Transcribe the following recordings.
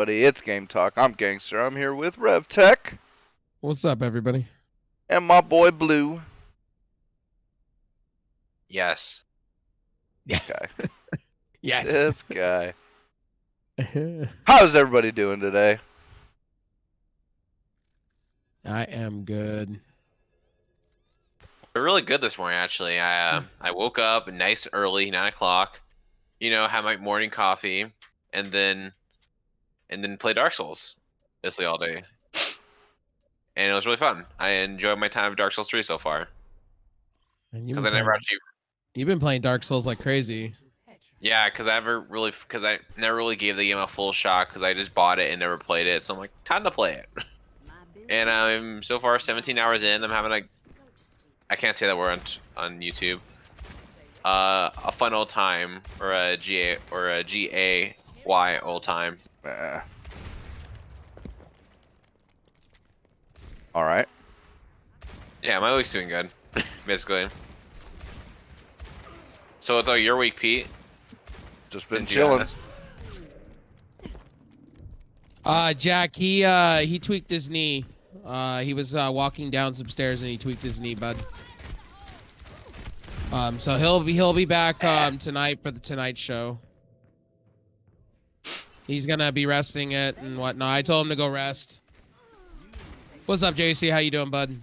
Buddy, it's Game Talk. I'm Gangster. I'm here with RevTech What's up, everybody? and my boy Blue. Yes. This guy. Yes. This guy. How's everybody doing today? I am good. We're really good this morning, actually. I woke up nice early, 9 o'clock. You know, had my morning coffee, and then play Dark Souls basically all day. And it was really fun. I enjoyed my time of Dark Souls 3 so far. Because I never actually. You've been playing Dark Souls like crazy. Yeah, because I never really gave the game a full shot because I just bought it and never played it. So I'm like, time to play it. And I'm so far 17 hours in. I'm having I can't say that word on YouTube. A fun old time, or a GAY old time. All right. Yeah, my week's doing good, basically. So what's all your week, Pete? Just been Since you chilling. Jack, he tweaked his knee. He was walking down some stairs and he tweaked his knee, bud. So he'll be back tonight for the Tonight Show. He's gonna be resting it and whatnot. I told him to go rest. What's up, JC? How you doing, bud?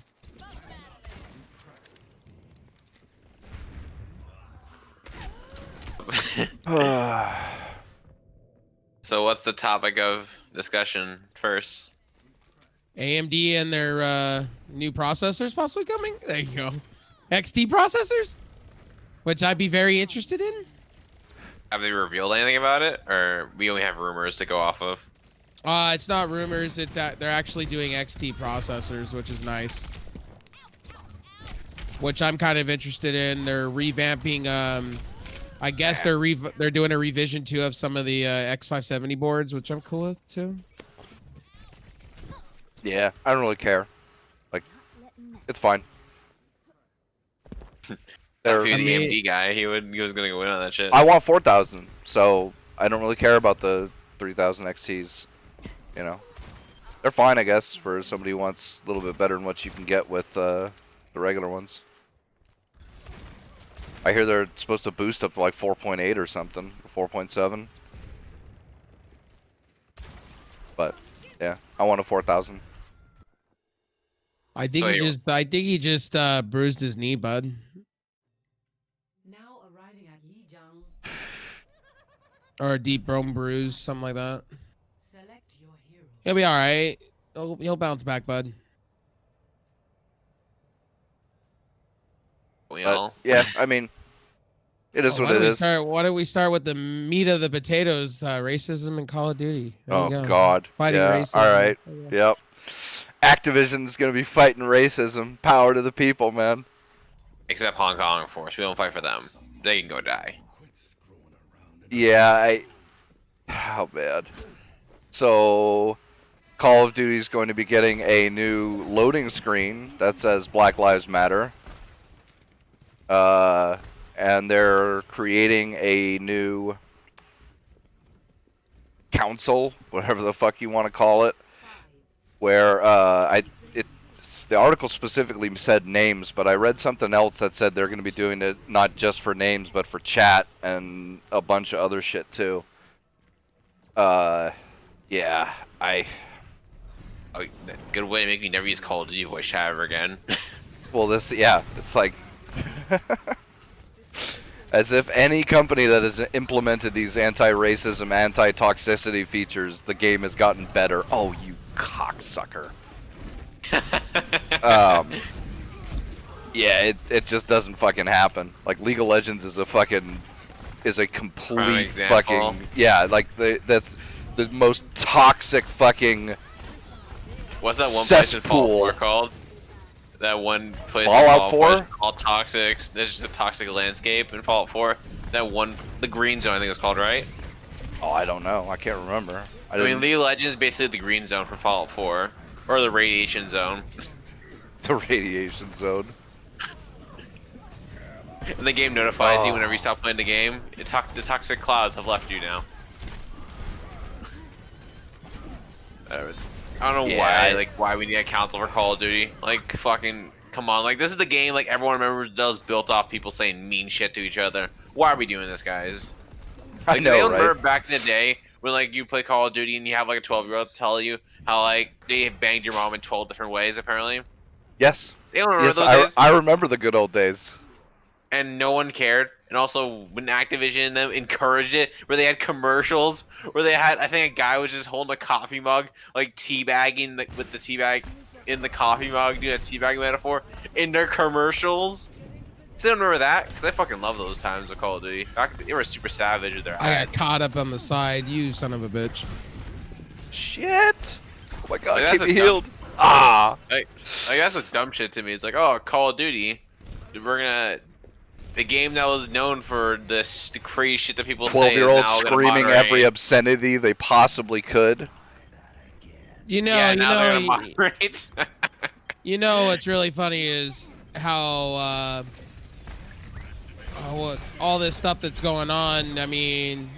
So what's the topic of discussion first? AMD and their new processors possibly coming. There you go. XT processors, which I'd be very interested in. Have they revealed anything about it, or we only have rumors to go off of? It's not rumors. It's they're actually doing XT processors, which is nice. Which I'm kind of interested in. They're revamping. I guess they're doing a revision too of some of the X570 boards, which I'm cool with too. Yeah, I don't really care. Like, it's fine. If he was the AMD guy, he was gonna go in on that shit. I want 4,000, so I don't really care about the 3,000 XTs. You know, they're fine, I guess, for somebody who wants a little bit better than what you can get with the regular ones. I hear they're supposed to boost up to like 4.8 or something, or 4.7. But yeah, I want a 4,000. I think he just bruised his knee, bud. Now arriving at Lijiang, Or a deep bone bruise, something like that. select your hero. He'll be all right. He'll bounce back, bud. Yeah, I mean, it is what it is. Why don't we start with the meat of the potatoes? Racism in Call of Duty. There you go. God. Fighting yeah. racism. All right. Yep. Activision's gonna be fighting racism. Power to the people, man. Except Hong Kong, of course. We don't fight for them. They can go die. Yeah, how bad. So, Call of Duty's going to be getting a new loading screen that says Black Lives Matter. And they're creating a new council, whatever the fuck you want to call it, where the article specifically said names, but I read something else that said they're going to be doing it not just for names, but for chat and a bunch of other shit too. Yeah, Oh, good way to make me never use Call of Duty voice chat ever again. well, it's like as if any company that has implemented these anti-racism, anti-toxicity features, the game has gotten better. Oh, you cocksucker. Yeah, it just doesn't fucking happen. Like, League of Legends is a complete fucking, yeah, like that's the most toxic fucking What's that one place in cesspool. Fallout 4 called? That one place Fallout in Fallout 4? 4 called Toxic. There's just a toxic landscape in Fallout 4. That one, the Green Zone, I think it's called, right? Oh, I don't know. I can't remember. I mean, League of Legends is basically the Green Zone for Fallout 4, or the Radiation Zone. The radiation zone. And the game notifies you whenever you stop playing the game. The toxic clouds have left you now. I don't know Yeah, why we need a council for Call of Duty. Like, fucking, come on. Like, this is the game, like, everyone remembers does built off people saying mean shit to each other. Why are we doing this, guys? I Like, they know, remember right? back in the day when, like, you play Call of Duty and you have, like, a 12-year-old tell you how, like, they banged your mom in 12 different ways, apparently. Yes. They don't remember Yes, those days? I remember the good old days. And no one cared. And also, when Activision and them encouraged it, where they had commercials, where they had, I think a guy was just holding a coffee mug, like teabagging with the teabag in the coffee mug, doing a teabag metaphor in their commercials. Still remember that? Because I fucking love those times of Call of Duty. They were super savage with their I ads. got caught up on the side. You son of a bitch. Shit! Oh my god, Like, keep that's me a healed. Ah! Like that's a dumb shit to me. It's like, oh, Call of Duty, we're gonna. The game that was known for this the crazy shit that people say is 12-year-olds now gonna screaming moderate. every obscenity they possibly could. You know, Yeah, you now they're know, gonna moderate. you know what's really funny is how what all this stuff that's going on. I mean,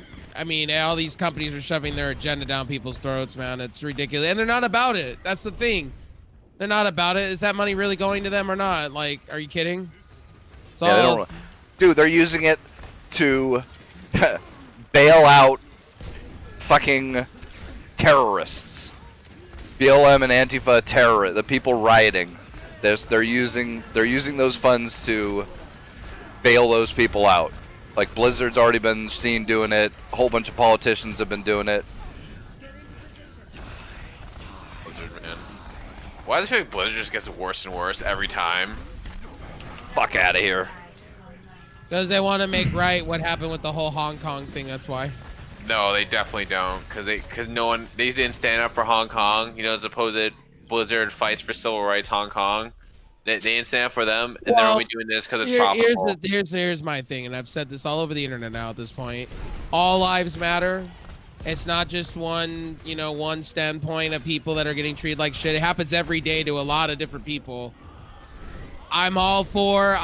all these companies are shoving their agenda down people's throats, man. It's ridiculous, and they're not about it. That's the thing. They're not about it. Is that money really going to them or not? Like, are you kidding? It's Yeah, they all- don't. Dude, they're using it to bail out fucking terrorists. BLM and Antifa terrorists, the people rioting. They're using those funds to bail those people out. Like Blizzard's already been seen doing it. A whole bunch of politicians have been doing it. Blizzard, man. Why does it Blizzard just gets worse and worse every time? Fuck out of here. Because they want to make right what happened with the whole Hong Kong thing. That's why. No, they definitely don't, because no one, they didn't stand up for Hong Kong. You know, supposed Blizzard fights for civil rights, Hong Kong. They didn't stand up for them, and they're Well, only doing this because it's profitable. Here's my thing, and I've said this all over the internet now at this point. All lives matter. It's not just one standpoint of people that are getting treated like shit. It happens every day to a lot of different people. I am all for,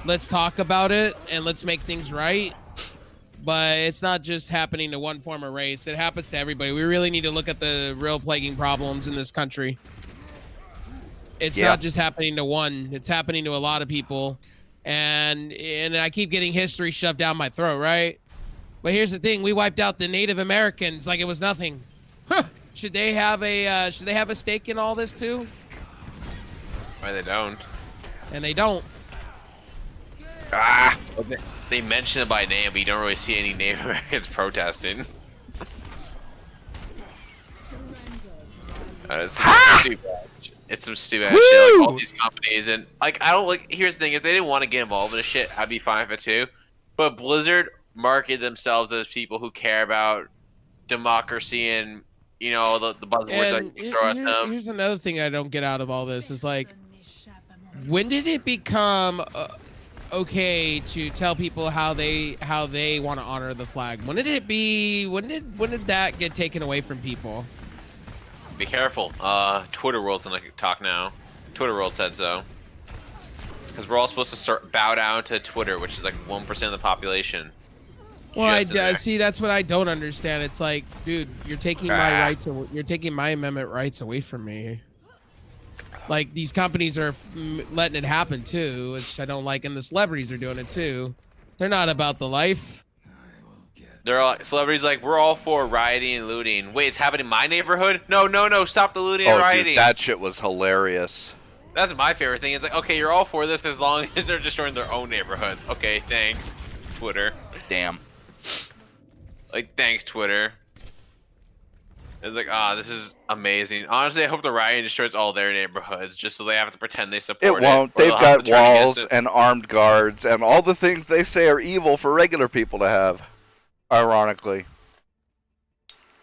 let's talk about it and let's make things right. But it's not just happening to one form of race. It happens to everybody. We really need to look at the real plaguing problems in this country. It's not just happening to one. It's happening to a lot of people. And I keep getting history shoved down my throat, right? But here's the thing. We wiped out the Native Americans like it was nothing. Huh. Should they have a stake in all this too? Why they don't? And they don't. Ah! They mention it by name, but you don't really see any Native Americans protesting. It's some stupid. It's some stupid shit. Like all these companies and like I don't like. Here's the thing: if they didn't want to get involved in this shit, I'd be fine with it too. But Blizzard marketed themselves as people who care about democracy and the buzzwords that you throw at them. Here's another thing I don't get out of all this is like, when did it become okay to tell people how they want to honor the flag? When did that get taken away from people? Be careful. Twitter World's gonna talk now. Twitter World said so. Because we're all supposed to bow down to Twitter, which is like 1% of the population. Well, see, that's what I don't understand. It's like, dude, you're taking my rights. You're taking my amendment rights away from me. Like these companies are letting it happen too, which I don't like, and the celebrities are doing it too. They're not about the life. They're all celebrities like, we're all for rioting and looting. Wait, it's happening in my neighborhood? No, stop the looting and rioting. Dude, that shit was hilarious. That's my favorite thing. It's like, okay, you're all for this as long as they're destroying their own neighborhoods. Okay, thanks, Twitter. Damn. Like, thanks, Twitter. It's like, this is amazing. Honestly, I hope the rioting destroys all their neighborhoods just so they have to pretend they support it. It won't. Or They've they'll have got to turn walls against it. and armed guards and all the things they say are evil for regular people to have. Ironically.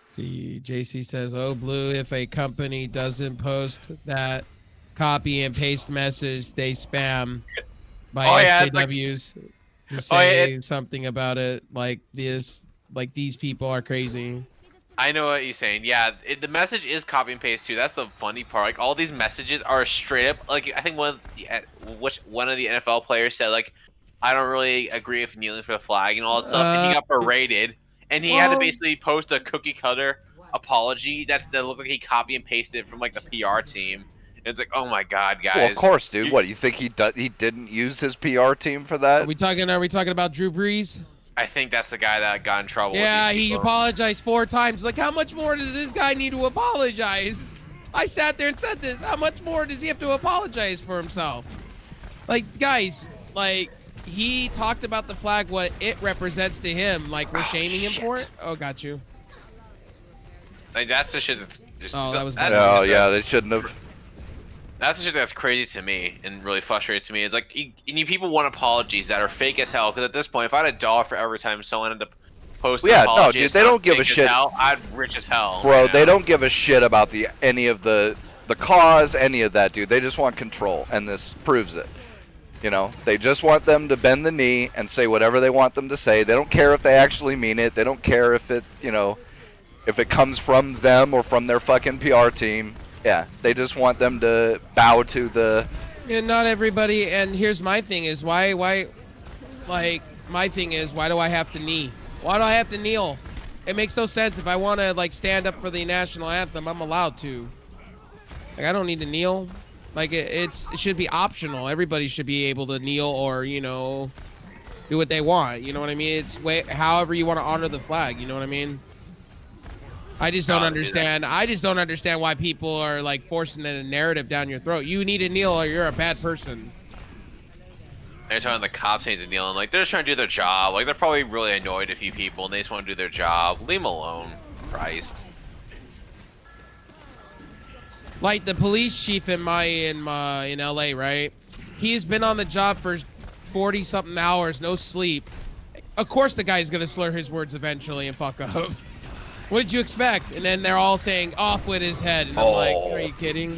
See, JC says, "Oh, Blue, if a company doesn't post that copy and paste message they spam by SJWs to say something about it, like this, like these people are crazy." I know what you're saying. Yeah, the message is copy and paste too. That's the funny part. Like all these messages are straight up. Like I think one of the NFL players said like, I don't really agree with kneeling for the flag and all that stuff. And he got berated. and he had to Well- basically post a cookie cutter apology that looked like he copy and pasted from like the PR team. And it's like, oh my god, guys. Well, of course, dude. You- What, you think he didn't use his PR team for Are that? we talking about Drew Brees? I think that's the guy that got in trouble. with Yeah, these he people. apologized 4 times. Like, how much more does this guy need to apologize? I sat there and said this. How much more does he have to apologize for himself? Like, guys, like, he talked about the flag, what it represents to him. Like, we're shaming him for it? Oh, got you. Like that's the shit that's just. Oh, that was that's, bad. Oh, yeah, they shouldn't have. That's the shit that's crazy to me and really frustrates me. It's like you people want apologies that are fake as hell. Because at this point, if I had $1 for every time someone had to post an Yeah, no, apology, dude, as they don't someone give a fake as shit. hell, I'd rich as hell. Bro, right they now. don't give a shit about any of the cause, any of that, dude. They just want control, and this proves it. You know, they just want them to bend the knee and say whatever they want them to say. They don't care if they actually mean it. They don't care if it, you know, if it comes from them or from their fucking PR team. Yeah, they just want them to bow to the. And not everybody. And here's my thing: is why, like, my thing is why do I have to knee? Why do I have to kneel? It makes no sense. If I want to like stand up for the national anthem, I'm allowed to. Like, I don't need to kneel. Like, it should be optional. Everybody should be able to kneel or, you know, do what they want. You know what I mean? It's however you want to honor the flag. You know what I mean? I just don't understand. I just don't understand why people are like forcing the narrative down your throat. You need to kneel or you're a bad person. They're telling the cops need to kneel and like they're just trying to do their job. Like they're probably really annoyed at a few people and they just want to do their job. Leave them alone, Christ. Like the police chief in LA, right? He's been on the job for 40 something hours, no sleep. Of course the guy's gonna slur his words eventually and fuck up. What did you expect? And then they're all saying off with his head. And I'm like, are you kidding?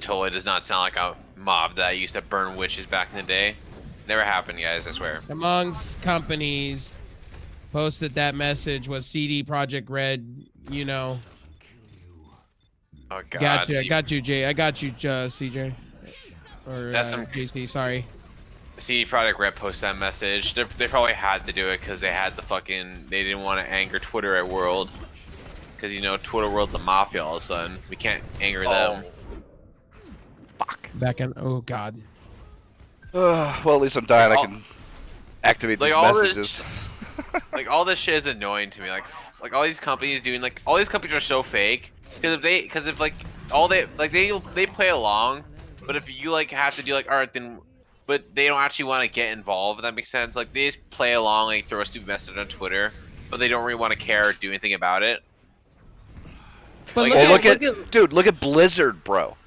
Totally does not sound like a mob that used to burn witches back in the day. Never happened, guys, I swear. Amongst companies posted that message was CD Project Red, you know. Oh god. Gotcha. See, Got you, Jay. I got you, CJ. Or That's some- JC, sorry. CD Projekt Red posted that message. They probably had to do it because they had they didn't want to anger Twitter at World. Because, you know, Twitter World's a mafia all of a sudden. We can't anger them. Fuck. Back in, oh god. Well, at least I'm dying. I can activate like these all messages. Like, all this shit is annoying to me. Like all these companies doing, like, all these companies are so fake. Because if like, they play along. But if you, like, have to do, like, alright, then... But they don't actually want to get involved, if that makes sense. Like, they just play along, like, throw a stupid message on Twitter, but they don't really want to care or do anything about it. But Like, Well, look at dude, look at Blizzard, bro.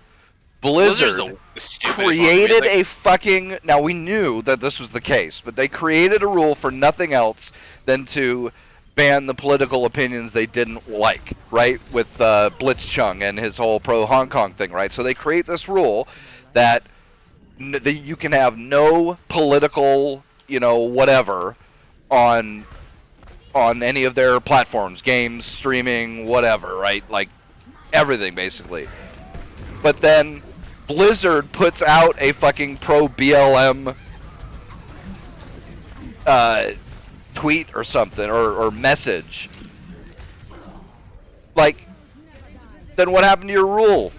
Blizzard Blizzard's the stupidest one. created Like, a fucking. Now we knew that this was the case, but they created a rule for nothing else than to ban the political opinions they didn't like, right? With Blitzchung and his whole pro Hong Kong thing, right? So they create this rule that you can have no political, you know, whatever on any of their platforms, games, streaming, whatever, right? Like everything basically. But then Blizzard puts out a fucking pro BLM tweet or something or message. Like, then what happened to your rule?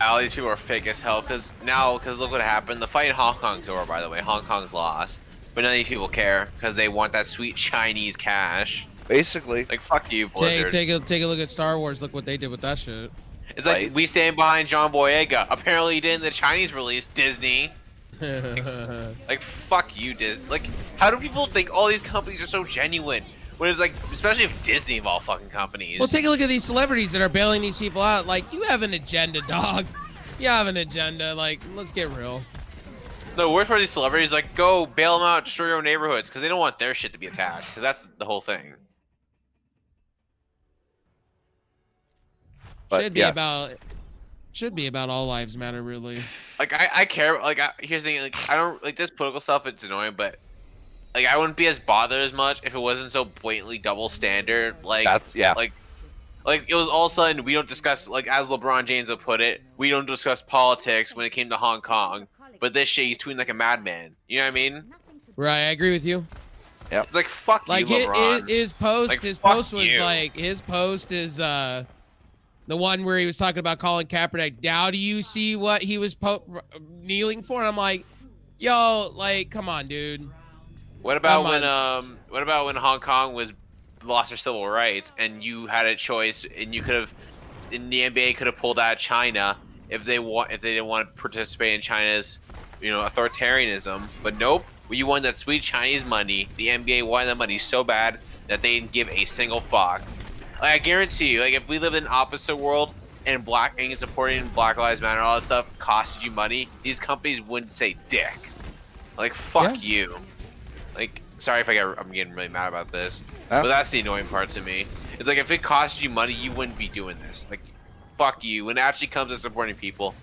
all these people are fake as hell, because look what happened. The fight in Hong Kong's over, by the way. Hong Kong's lost. But none of these people care, because they want that sweet Chinese cash. Basically. Like, fuck you, Blizzard. take a look at Star Wars. Look what they did with that shit. It's like, Right. we stand behind John Boyega. Apparently he did in the Chinese release, Disney. Well, Like, fuck you, Disney. Like, how do people think all these companies are so genuine? When it's like, especially if Disney of all fucking companies. take a look at these celebrities that are bailing these people out. Like, you have an agenda, dog. You have an agenda. Like, let's get real. The worst part of these celebrities, like, go bail them out, destroy your own neighborhoods, because they don't want their shit to be attacked. Because that's the whole thing. But, Should be about all lives matter, really. Like, I care. Like, here's the thing. Like, I don't like this political stuff. It's annoying, but like, I wouldn't be as bothered as much if it wasn't so blatantly double standard. Like, Like, it was all of a sudden, we don't discuss, like, as LeBron James would put it, we don't discuss politics when it came to Hong Kong. But this shit, he's tweeting like a madman. You know what I mean? Right, I agree with you. It's like fuck Like you, LeBron. his post, Like, his fuck post was you. like his post is the one where he was talking about Colin Kaepernick. Now do you see what he was kneeling for? And I'm like, yo, like, come on, dude. What about Come when Hong Kong lost their civil rights and you had a choice and you could have, in the NBA could have pulled out China if they didn't want to participate in China's, authoritarianism, but nope, you won that sweet Chinese money. The NBA wanted that money so bad that they didn't give a single fuck. Like, I guarantee you, like if we lived in an opposite world and supporting Black Lives Matter and all that stuff costed you money, these companies wouldn't say dick. Like fuck you. Like, sorry if I'm getting really mad about this, but that's the annoying part to me. It's like if it cost you money, you wouldn't be doing this. Like, fuck you. When it actually comes to supporting people,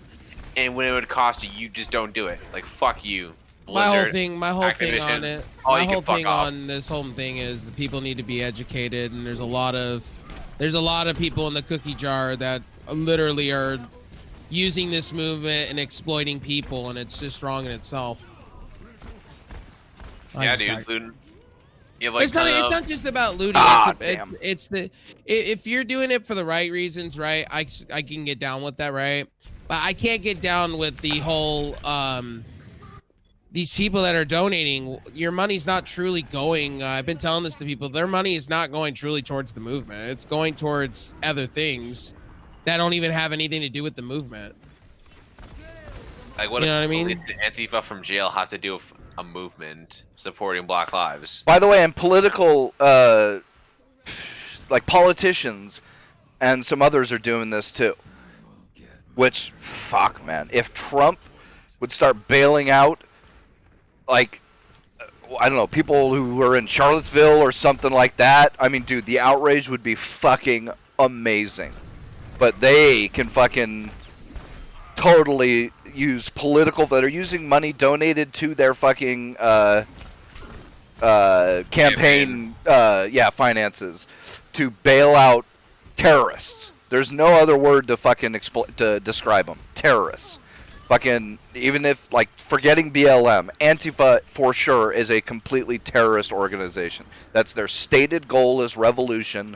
and when it would cost you, you just don't do it. Like, fuck you. Blizzard, my whole thing on it, my whole thing off. on this whole thing is the people need to be educated, and there's a lot of people in the cookie jar that literally are using this movement and exploiting people, and it's just wrong in itself. Yeah, dude, looting. Like it's not just about looting. If you're doing it for the right reasons, right? I can get down with that, right? But I can't get down with the whole these people that are donating. Your money's not truly going. I've been telling this to people. Their money is not going truly towards the movement. It's going towards other things that don't even have anything to do with the movement. Like, what, you know what I mean? Antifa from jail have to do with a movement supporting Black lives? By the way, and political, like politicians and some others are doing this too. Which, fuck, man. If Trump would start bailing out, like, I don't know, people who were in Charlottesville or something like that, I mean, dude, the outrage would be fucking amazing. But they can fucking totally use that are using money donated to their fucking campaign finances to bail out terrorists. There's no other word to fucking to describe them. Terrorists. Fucking, even if, like, forgetting BLM, Antifa for sure is a completely terrorist organization. That's their stated goal is revolution,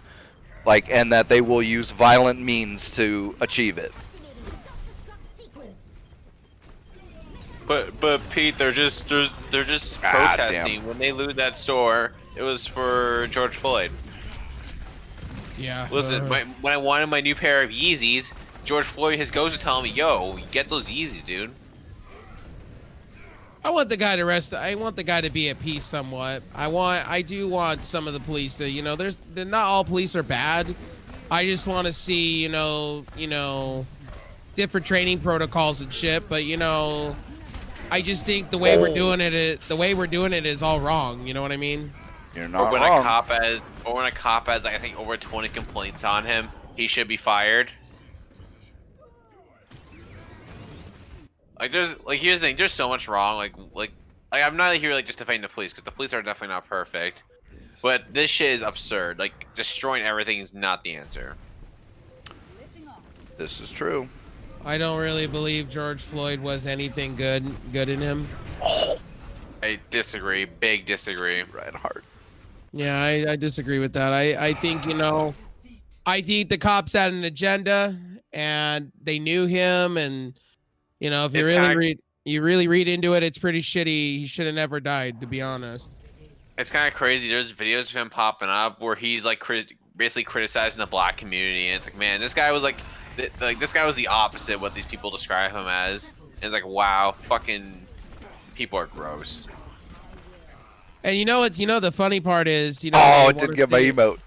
like, and that they will use violent means to achieve it. But Pete, they're just protesting. Damn. When they looted that store, it was for George Floyd. Yeah. Listen, when I wanted my new pair of Yeezys, George Floyd goes to telling me, "Yo, get those Yeezys, dude." I want the guy to rest. I want the guy to be at peace somewhat. I do want some of the police to, not all police are bad. I just want to see, different training protocols and shit. But I just think the way we're doing it is all wrong. You know what I mean? You're not when wrong. when a cop has, like, I think over 20 complaints on him, he should be fired. Like, here's the thing. There's so much wrong. Like I'm not here just defending the police, because the police are definitely not perfect. But this shit is absurd. Like, destroying everything is not the answer. This is true. I don't really believe George Floyd was anything good in him. I disagree. Big disagree. Right hard. Yeah, I disagree with that. I think, I think the cops had an agenda and they knew him, and if you really read into it, it's pretty shitty. He should have never died, to be honest. It's kind of crazy. There's videos of him popping up where he's like basically criticizing the black community, and it's like, man, this guy was this guy was the opposite of what these people describe him as. And it's like, wow, fucking people are gross. And the funny part is, oh, it didn't get my emote.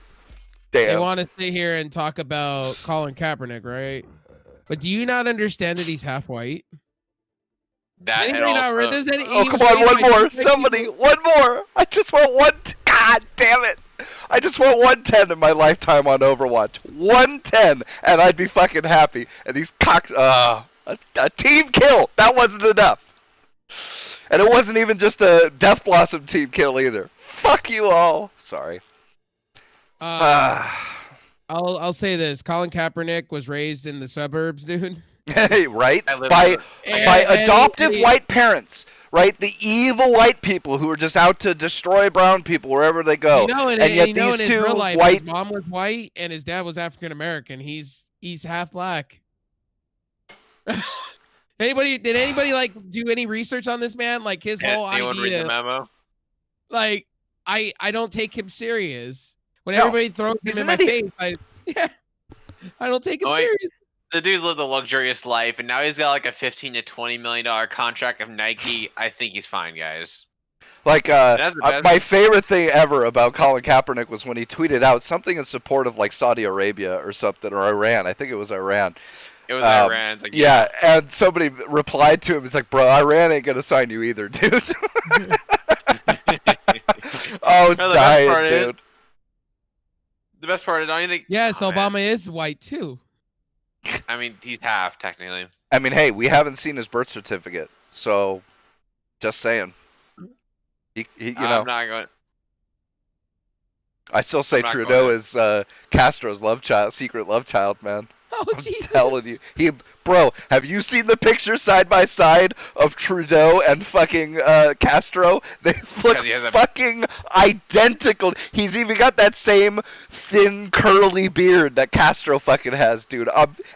Damn. They want to sit here and talk about Colin Kaepernick, right? But do you not understand that he's half white? That and come was on, raised one by more. white Somebody, people. one more. I just want one. God damn it. I just want 110 in my lifetime on Overwatch. 110, and I'd be fucking happy. And these cocks, a team kill. That wasn't enough. And it wasn't even just a Death Blossom team kill either. Fuck you all. Sorry. I'll say this: Colin Kaepernick was raised in the suburbs, dude. Hey, right? I live By in adoptive white parents right? The evil white people who are just out to destroy brown people wherever they go. You know, and yet you know, these in his two real life, white his mom was white and his dad was African American. He's half black. Did anybody like do any research on this man? Like his whole Anyone read the idea. memo? Like I don't take him serious. When No, everybody throws he's him in an my idiot. face, I don't take him Oh, wait. serious. The dude's lived a luxurious life, and now he's got like a $15 to $20 million contract of Nike. I think he's fine, guys. Like, That's the best. my favorite thing ever about Colin Kaepernick was when he tweeted out something in support of like Saudi Arabia or something, or Iran. I think it was Iran. It was Iran. It's like, Yeah, and somebody replied to him. He's like, "Bro, Iran ain't gonna sign you either, dude." I was No, the best dying, part is- dude. The best part is, I don't think. Yes, Oh, Obama man. is white too. I mean, he's half technically. I mean, hey, we haven't seen his birth certificate, so just saying. You know, I'm not going. I still say I'm not Trudeau going is Castro's secret love child, man. Oh I'm Jesus! telling you, bro, have you seen the picture side by side of Trudeau and fucking Castro? They look he has a- fucking identical. He's even got that same thin curly beard that Castro fucking has, dude.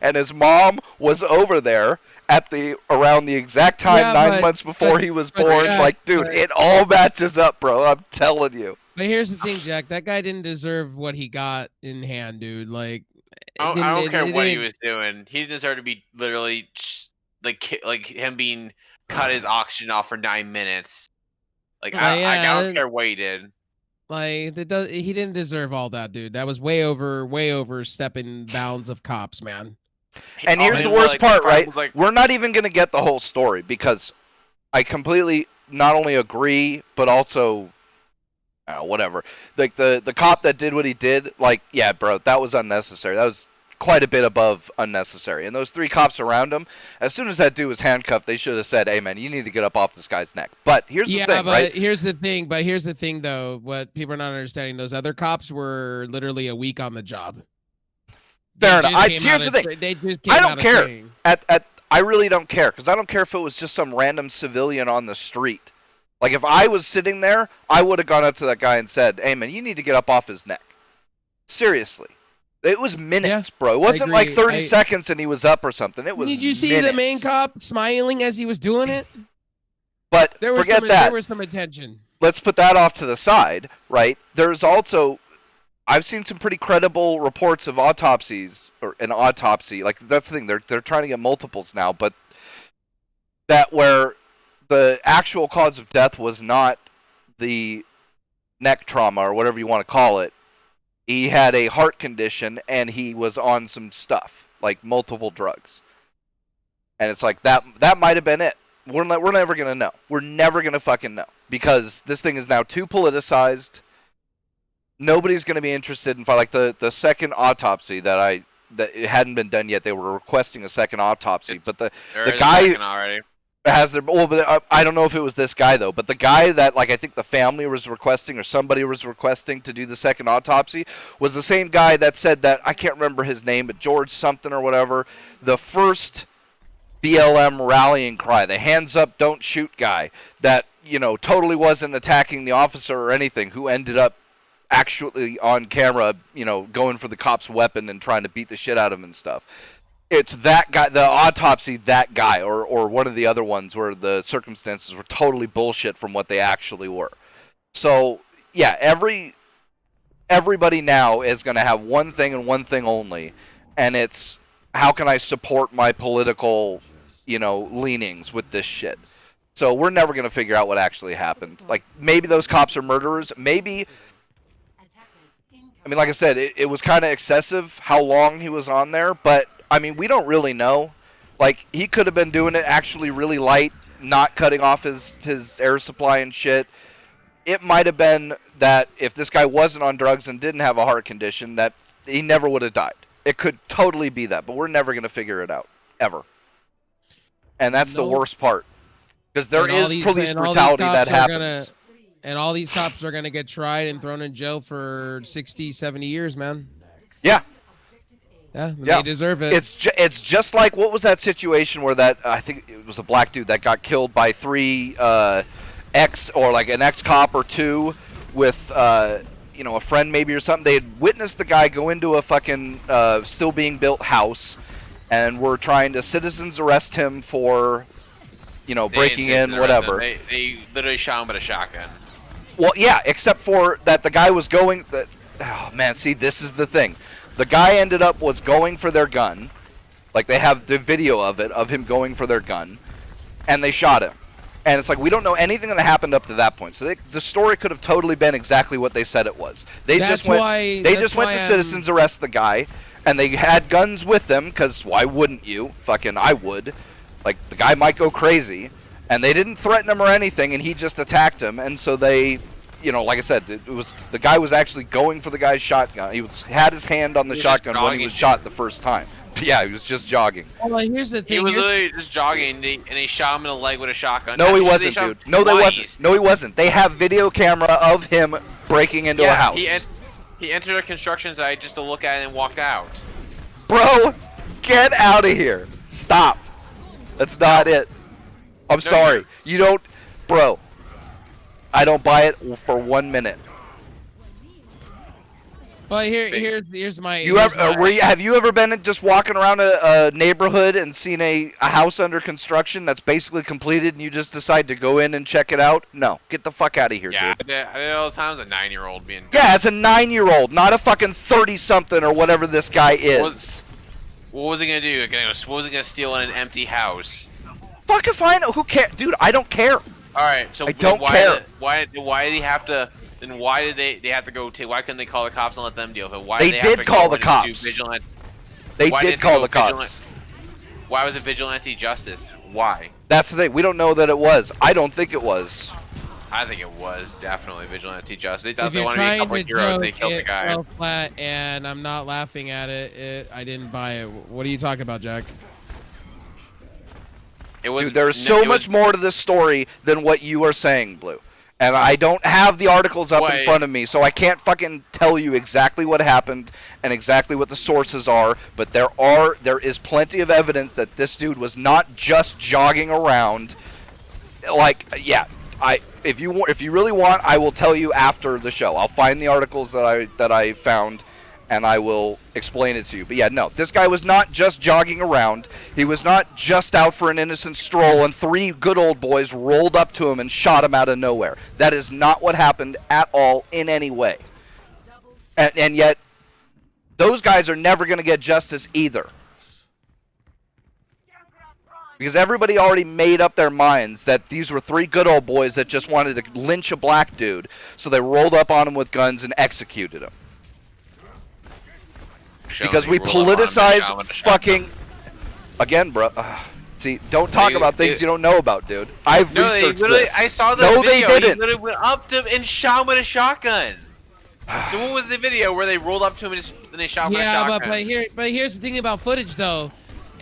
And his mom was over there at around the exact time, Yeah, 9 but- months before but- he was but born. Jack, Like, dude, but- it all matches up, bro. I'm telling you. But here's the thing, Jack. That guy didn't deserve what he got in hand, dude. Like, I didn't- don't care what he didn't- was doing. He deserved to be literally like him being cut his oxygen off for 9 minutes. Like I don't care what he did. Like he didn't deserve all that, dude. That was way over stepping bounds of cops, man. And All here's him, the worst like, part, probably right? was like- We're not even going to get the whole story because I completely not only agree, but also whatever. Like the cop that did what he did, like, yeah, bro, that was unnecessary. That was quite a bit above unnecessary. And those 3 cops around him, as soon as that dude was handcuffed, they should have said, "Hey, man, you need to get up off this guy's neck." But here's the thing, but right? here's the thing, though. What people are not understanding: those other cops were literally a week on the job. Fair They enough. just came Here's out the of thing. They just came I out don't of care. training. I really don't care because I don't care if it was just some random civilian on the street. Like, if I was sitting there, I would have gone up to that guy and said, "Hey, man, you need to get up off his neck." Seriously. It was minutes, bro. It wasn't like agree. 30 seconds and he was up or something. It was Did you see minutes. the main cop smiling as he was doing it? But There was forget that. There was some attention. Let's put that off to the side, right? There's also, I've seen some pretty credible reports of autopsies, or an autopsy. Like, that's the thing. They're trying to get multiples now, but that where the actual cause of death was not the neck trauma or whatever you want to call it. He had a heart condition and he was on some stuff, like multiple drugs. And it's like that might have been it. We're never going to know. We're never going to fucking know because this thing is now too politicized. Nobody's going to be interested in like the second autopsy that it hadn't been done yet. They were requesting a second autopsy, but the guy already. has their but I don't know if it was this guy though, but the guy that like I think the family was requesting or somebody was requesting to do the second autopsy was the same guy that said that, I can't remember his name, but George something or whatever, the first BLM rallying cry, the hands up don't shoot guy that, totally wasn't attacking the officer or anything, who ended up actually on camera, going for the cop's weapon and trying to beat the shit out of him and stuff. It's that guy, the autopsy, that guy, or one of the other ones where the circumstances were totally bullshit from what they actually were. So, yeah, everybody now is going to have one thing and one thing only, and it's, how can I support my political, leanings with this shit? So we're never going to figure out what actually happened. Like, maybe those cops are murderers, maybe. I mean, like I said, it was kind of excessive how long he was on there, but I mean, we don't really know. Like, he could have been doing it actually really light, not cutting off his air supply and shit. It might have been that if this guy wasn't on drugs and didn't have a heart condition, that he never would have died. It could totally be that, but we're never going to figure it out, ever. And that's the worst part. Because there is police brutality that happens. And all these cops are going to get tried and thrown in jail for 60, 70 years, man. Yeah. Yeah, Yeah. they deserve it. It's just like, what was that situation where that, I think it was a black dude that got killed by three ex, or like an ex-cop or two with you know, a friend maybe or something. They had witnessed the guy go into a fucking still being built house, and were trying to citizens arrest him for, you know, breaking in, whatever. They literally shot him with a shotgun. Well, yeah, except for that the guy was going. Oh man, see, this is the thing. The guy ended up was going for their gun, like they have the video of it, of him going for their gun, and they shot him. And it's like, we don't know anything that happened up to that point. So the story could have totally been exactly what they said it was. They just went to citizens arrest the guy, and they had guns with them, because why wouldn't you? Fucking I would. Like, the guy might go crazy. And they didn't threaten him or anything, and he just attacked him. And so they, you know, like I said, it was, the guy was actually going for the guy's shotgun. He had his hand on the shotgun when he was shot the first time. Yeah, he was just jogging. Well, here's the thing. He was literally just jogging, and he shot him in the leg with a shotgun. No, he wasn't, dude. No, they wasn't. No, he wasn't. They have video camera of him breaking into a house. He entered a construction site just to look at it and walked out. Bro, get out of here. Stop. That's not it. I'm sorry. You don't... Bro, I don't buy it for 1 minute. Well, here's my. Have you ever been just walking around a neighborhood and seen a house under construction that's basically completed, and you just decide to go in and check it out? No, get the fuck out of here, yeah, dude. I did all the times a 9-year-old being. Yeah, as a 9-year-old, not a fucking 30-something or whatever this guy is. What was he gonna do? What was he gonna steal in an empty house? Fucking fine. Who cares, dude? I don't care. All right, so I don't care. Why did he have to? Then why did they have to go to? Why couldn't they call the cops and let them deal with it? Why They did did have to call go the in and do cops. Vigilante? They Why did didn't call go the cops. Why was it vigilante justice? Why? That's the thing. We don't know that it was. I don't think it was. I think it was definitely vigilante justice. They thought If they you're wanted to be a trying couple to of heroes. They joke, killed the it guy. fell flat, and I'm not laughing at it. I didn't buy it. What are you talking about, Jack? It was. Dude, there is so much more to this story than what you are saying, Blue. And I don't have the articles up in front of me, so I can't fucking tell you exactly what happened and exactly what the sources are. But there is plenty of evidence that this dude was not just jogging around. Like, yeah, if you really want, I will tell you after the show. I'll find the articles that I found, and I will explain it to you. But yeah, no, this guy was not just jogging around. He was not just out for an innocent stroll, and 3 good old boys rolled up to him and shot him out of nowhere. That is not what happened at all in any way. And yet, those guys are never going to get justice either. Because everybody already made up their minds that these were 3 good old boys that just wanted to lynch a black dude, so they rolled up on him with guns and executed him. Because we politicize fucking... Again, bro. See, don't talk about things you don't know about, dude. I've researched this. I saw the video. No, they didn't. He didn't. literally went up to him and shot him with a shotgun. What was the video where they rolled up to him and they shot him with a shotgun? Yeah, but here's the thing about footage, though.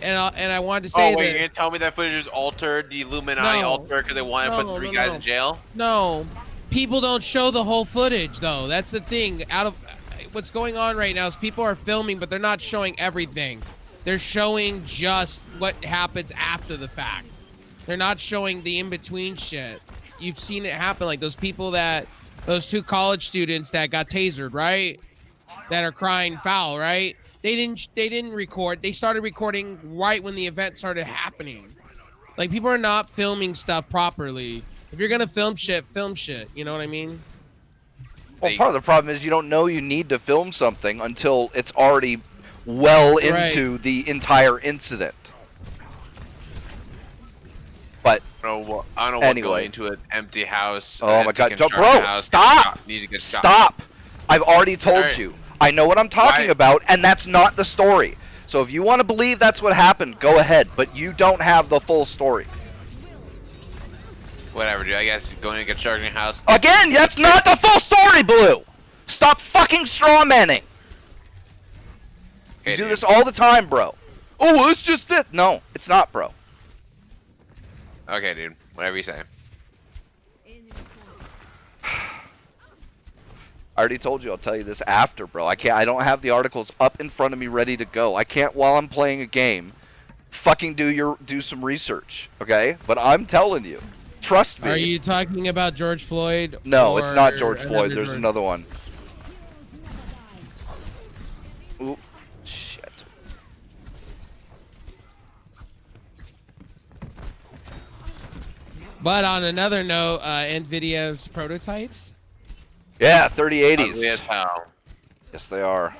And I wanted to say wait, that... you're gonna tell me that footage was altered, the Illuminati altered, because they wanted to put 3 guys in jail? No. People don't show the whole footage, though. That's the thing. What's going on right now is people are filming, but they're not showing everything. They're showing just what happens after the fact. They're not showing the in-between shit. You've seen it happen, like those 2 college students that got tasered, right? That are crying foul, right? They didn't record. They started recording right when the event started happening. Like, people are not filming stuff properly. If you're gonna film shit, film shit. You know what I mean? Well, part of the problem is you don't know you need to film something until it's already well into the entire incident. But I don't know what going into an empty house. Oh my god, bro, stop! Stop! I've already told you. I know what I'm talking about, and that's not the story. So if you want to believe that's what happened, go ahead. But you don't have the full story. Whatever, dude. I guess going to construction house. Again, that's not the full story, Blue! Stop fucking strawmanning! You do this all the time, bro. Oh, well, it's just this. No, it's not, bro. Okay, dude. Whatever you say. I already told you I'll tell you this after, bro. I don't have the articles up in front of me ready to go. I can't while I'm playing a game fucking do some research, okay? But I'm telling you. Trust me. Are you talking about George Floyd? No, it's not George another Floyd. There's George? another one. Ooh, shit. But on another note, Nvidia's prototypes. Yeah, Ugly 3080s. as hell. Yes, they are.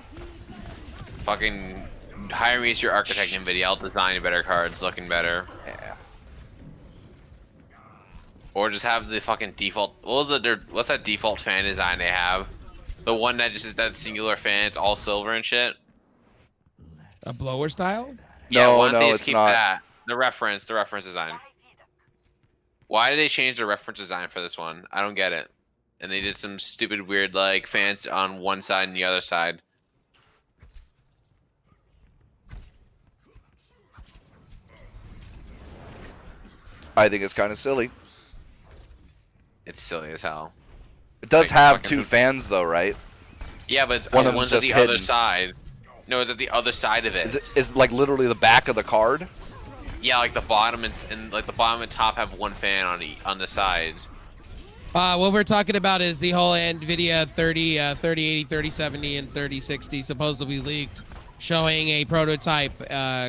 Fucking hire me as your architect, Nvidia. I'll design better cards, looking better. Yeah. Or just have the fucking default. What's that default fan design they have? The one that just is that singular fan. It's all silver and shit. A blower style? Yeah, No, why don't no, they just it's keep not. that? The reference design. Why did they change the reference design for this one? I don't get it. And they did some stupid weird like fans on one side and the other side. I think it's kind of silly. It's silly as hell. It does Like, have fucking- two fans though, right? Yeah, but it's, One of one's them's at the just other hidden. side. No, it's at the other side of it. Is like literally the back of the card? Yeah, like the bottom and like the bottom and top have one fan on the sides. What we're talking about is the whole NVIDIA 3080, 3070, and 3060 supposedly leaked, showing a prototype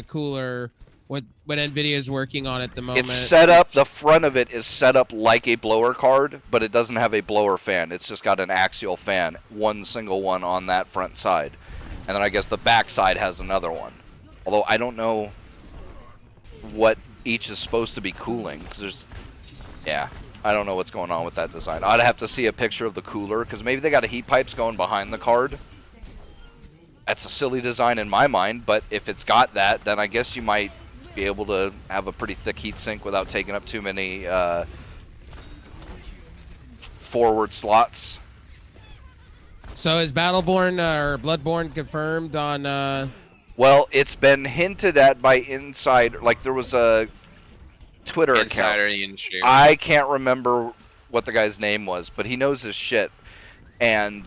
cooler. What NVIDIA is working on at the moment. It's set up, the front of it is set up like a blower card, but it doesn't have a blower fan. It's just got an axial fan, one single one on that front side. And then I guess the back side has another one. Although I don't know what each is supposed to be cooling, because there's, yeah, I don't know what's going on with that design. I'd have to see a picture of the cooler, because maybe they got a heat pipes going behind the card. That's a silly design in my mind, but if it's got that, then I guess you might be able to have a pretty thick heat sink without taking up too many forward slots. So is Battleborn or Bloodborne confirmed on? Well, it's been hinted at by Insider. Like there was a Twitter Insider account. industry. I can't remember what the guy's name was, but he knows his shit. And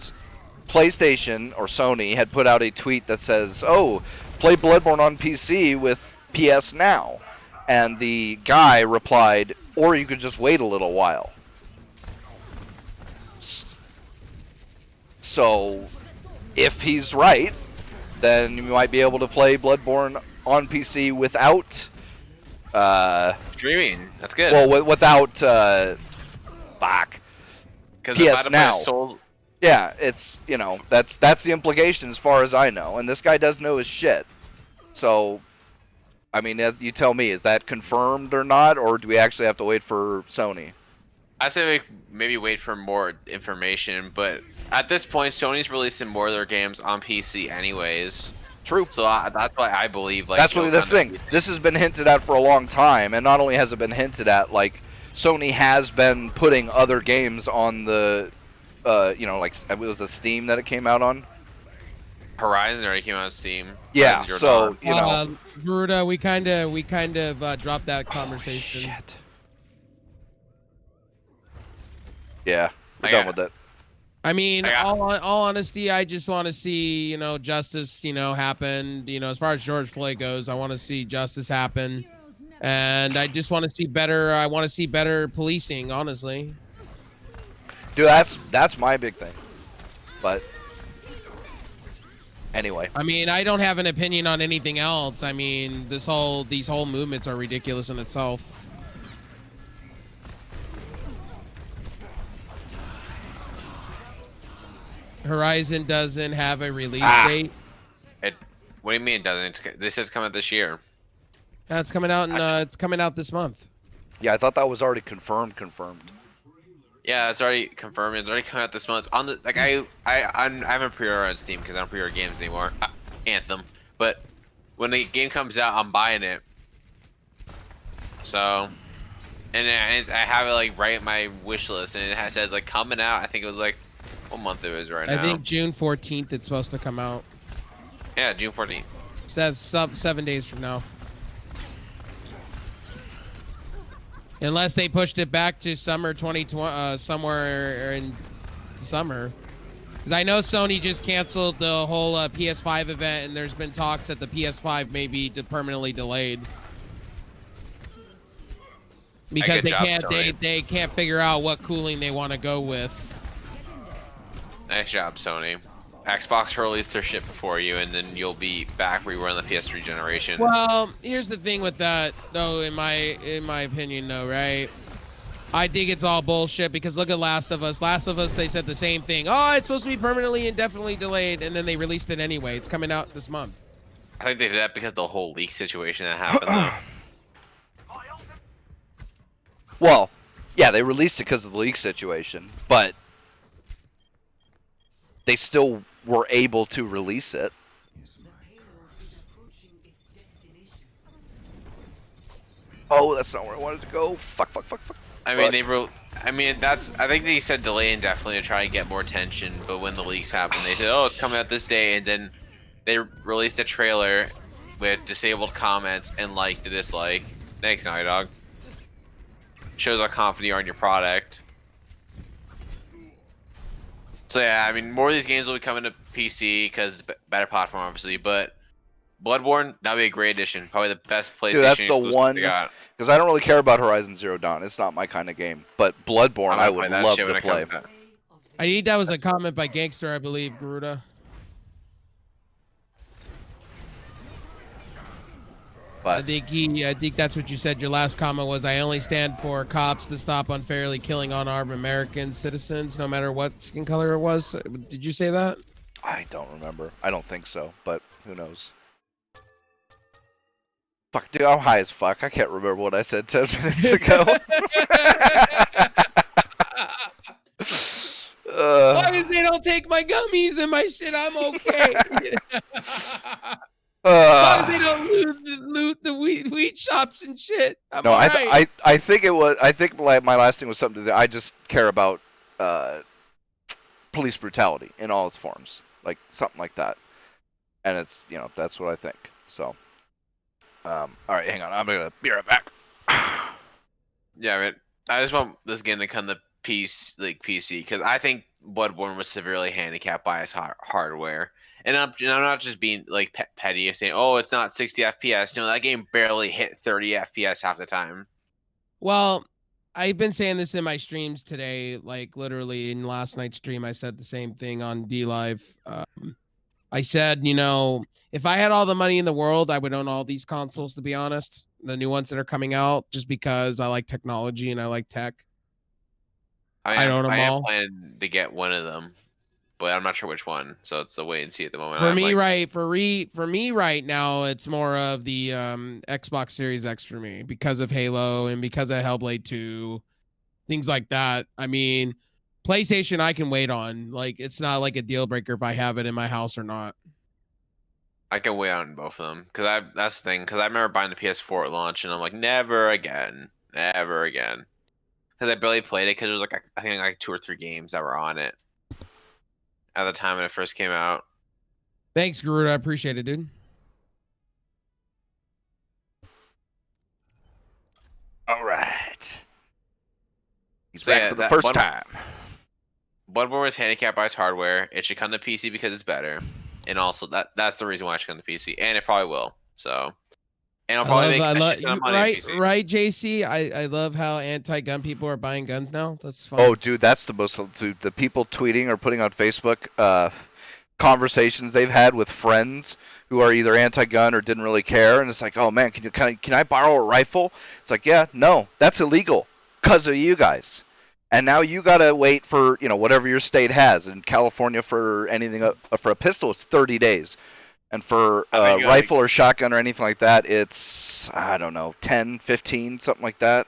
PlayStation or Sony had put out a tweet that says, "Oh, play Bloodborne on PC with PS Now," and the guy replied, "Or you could just wait a little while." So, if he's right, then you might be able to play Bloodborne on PC without, Streaming. That's good. well, without, fuck. Because PS Now. Souls. Yeah, it's, you know, that's the implication as far as I know, and this guy does know his shit. So, I mean, you tell me, is that confirmed or not, or do we actually have to wait for Sony? I say maybe wait for more information, but at this point, Sony's releasing more of their games on PC anyways. True. So that's why I believe like That's you'll really this kind thing. of- This has been hinted at for a long time, and not only has it been hinted at, like, Sony has been putting other games on the, you know, like, it was the Steam that it came out on? Horizon already came out on Steam. Yeah, Horizon Zero so, Dawn. you know. Garuda, we kind of dropped that conversation. Oh, shit. Yeah, we're I done got- with it. I mean, I got- all honesty, I just want to see, you know, justice, you know, happen. You know, as far as George Floyd goes, I want to see justice happen, and I just want to see better. I want to see better policing, honestly. Dude, that's my big thing. But anyway, I mean, I don't have an opinion on anything else. I mean, these whole movements are ridiculous in itself. Horizon doesn't have a release date. What do you mean it doesn't? This is coming this year. It's coming out in, it's coming out this month. yeah, I thought that was already confirmed. Yeah, it's already confirmed. It's already coming out this month. On the like, I haven't pre-ordered on Steam because I don't pre-order games anymore. Anthem, but when the game comes out, I'm buying it. So, and I have it like right in my wish list, and it says like coming out. I think it was like what month it is right now. I think June 14th it's supposed to come out. Yeah, June 14th. 7 days from now. Unless they pushed it back to summer 2020, somewhere in summer. Because I know Sony just canceled the whole PS5 event, and there's been talks that the PS5 may be permanently delayed because Good job, Sony. they can't figure out what cooling they want to go with. Nice job, Sony. Xbox released their shit before you, and then you'll be back where you were in the PS3 generation. Well, here's the thing with that, though. In my opinion, though, right? I think it's all bullshit because look at Last of Us. Last of Us, they said the same thing. Oh, it's supposed to be permanently indefinitely delayed, and then they released it anyway. It's coming out this month. I think they did that because of the whole leak situation that happened, though. Well, yeah, they released it because of the leak situation, but they still were able to release it. Oh, that's not where I wanted to go. Fuck. I mean, I think they said delay indefinitely to try and get more attention, but when the leaks happened, they said, oh, it's coming out this day, and then they released a trailer with disabled comments and like to dislike. Thanks, Naughty Dog. Shows how confident you are in your product. So yeah, I mean, more of these games will be coming to PC because it's a better platform, obviously, but Bloodborne, that'd be a great addition. Probably the best PlayStation Dude, that's the exclusive one, they got. because I don't really care about Horizon Zero Dawn. It's not my kind of game. But Bloodborne, I would love to play. I think that was a comment by Gangster, I believe, Garuda. But I think that's what you said. Your last comment was, I only stand for cops to stop unfairly killing unarmed American citizens, no matter what skin color it was. Did you say that? I don't remember. I don't think so, but who knows? Fuck, dude, I'm high as fuck. I can't remember what I said 10 minutes ago. As long as they don't take my gummies and my shit, I'm okay. As long as they don't loot the weed shops and shit, I'm no, alright. I think it was. I think my last thing was something that I just care about police brutality in all its forms, like something like that. And it's, you know, that's what I think. So, all right, hang on, I'm gonna be right back. Yeah, I mean, I just want this game to come to PC because I think Bloodborne was severely handicapped by its hardware. And I'm not just being like petty of saying, oh, it's not 60 FPS. No, that game barely hit 30 FPS half the time. Well, I've been saying this in my streams today, like literally in last night's stream, I said the same thing on D Live. I said, you know, if I had all the money in the world, I would own all these consoles, to be honest. The new ones that are coming out, just because I like technology and I like tech. I own them all. I am planning to get one of them, but I'm not sure which one. So it's a wait and see at the moment. For me, right now, it's more of the Xbox Series X for me because of Halo and because of Hellblade 2, things like that. I mean, PlayStation I can wait on. Like, it's not like a deal breaker if I have it in my house or not. I can wait on both of them because that's the thing. Because I remember buying the PS4 at launch, and I'm like, never again. Because I barely played it because there was like I think like 2 or 3 games that were on it at the time when it first came out. Thanks, Garuda. I appreciate it, dude. All right. He's back for the first time. Bloodborne was handicapped by its hardware. It should come to PC because it's better, and also that's the reason why it should come to PC, and it probably will. So, and I'll probably make a shit ton of money on PC. Right, JC. I love how anti-gun people are buying guns now. That's fun. Oh, dude, that's the most. The people tweeting or putting on Facebook conversations they've had with friends who are either anti-gun or didn't really care, and it's like, oh man, can I borrow a rifle? It's like, yeah, no, that's illegal because of you guys. And now you gotta wait for, you know, whatever your state has. In California, for anything for a pistol, it's 30 days, and for a rifle or shotgun or anything like that, it's, I don't know, 10, 15, something like that.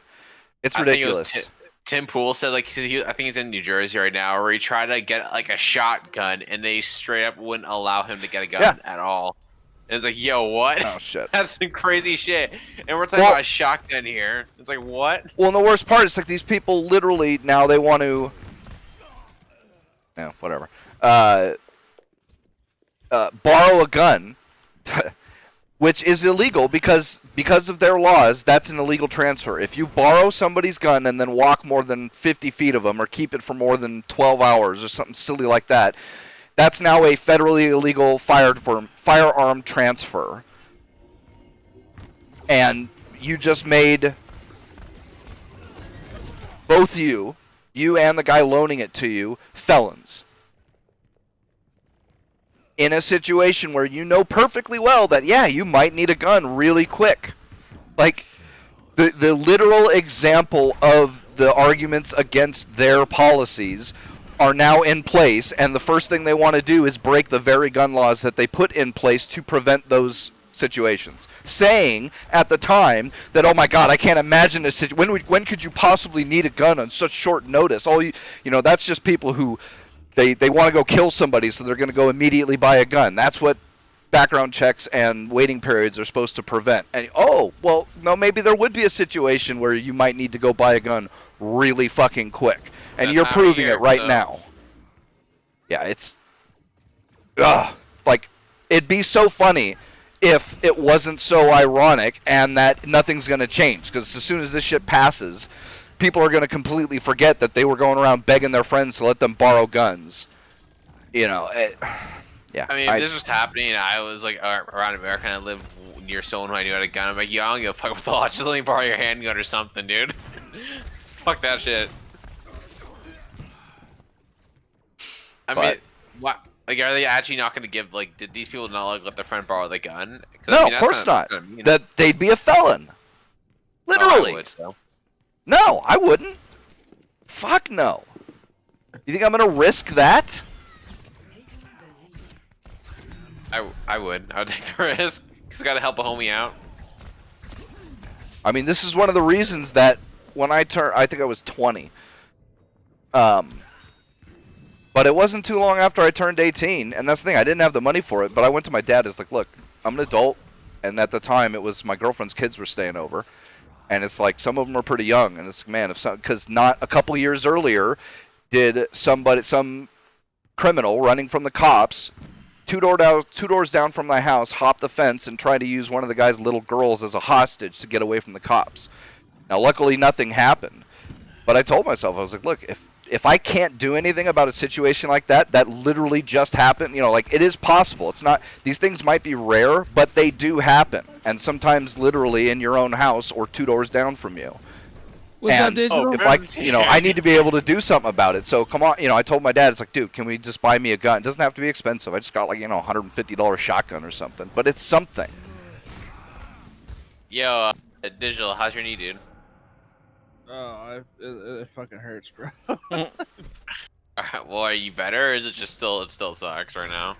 It's ridiculous. Tim Pool said, like, I think he's in New Jersey right now, where he tried to get like a shotgun, and they straight up wouldn't allow him to get a gun at all. And it's like, yo, what? Oh shit. That's some crazy shit. And we're talking about a shotgun here. It's like, what? Well, and the worst part is like these people literally now they want to, whatever, borrow a gun, which is illegal because of their laws. That's an illegal transfer. If you borrow somebody's gun and then walk more than 50 feet of them or keep it for more than 12 hours or something silly like that, That's now a federally illegal firearm transfer. And you just made both you and the guy loaning it to you, felons. In a situation where you know perfectly well that, yeah, you might need a gun really quick. Like, the literal example of the arguments against their policies are now in place, and the first thing they want to do is break the very gun laws that they put in place to prevent those situations. Saying at the time that, oh my god, I can't imagine a situation. When could you possibly need a gun on such short notice? That's just people who they want to go kill somebody, so they're going to go immediately buy a gun. That's what background checks and waiting periods are supposed to prevent. And well, no, maybe there would be a situation where you might need to go buy a gun really fucking quick, and you're proving it right now. Yeah, it's like, it'd be so funny if it wasn't so ironic and that nothing's going to change, because as soon as this shit passes, people are going to completely forget that they were going around begging their friends to let them borrow guns. Yeah. I mean, if this was happening and I was like around America and I lived near someone who I knew had a gun, I'm like, yo, I don't give a fuck with the law. Just let me borrow your handgun or something, dude. Fuck that shit. I mean, what? Like, are they actually not going to give, like, did these people not, like, let their friend borrow the gun? No, of course not. That they'd be a felon. Literally. Oh, I would, so. No, I wouldn't. Fuck no. You think I'm going to risk that? I would. I would take the risk. Because I got to help a homie out. I mean, this is one of the reasons that when I think I was 20. But it wasn't too long after I turned 18, and that's the thing, I didn't have the money for it, but I went to my dad, it's like, look, I'm an adult, and at the time, it was my girlfriend's kids were staying over, and it's like, some of them are pretty young, and it's, man, because not a couple years earlier, did some criminal running from the cops, two doors down from my house, hop the fence and try to use one of the guy's little girls as a hostage to get away from the cops. Now, luckily, nothing happened. But I told myself, I was like, look, if I can't do anything about a situation like that, that literally just happened, like, it is possible. It's not, these things might be rare, but they do happen. And sometimes literally in your own house or 2 doors down from you. What's up, Digital? If I need to be able to do something about it. So come on, I told my dad, it's like, dude, can we just buy me a gun? It doesn't have to be expensive. I just got like, $150 shotgun or something, but it's something. Yo, Digital, how's your knee, dude? Oh, it fucking hurts, bro. Alright, well, are you better, or is it still sucks right now?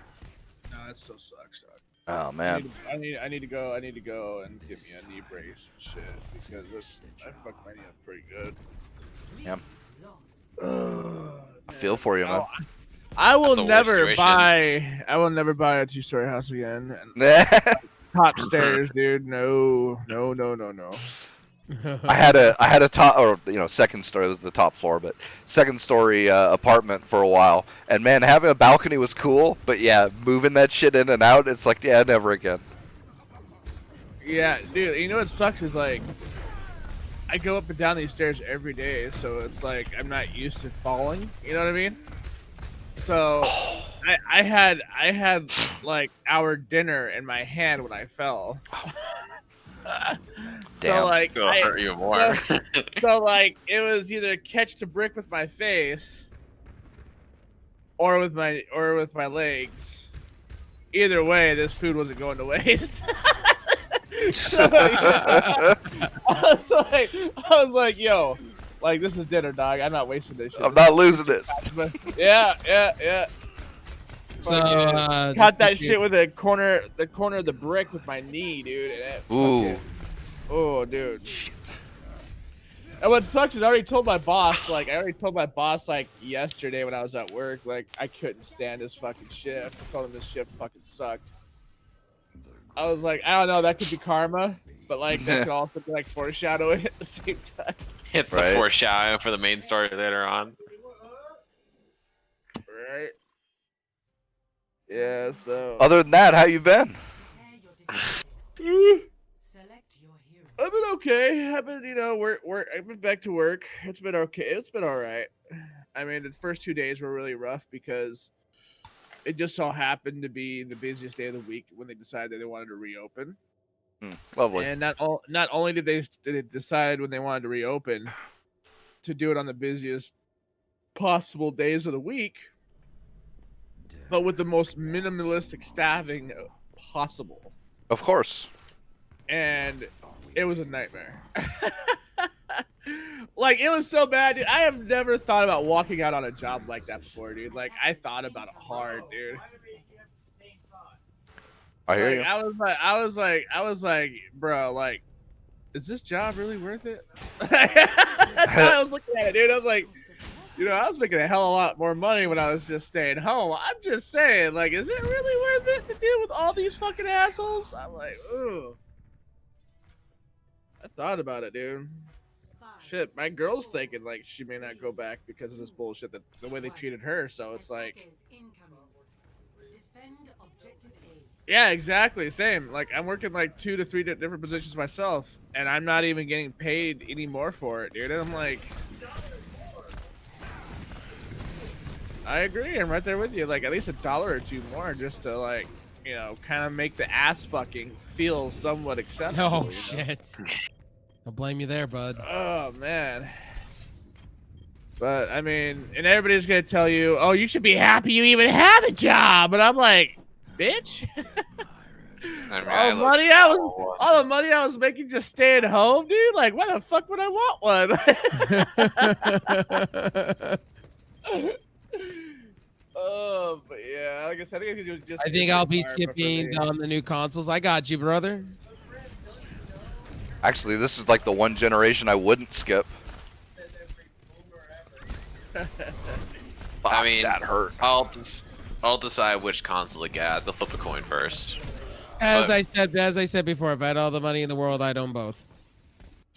No, it still sucks, dog. Oh man. I need to go and get me a knee brace and shit, because I fucked my knee up pretty good. Yeah. I feel for you, man. I will That's a never worse buy a 2-story house again. Top stairs, dude. No. I had a top, or second story, it was the top floor, but second story apartment for a while, and man, having a balcony was cool, but yeah, moving that shit in and out, it's like, yeah, never again. Yeah, dude, you know what sucks is, like, I go up and down these stairs every day, so it's like I'm not used to falling, you know what I mean? So I had like our dinner in my hand when I fell. Damn. So like It'll hurt you more. so like it was either catch the brick with my face or with my legs. Either way, this food wasn't going to waste. So, I was like, yo, like, this is dinner, dog. I'm not wasting this shit. I'm not losing it. Yeah. So, Caught that shit with the corner of the brick with my knee, dude. And oh, dude. Shit. And what sucks is I already told my boss, like, yesterday when I was at work, like, I couldn't stand this fucking shift. I told him this shift fucking sucked. I was like, I don't know, that could be karma, but, like, that could also be, like, foreshadowing at the same time. It's the foreshadowing for the main story later on. Right? Yeah, so... Other than that, how you been? I've been okay. I've been, I've been back to work. It's been okay. It's been alright. I mean, the first 2 days were really rough because it just so happened to be the busiest day of the week when they decided they wanted to reopen. Lovely. And not only did they decide when they wanted to reopen to do it on the busiest possible days of the week, but with the most minimalistic staffing possible. Of course. And it was a nightmare. Like, it was so bad, dude. I have never thought about walking out on a job like that before, dude. Like, I thought about it hard, dude. I hear Like, you. I was like, bro, like, is this job really worth it? That's how I was looking at it, dude. I was like, you know, I was making a hell of a lot more money when I was just staying home. I'm just saying, like, is it really worth it to deal with all these fucking assholes? I'm like, ooh. I thought about it, dude. Shit, my girl's thinking, like, she may not go back because of this bullshit, that the way they treated her. So it's like, yeah, exactly, same. Like, I'm working like 2 to 3 different positions myself, and I'm not even getting paid any more for it, dude. And I'm like, I agree. I'm right there with you. Like, at least $1 or $2 more just to, like, you know, kind of make the ass fucking feel somewhat acceptable. Oh, you know? shit. I'll blame you there, bud. Oh, man. But, I mean, and everybody's going to tell you, oh, you should be happy you even have a job. And I'm like, bitch. I mean, all the money I was making just staying home, dude. Like, why the fuck would I want one? Oh, but yeah, like I said, I think it's just. I think I'll be skipping on the new consoles. I got you, brother. Actually, this is like the one generation I wouldn't skip. I mean, that hurt. I'll decide which console to get. They'll flip a coin first. As I said before, if I had all the money in the world, I'd own both.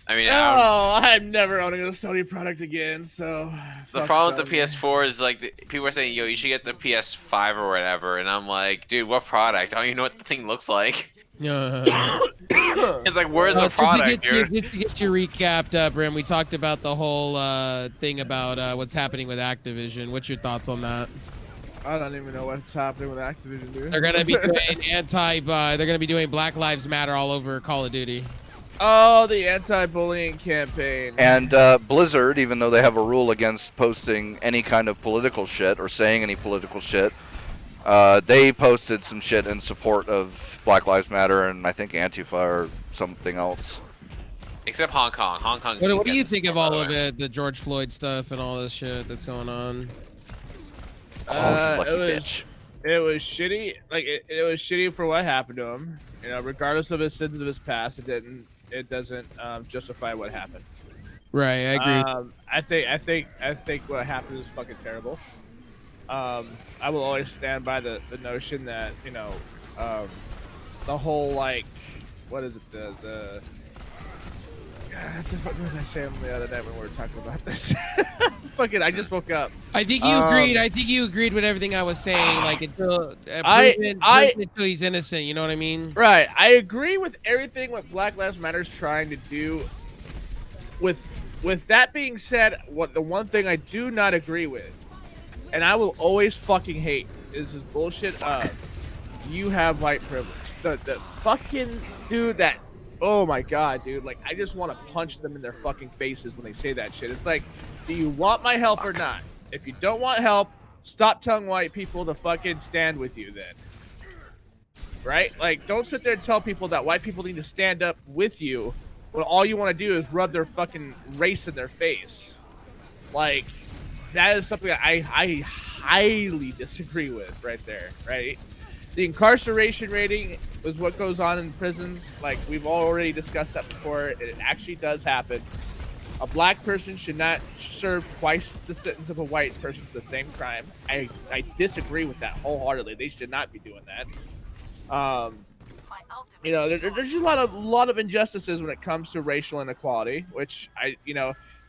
I mean, I'm never owning a Sony product again. So the problem with the PS4 is like people are saying, "Yo, you should get the PS5 or whatever," and I'm like, "Dude, what product? I don't even know what the thing looks like." It's like, where's the product, dude? Just to get you recapped up, Rim, we talked about the whole thing about what's happening with Activision. What's your thoughts on that? I don't even know what's happening with Activision, dude. They're gonna be doing they're gonna be doing Black Lives Matter all over Call of Duty. Oh, the anti-bullying campaign. And Blizzard, even though they have a rule against posting any kind of political shit or saying any political shit, they posted some shit in support of Black Lives Matter and I think Antifa or something else. Except Hong Kong. Hong Kong. What do you think of all of it, the George Floyd stuff and all this shit that's going on? Lucky bitch. It was shitty. Like it was shitty for what happened to him. You know, regardless of his sins of his past, it doesn't justify what happened. Right, I agree. I think what happened is fucking terrible. I will always stand by the notion that, you know, the whole, like, what is it, the what did I say the other night when we were talking about this? Fuck it, I just woke up. I think you agreed. I think you agreed with everything I was saying. Like until he's innocent. You know what I mean? Right. I agree with everything what Black Lives Matter is trying to do. With that being said, the one thing I do not agree with, and I will always fucking hate, is this bullshit of you have white privilege. The fucking dude that. Oh my god, dude. Like, I just want to punch them in their fucking faces when they say that shit. It's like, do you want my help or not? If you don't want help, stop telling white people to fucking stand with you then. Right? Like, don't sit there and tell people that white people need to stand up with you when all you want to do is rub their fucking race in their face. Like, that is something that I highly disagree with right there, right? The incarceration rating is what goes on in prisons. Like, we've already discussed that before. It actually does happen. A black person should not serve twice the sentence of a white person for the same crime. I disagree with that wholeheartedly. They should not be doing that. You know, there's just a lot of injustices when it comes to racial inequality, which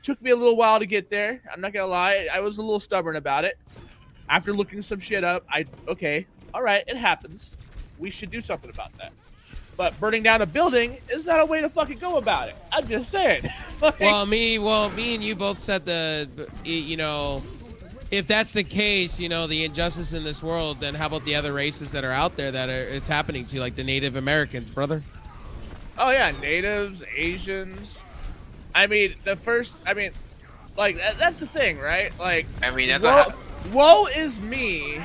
took me a little while to get there. I'm not gonna lie, I was a little stubborn about it. After looking some shit up, okay, all right, it happens. We should do something about that. But burning down a building is not a way to fucking go about it. I'm just saying. Well, me and you both said if that's the case, you know, the injustice in this world, then how about the other races that are out there that it's happening to, like the Native Americans, brother? Oh yeah, natives, Asians. I mean, like that's the thing, right? Like, I mean, that's woe is me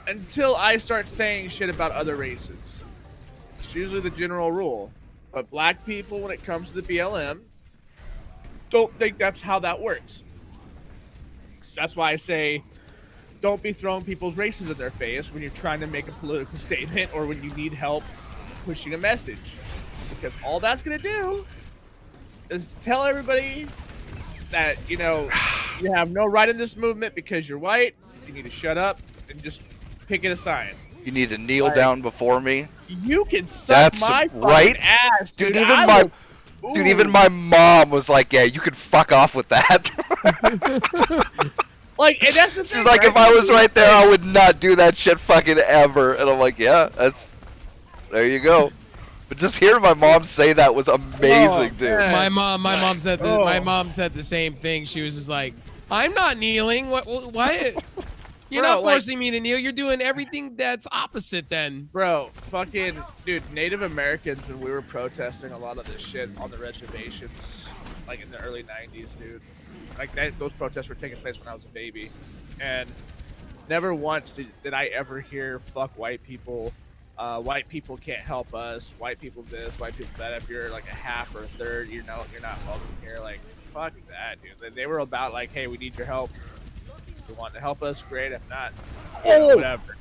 until I start saying shit about other races. It's usually the general rule. But black people, when it comes to the BLM, don't think that's how that works. That's why I say, don't be throwing people's races in their face when you're trying to make a political statement or when you need help pushing a message. Because all that's going to do is to tell everybody that, you know, you have no right in this movement because you're white. You need to shut up and just pick it aside. You need to kneel down before me. You can suck That's my right, fucking ass, dude. Dude, even my mom was like, "Yeah, you can fuck off with that." Like, and that's the thing. She's like, right? "If I was right there, I would not do that shit fucking ever." And I'm like, "Yeah, there you go." But just hearing my mom say that was amazing, dude. man. My mom said my mom said the same thing. She was just like, "I'm not kneeling. Why? You're Bro, not like- forcing me to kneel. You're doing everything that's opposite then." Bro, fucking, dude, Native Americans, when we were protesting a lot of this shit on the reservations, like in the early 90s, dude. Like, those protests were taking place when I was a baby. And never once did I ever hear, fuck white people, white people can't help us, white people this, white people that. If you're like a half or a third, you're not welcome here. Like, fuck that, dude. They were about like, hey, we need your help. If you want to help us, great. If not, whatever.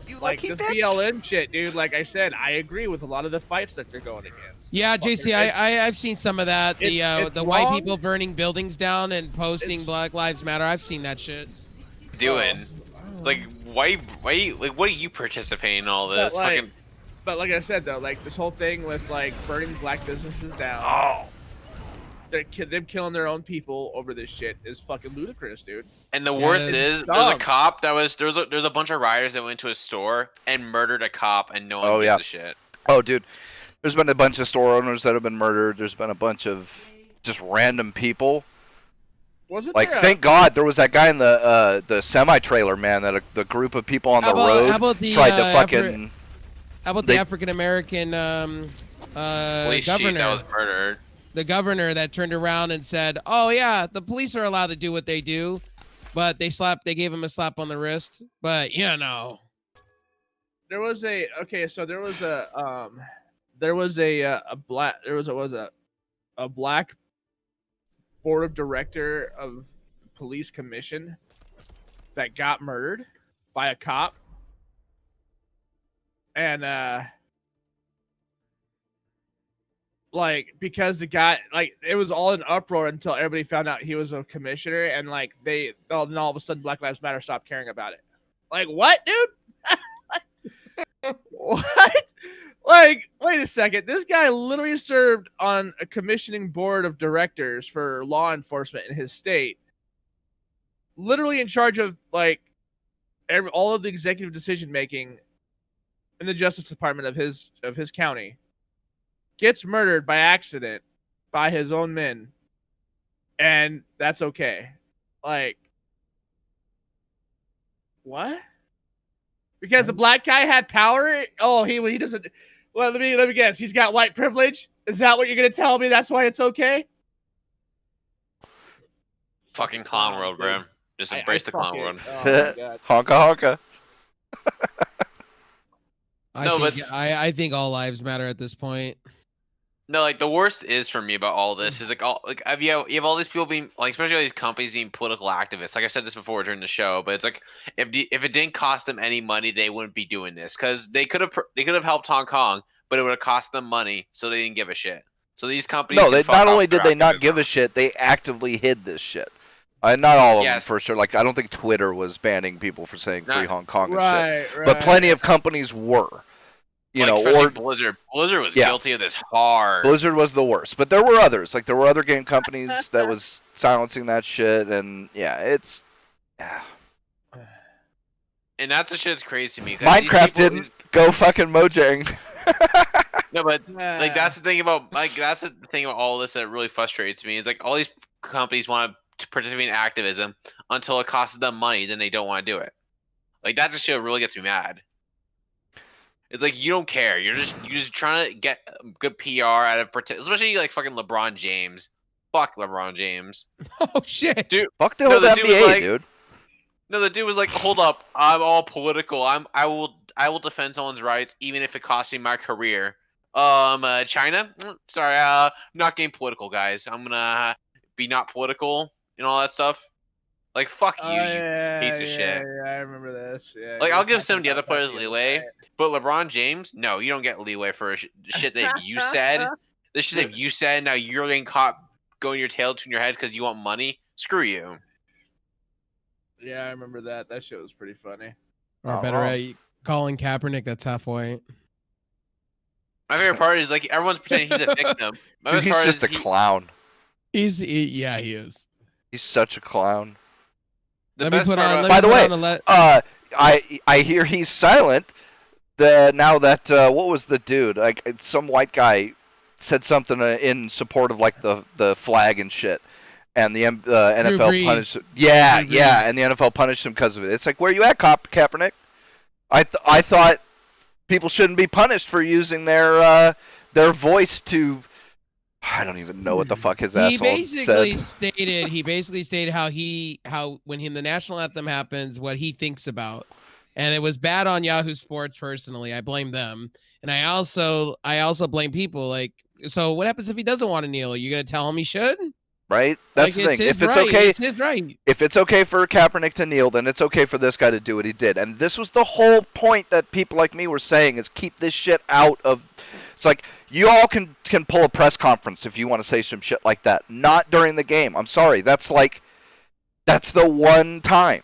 You Like, this BLM shit, dude. Like I said, I agree with a lot of the fights that they're going against. Yeah, JC, I've seen some of that. It's The white wrong. people burning buildings down and posting Black Lives Matter. I've seen that shit. doing. Like, why, like, what are you participating in all this? But like I said though, like this whole thing with like burning black businesses down, Oh. them killing their own people over this shit is fucking ludicrous, dude. And the Yeah, worst it's is, there's a cop that was there's a bunch of rioters that went to a store and murdered a cop, and no one gives a shit. Oh, dude, there's been a bunch of store owners that have been murdered. There's been a bunch of just random people. Wasn't Like, there a- thank God there was that guy in the semi trailer, man. That the group of people on the road How about the tried to fucking. How about the African American Police chief governor? that was murdered. The governor that turned around and said, "Oh yeah, the police are allowed to do what they do, but they gave him a slap on the wrist. But you know, there was a black board of director of police commission that got murdered by a cop, and like, because the guy, like, it was all in uproar until everybody found out he was a commissioner, and like then all of a sudden Black Lives Matter stopped caring about it. Like, what, dude? What? Like, wait a second. This guy literally served on a commissioning board of directors for law enforcement in his state. Literally in charge of like all of the executive decision making in the Justice Department of his county. Gets murdered by accident by his own men, and that's okay. Like, what? Because the black guy had power? Oh, he doesn't. Well, let me guess. He's got white privilege. Is that what you're gonna tell me? That's why it's okay? Fucking clown world, bro. Just embrace the clown world. Oh my god. Honka honka. I think all lives matter at this point. No, like, the worst is for me about all this is like you have all these people being like, especially all these companies being political activists. Like, I've said this before during the show, but it's like if it didn't cost them any money, they wouldn't be doing this, because they could have helped Hong Kong, but it would have cost them money, so they didn't give a shit. So these companies. No, can they fuck not off only their did they not activism. give a shit, they actively hid this shit. Not all of them Yes. for sure. Like, I don't think Twitter was banning people for saying free Not- Hong Kong and shit, Right. but plenty of companies were. You Like, know, especially or Blizzard. Blizzard was Yeah. guilty of this hard. Blizzard was the worst, but there were others. Like, there were other game companies that was silencing that shit, and yeah, it's. Yeah. And that's the shit that's crazy to me. 'cause these Minecraft people- didn't go fucking Mojang. No, but like, that's the thing about all this that really frustrates me is like all these companies want to participating in activism until it costs them money, then they don't want to do it. Like that just shit really gets me mad. It's like you don't care. You're just trying to get good PR out of especially like fucking LeBron James. Fuck LeBron James. Oh shit. Dude, Fuck the No, whole the dude was NBA, like- dude. no, the dude was like, "Hold up, I'm all political. I will defend someone's rights even if it costs me my career." China? Sorry, not getting political, guys. I'm gonna be not political and all that stuff. Like, fuck you, piece of shit. Yeah, I remember this. Yeah. Like, you I'll were give some of talking the other about that players the other leeway, night. but LeBron James, no, you don't get leeway for shit that you said. The shit that you said, now you're getting caught going your tail between your head because you want money. Screw you. Yeah, I remember that. That shit was pretty funny. Or Not better wrong. yet, calling Kaepernick that's halfway. My favorite part is like everyone's pretending he's a victim. My Dude, favorite he's part just a is clown. Yeah, he is. He's such a clown. the Let me best put part on. about- Let By me the put way, on a I hear he's silent. Now that what was the dude? Like some white guy said something in support of like the flag and shit, and the NFL Brees. punished. Yeah, Drew yeah, Brees. and the NFL punished him because of it. It's like, where you at, Kaepernick? I thought people shouldn't be punished for using their voice to. I don't even know what the fuck his He asshole basically said. stated how when the national anthem happens, what he thinks about, and it was bad on Yahoo Sports personally. I blame them, and I also blame people. Like, so what happens if he doesn't want to kneel? Are you gonna tell him he should? Right? That's Like, the it's thing. his If it's right. okay, It's his right. if it's okay for Kaepernick to kneel, then it's okay for this guy to do what he did. And this was the whole point that people like me were saying is keep this shit out of. It's like you all can pull a press conference if you want to say some shit like that. Not during the game. I'm sorry. That's the one time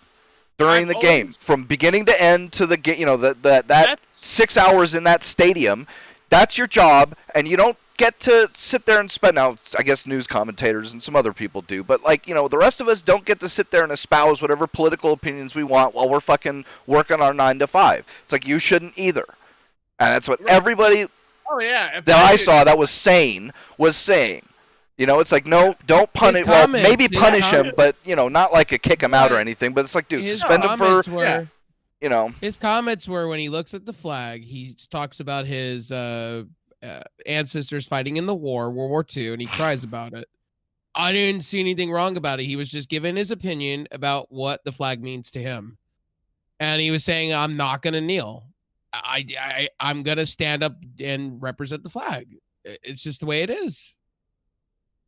during I've the game always- from beginning to end to the game. You know that That's- 6 hours in that stadium. That's your job, and you don't get to sit there and spend. Now, I guess news commentators and some other people do, but the rest of us don't get to sit there and espouse whatever political opinions we want while we're fucking working our 9 to 5. It's like you shouldn't either, and that's what Right. everybody Oh yeah. If that I did- saw that was sane was saying. It's like no, don't punish. Well, comments- maybe his punish him, comments- but not like a kick him out or Right. anything. But it's like, dude, His suspend him for comments were. His comments were when he looks at the flag, he talks about his ancestors fighting in the war, World War II, and he cries about it. I didn't see anything wrong about it. He was just giving his opinion about what the flag means to him. And he was saying, I'm not going to kneel. I'm going to stand up and represent the flag. It's just the way it is.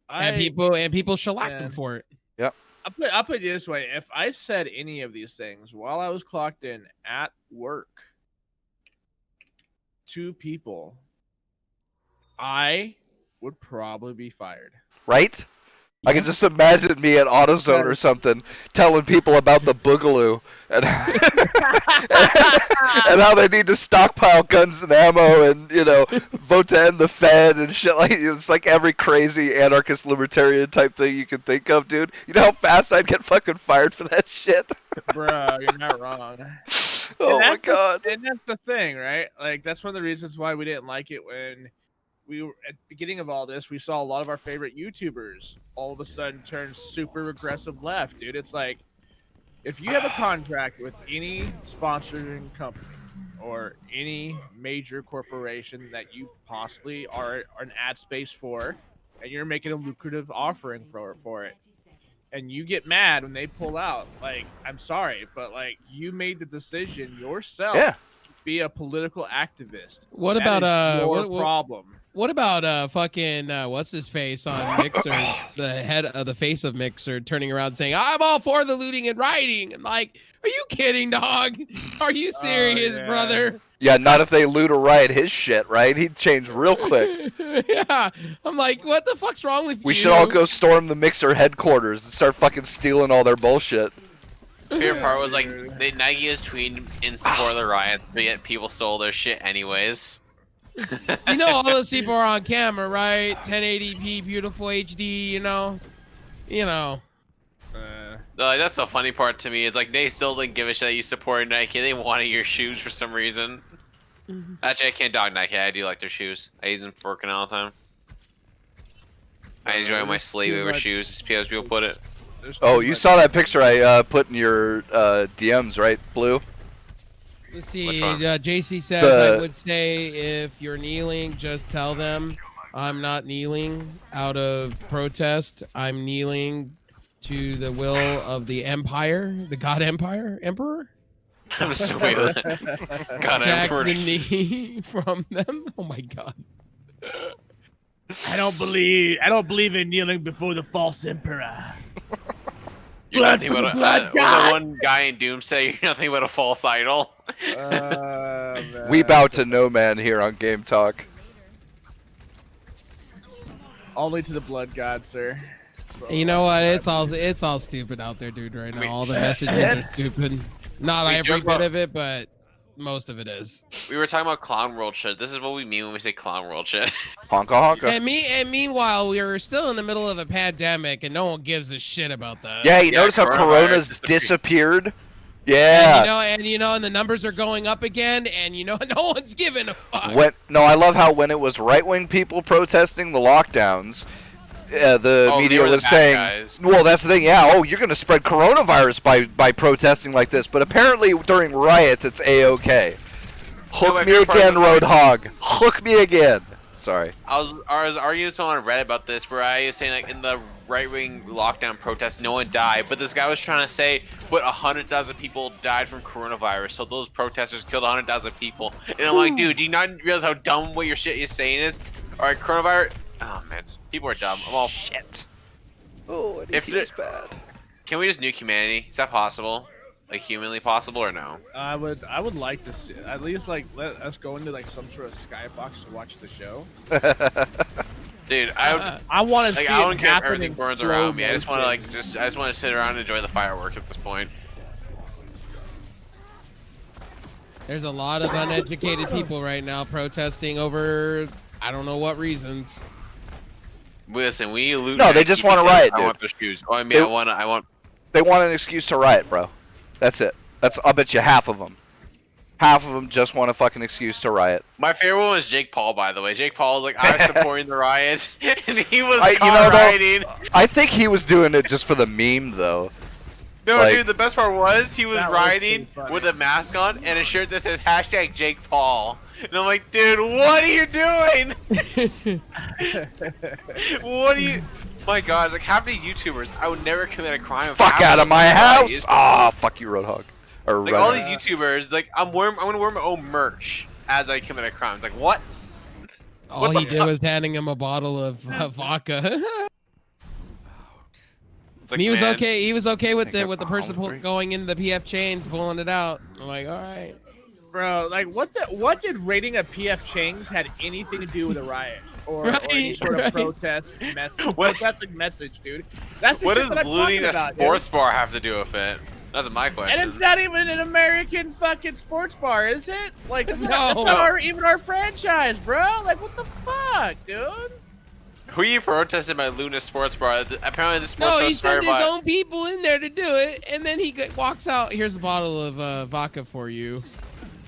And people shellacked him Yeah. for it. I'll put it this way: if I said any of these things while I was clocked in at work to people, I would probably be fired. right. I can just imagine me at AutoZone or something telling people about the Boogaloo and and how they need to stockpile guns and ammo and vote to end the Fed and shit like it's like every crazy anarchist libertarian type thing you can think of, dude. You know how fast I'd get fucking fired for that shit? Bro, you're not wrong. Oh my that's the- god. And that's the thing, right? Like that's one of the reasons why we didn't like it when we were at the beginning of all this. We saw a lot of our favorite YouTubers all of a sudden turn super aggressive left, dude. It's like if you have a contract with any sponsoring company or any major corporation that you possibly are an ad space for, and you're making a lucrative offering for it, and you get mad when they pull out, like, I'm sorry, but like you made the decision yourself Yeah. to be a political activist. What That about is your what- problem? What about fucking what's his face on Mixer, the head of the face of Mixer, turning around saying, "I'm all for the looting and rioting." And like, are you kidding, dog? Are you serious, yeah. brother? Yeah, not if they loot or riot his shit, right? He'd change real quick. Yeah, I'm like, what the fuck's wrong with you? We should all go storm the Mixer headquarters and start fucking stealing all their bullshit. Favorite part was like Nike was tweeting in support of the riots, but yet people stole their shit anyways. You know, all those people are on camera, right? 1080p, beautiful HD. You know. That's the funny part to me. Is like they still didn't give a shit that you supported Nike. They wanted your shoes for some reason. Actually, I can't dog Nike. I do like their shoes. I use them for working all the time. I enjoy my slave over shoes, as people put it. There's Oh, too you much- saw that picture I put in your DMs, right, Blue? Let's see. Which one? JC says, The- I would say if you're kneeling, just tell them I'm not kneeling out of protest. I'm kneeling to the will of the Empire, the God Emperor. I'm assuming that. God, Jack Emperor. the knee from them. Oh my God. I don't believe in kneeling before the false emperor. You're nothing but a, Blood what God. the one guy in Doom say? You're nothing but a false idol. We bow to no man here on Game Talk. Only to the blood god, sir. You know what? It's all stupid out there, dude. Right now, all the messages are stupid. Not We every joke bit about- of it, but most of it is. We were talking about clown world shit. This is what we mean when we say clown world shit. Honka honka. And meanwhile, we are still in the middle of a pandemic, and no one gives a shit about that. Yeah, you Yeah, notice how coronavirus Corona's disappeared. disappeared? Yeah. And the numbers are going up again, and no one's giving a fuck. I love how when it was right-wing people protesting the lockdowns, the Oh, media they were the was bad saying, guys. well, that's the thing, yeah, oh, you're going to spread coronavirus by protesting like this. But apparently during riots, it's A-okay. Hook my me favorite part again, of the- Roadhog. Hook me again. Sorry. I was arguing with someone on Reddit about this, where I was saying like in the right-wing lockdown protests, no one died, but this guy was trying to say, but 100,000 people died from coronavirus, so those protesters killed 100,000 people. And I'm like, dude, do you not realize how dumb what your shit you're saying is? All right, coronavirus. Oh man, people are dumb. I'm all shit. Oh, If it's bad. Can we just nuke humanity? Is that possible? Like humanly possible or no? I would like to see at least like let us go into like some sort of skybox to watch the show. Dude, I want to like see I it don't care if happen everything in burns slow around me. I just want to motion. I just want to sit around and enjoy the fireworks at this point. There's a lot of uneducated people right now protesting over I don't know what reasons. Listen, we loot. No, they just wanna riot, I dude. want their shoes. Oh, I mean, They- I want. They want an excuse to riot, bro. That's it. I'll bet you half of them. Half of them just want a fucking excuse to riot. My favorite one was Jake Paul, by the way. Jake Paul was like, I'm supporting the riot, and he was You caught know, though, rioting. I think he was doing it just for the meme, though. No, like- dude, the best part was he was That was rioting pretty funny. with a mask on and a shirt that says hashtag Jake Paul. And I'm like, dude, what are you doing? What are you? My God, like half these YouTubers, I would never commit a crime. if Fuck half out of them my were house! rioting. Ah, fuck you, Roadhog. Or Like all these Redhog. YouTubers, like I'm gonna wear my own merch as I commit a crime. It's like what? All What the he did fuck? was handing him a bottle of vodka. It's like, And he was man, okay. He was okay with Think the they're with the person hungry. going into the PF chains, pulling it out. I'm like, all right. Bro, like what did raiding a PF Chang's had anything to do with a riot or any Right, sort of right. protest message? What- Protesting message, dude. That's the What shit does that I'm looting talking a about, sports dude. bar have to do with it? That's my question. And it's not even an American fucking sports bar, is it? Like that's not No. even our franchise, bro. Like what the fuck, dude? Who are you protesting by Luna Sports Bar? Apparently, the sports No, bar he started sent his by. own people in there to do it, and then he walks out. Here's a bottle of vodka for you,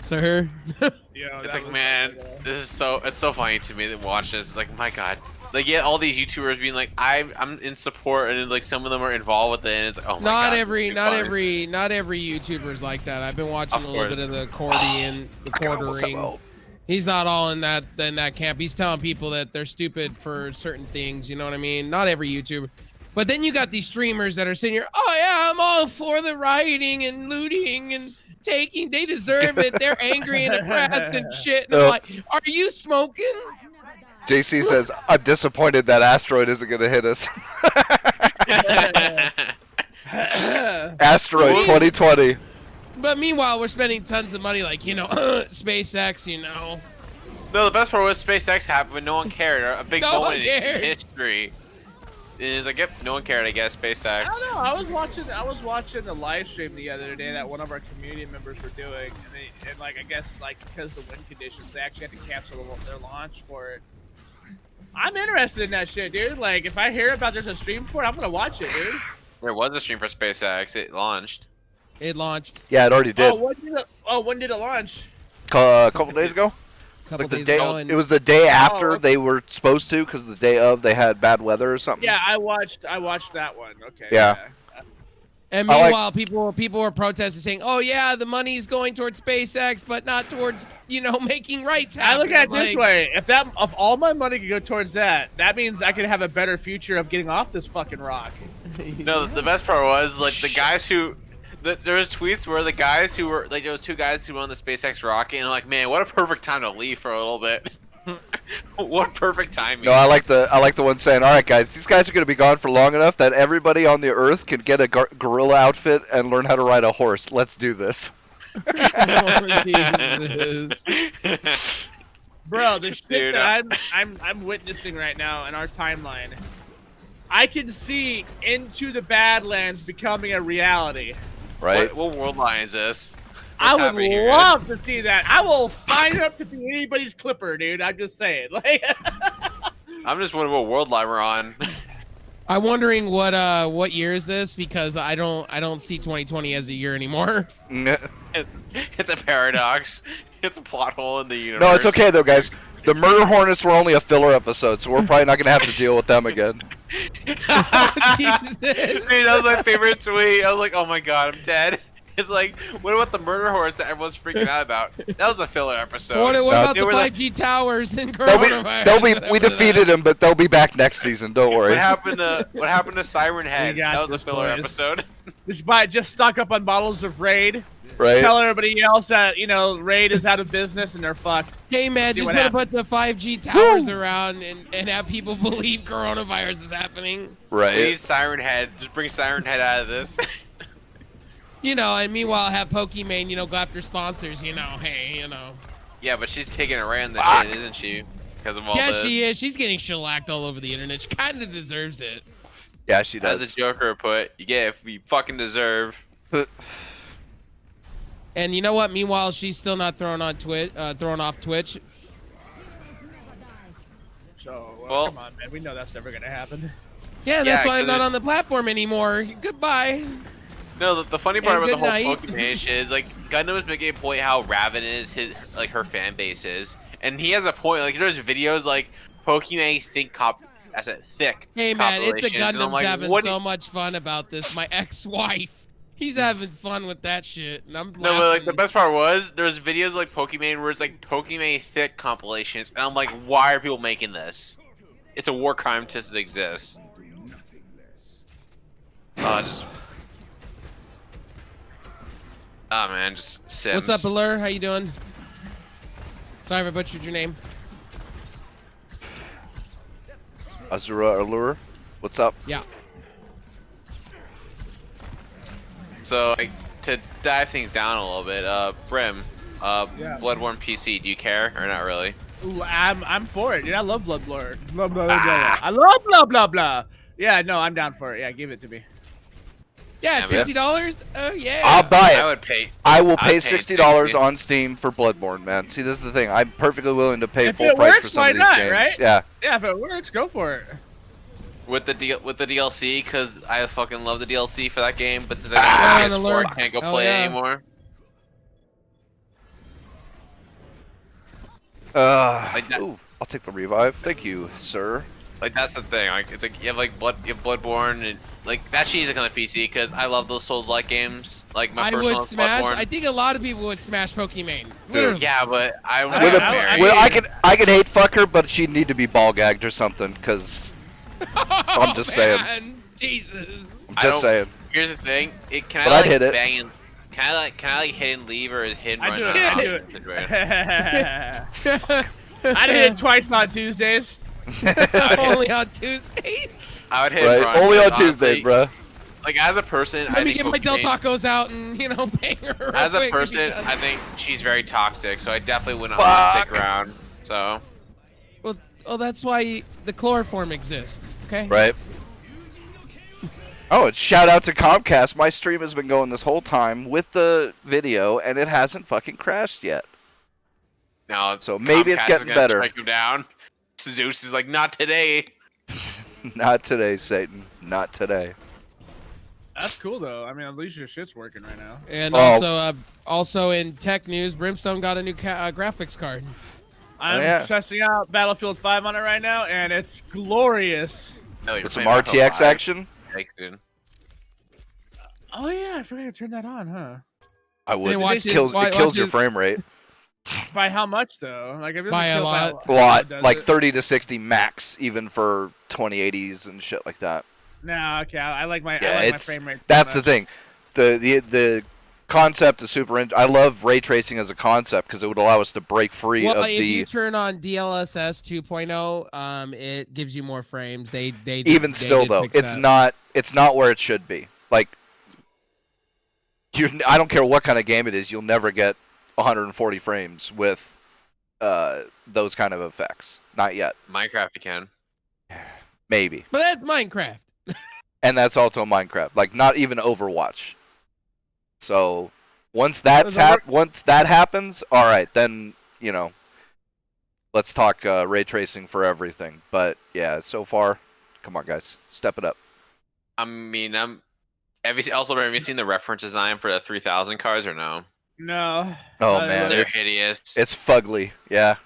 sir. It's like, man, this is it's so funny to me that watch this. It's like, my God, like, yeah, all these YouTubers being like, I'm in support, and then, like some of them are involved with it, and it's like, oh my not God. every it's not fine. every not every YouTuber's like that. I've been watching Of a little course. bit of the quartering, the quartering. He's not all in that camp. He's telling people that they're stupid for certain things. You know what I mean? Not every YouTuber. But then you got these streamers that are sitting here. Oh yeah, I'm all for the rioting and looting and taking. They deserve it. They're angry and depressed and shit. And I'm like, are you smoking? JC says, I'm disappointed that asteroid isn't going to hit us. Asteroid Me? 2020. But meanwhile, we're spending tons of money, like SpaceX. No, the best part was SpaceX happened, but no one cared. A big No one moment in cared. history. And it's like, yep, no one cared. I guess SpaceX. I don't know. I was watching the live stream the other day that one of our community members were doing, and like I guess like because of the wind conditions, they actually had to cancel their launch for it. I'm interested in that shit, dude. Like if I hear about there's a stream for it, I'm gonna watch it, dude. There was a stream for SpaceX. It launched. It launched Yeah, it already did. When did it launch? A couple days ago? a couple Like the days day, ago. And it was the day after okay. they were supposed to, because the day of they had bad weather or something. Yeah, I watched that one. Okay. Yeah. And I like- meanwhile, people were protesting, saying, "Oh yeah, the money's going towards SpaceX, but not towards making rights happen." I look at it this Like, way: if all my money could go towards that, that means I could have a better future of getting off this fucking rock. No, the best part was like the guys who. There was tweets where the guys who were like there was two guys who were on the SpaceX rocket and I'm like, man, what a perfect time to leave for a little bit. What perfect timing. No, I like the one saying, "All right, guys, these guys are going to be gone for long enough that everybody on the Earth can get a gorilla outfit and learn how to ride a horse. Let's do this." Oh, Jesus. Bro, the shit Dude, that I'm witnessing right now in our timeline, I can see Into the Badlands becoming a reality. Right? What world line is this? I What's would happening here, love to see that. I will sign up to be anybody's clipper, dude. I'm just saying. Like, I'm just wondering what world line we're on. I'm wondering what year is this, because I don't see 2020 as a year anymore. It's a paradox. It's a plot hole in the universe. No, it's okay though, guys. The Murder Hornets were only a filler episode, so we're probably not going to have to deal with them again. Jesus. Dude, that was my favorite tweet. I was like, oh my god, I'm dead. It's like, what about the murder horse that everyone's freaking out about? That was a filler episode. What about They the were 5G towers and coronavirus? We defeated them, but they'll be back next season. Don't worry. What happened to Siren Head? We got That was this, a filler boys. episode. just stock up on bottles of Raid. Right? Tell everybody else that Raid is out of business and they're fucked. Hey man, See just what gonna happens. put the 5G towers around and have people believe coronavirus is happening. We need Right. Siren Head. Just bring Siren Head out of this. And meanwhile have Pokimane, go after sponsors, hey. Yeah, but she's taking it right on the Fuck. chin, isn't she? Because of all Yeah, this. she is. She's getting shellacked all over the internet. She kind of deserves it. Yeah, she As does. the Joker put, you get if we fucking deserve. And you know what? Meanwhile, she's still not thrown off Twitch. So, Well- come on, man. We know that's never gonna happen. Yeah, that's Yeah, why I'm 'cause not there's- on the platform anymore. Goodbye. No, the funny part And about the good whole night. Pokemon shit is like Gundam was making a point how Raven is her fan base is, and he has a point. Like there's videos like Pokemon thick. Hey man, it's a compilations, and I'm Gundam's like, having what so much fun about this. My ex-wife, he's having fun with that shit, and I'm No, but like laughing. the best part was there's videos like Pokemon where it's like Pokemon thick compilations, and I'm like, why are people making this? It's a war crime to exist. Just. Oh man, just Sims. What's up, Allure? How you doing? Sorry if I butchered your name. Azura Allure. What's up? Yeah. So like, to dive things down a little bit, Brim, Yeah. Bloodborne PC, do you care or not really? Ooh, I'm for it, dude. I love Bloodborne. Blah, blah, blah, blah. I love blah blah blah. Yeah, no, I'm down for it. Yeah, give it to me. Yeah, it's Yeah, $60. Oh yeah. I'll buy I it. would pay. I will I'd pay pay $60 $60. on Steam for Bloodborne, man. See, this is the thing. I'm perfectly willing to pay If full it price works, for some why of these not, games. right? Yeah. Yeah, if it works, go for it. With the DLC, because I fucking love the DLC for that game, but since Ah, I don't have alert. PS4, I can't go Hell play yeah. it anymore. Like that- Ooh, I'll take the revive. Thank you, sir. Like that's the thing. Like it's like you have Bloodborne, and like that shit isn't on the PC because I love those Souls-like games. Like my I first would one was smash. Bloodborne. I think a lot of people would smash Pokimane. Literally. Yeah, but I don't With have I- Mary. I- Well, I could hate fuck her, but she'd need to be ball gagged or something. Cause I'm just saying. Oh, man. Jesus. I just don't- saying. Here's the thing. Can But I I'd like hit it. bang and can I like hit and leave or hit and I run? do it. out? I do it. Right. I did it twice on Tuesdays. Only on Tuesdays. I would hit Right? and run. Only on because Tuesday, honestly, bruh. Like as a person, I Let me think get my Del Pokimane- Tacos out and bang her. real As a quick and be person, done. I think she's very toxic, so I definitely wouldn't want to Fuck. stick around. So Well, that's why the chloroform exists. Okay. Right. Oh, and shout out to Comcast. My stream has been going this whole time with the video, and it hasn't fucking crashed yet. now, So maybe it's Comcast is getting gonna better. Strike him down. Zeus is like, not today. Not today, Satan. Not today. That's cool though. I mean, at least your shit's working right now. And Oh. also in tech news, Brimstone got a new graphics card. I'm yeah. testing out Battlefield 5 on it right now, and it's glorious. No, you're With some playing Battlefield RTX 5. action. Thanks, dude. Oh yeah, I forgot to turn that on, huh? I would. watch It kills watch your frame rate. By how much though? Like it doesn't By a kill lot. A lot, does like it? 30 to 60 max, even for 2080s and shit like that. No, okay. I like my Yeah, I like my it's frame rate. that's the thing. The concept is super. I love ray tracing as a concept because it would allow us to break free Well, of if the. you turn on DLSS 2.0, it gives you more frames. They Even they still did though, fix it's that. not where it should be. Like, I don't care what kind of game it is, you'll never get 140 frames with those kind of effects. Not yet. Minecraft, you can. Maybe. But that's Minecraft. And that's also Minecraft. Like, not even Overwatch. So once that happens, all right, then let's talk ray tracing for everything. But yeah, so far, come on, guys, step it up. I mean, have you seen the reference design for the 3000 cards or no? No. Oh man, They're it's hideous. it's fugly. Yeah,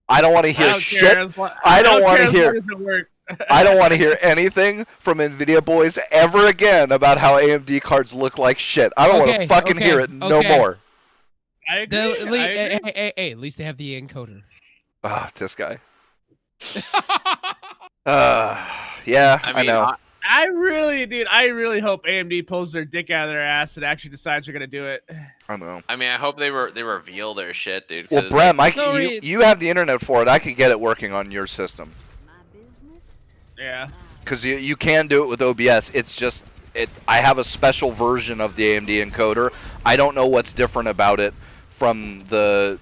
I don't want to hear shit. I don't want to care hear. as long as it works. I don't want to hear anything from Nvidia boys ever again about how AMD cards look like shit. I don't want to fucking hear it no more. I agree. Hey, at least they have the encoder. Ah, this guy. Yeah, I know. I really hope AMD pulls their dick out of their ass and actually decides they're gonna do it. I know. I mean, I hope they reveal their shit, dude. Well, Brem, you have the internet for it. I could get it working on your system. Yeah. Because you can do it with OBS. It's just I have a special version of the AMD encoder. I don't know what's different about it from the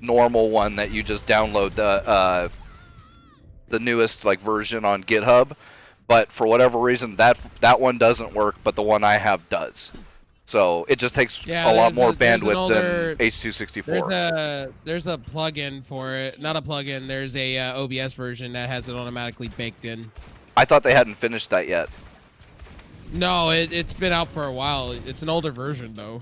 normal one that you just download the newest version on GitHub. But for whatever reason, that one doesn't work, but the one I have does. So it just takes a lot more bandwidth than H.264. There's a plugin for it. Not a plugin. There's a OBS version that has it automatically baked in. I thought they hadn't finished that yet. No, it's been out for a while. It's an older version though.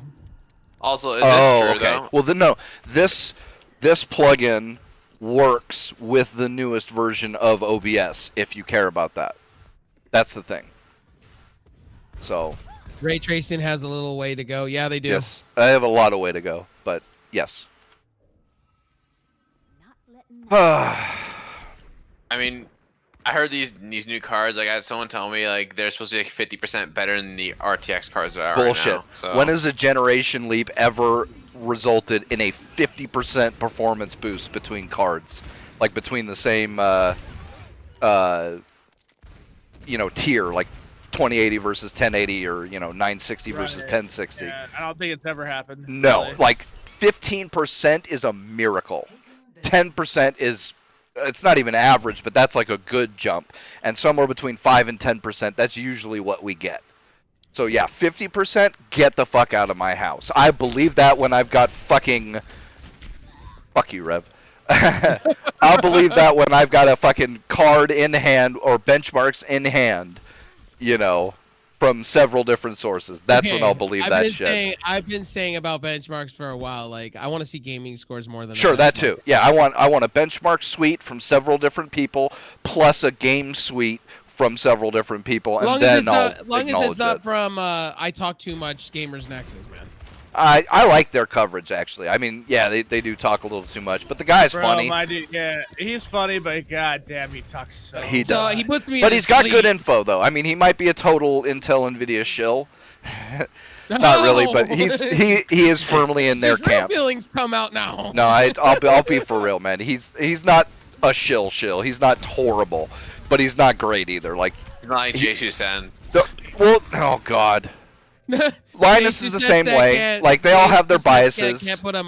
Also, is this true okay. though? Well, then no. This plugin works with the newest version of OBS. If you care about that, that's the thing. So. Ray tracing has a little way to go. Yeah, they do. Yes, I have a lot of way to go, but yes. I mean, I heard these new cards. I got someone tell me they're supposed to be 50% better than the RTX cards that are bullshit. Right now, so. When has a generation leap ever resulted in a 50% performance boost between cards, like between the same tier, like 2080 versus 1080 or 960 versus 1060? Yeah, I don't think it's ever happened. No, really. like 15% is a miracle. 10% is, it's not even average, but that's like a good jump. And somewhere between 5 and 10%, that's usually what we get. So yeah, 50%, get the fuck out of my house. I believe that when I've got fucking... Fuck you, Rev. I'll believe that when I've got a fucking card in hand or benchmarks in hand, from several different sources. That's when I'll believe that shit. I've been saying about benchmarks for a while. Like, I want to see gaming scores more than sure, that too. Yeah, I want a benchmark suite from several different people, plus a game suite from several different people, and then I'll acknowledge it. Long as it's not from I Talk Too Much Gamers Nexus, man. I like their coverage, actually. I mean, yeah, they do talk a little too much, but the guy's funny. My dude, yeah, he's funny, but goddamn, he talks so. He does. He puts me but to he's got sleep. good info, though. I mean, he might be a total Intel Nvidia shill. Not really, but he is firmly in their camp. Real feelings come out now. No, I'll be for real, man. He's not a shill. He's not horrible, but he's not great either. Like, it's not like J2 Sense. Well, oh god. Linus is the same way. Like, they all have their biases. Can't put a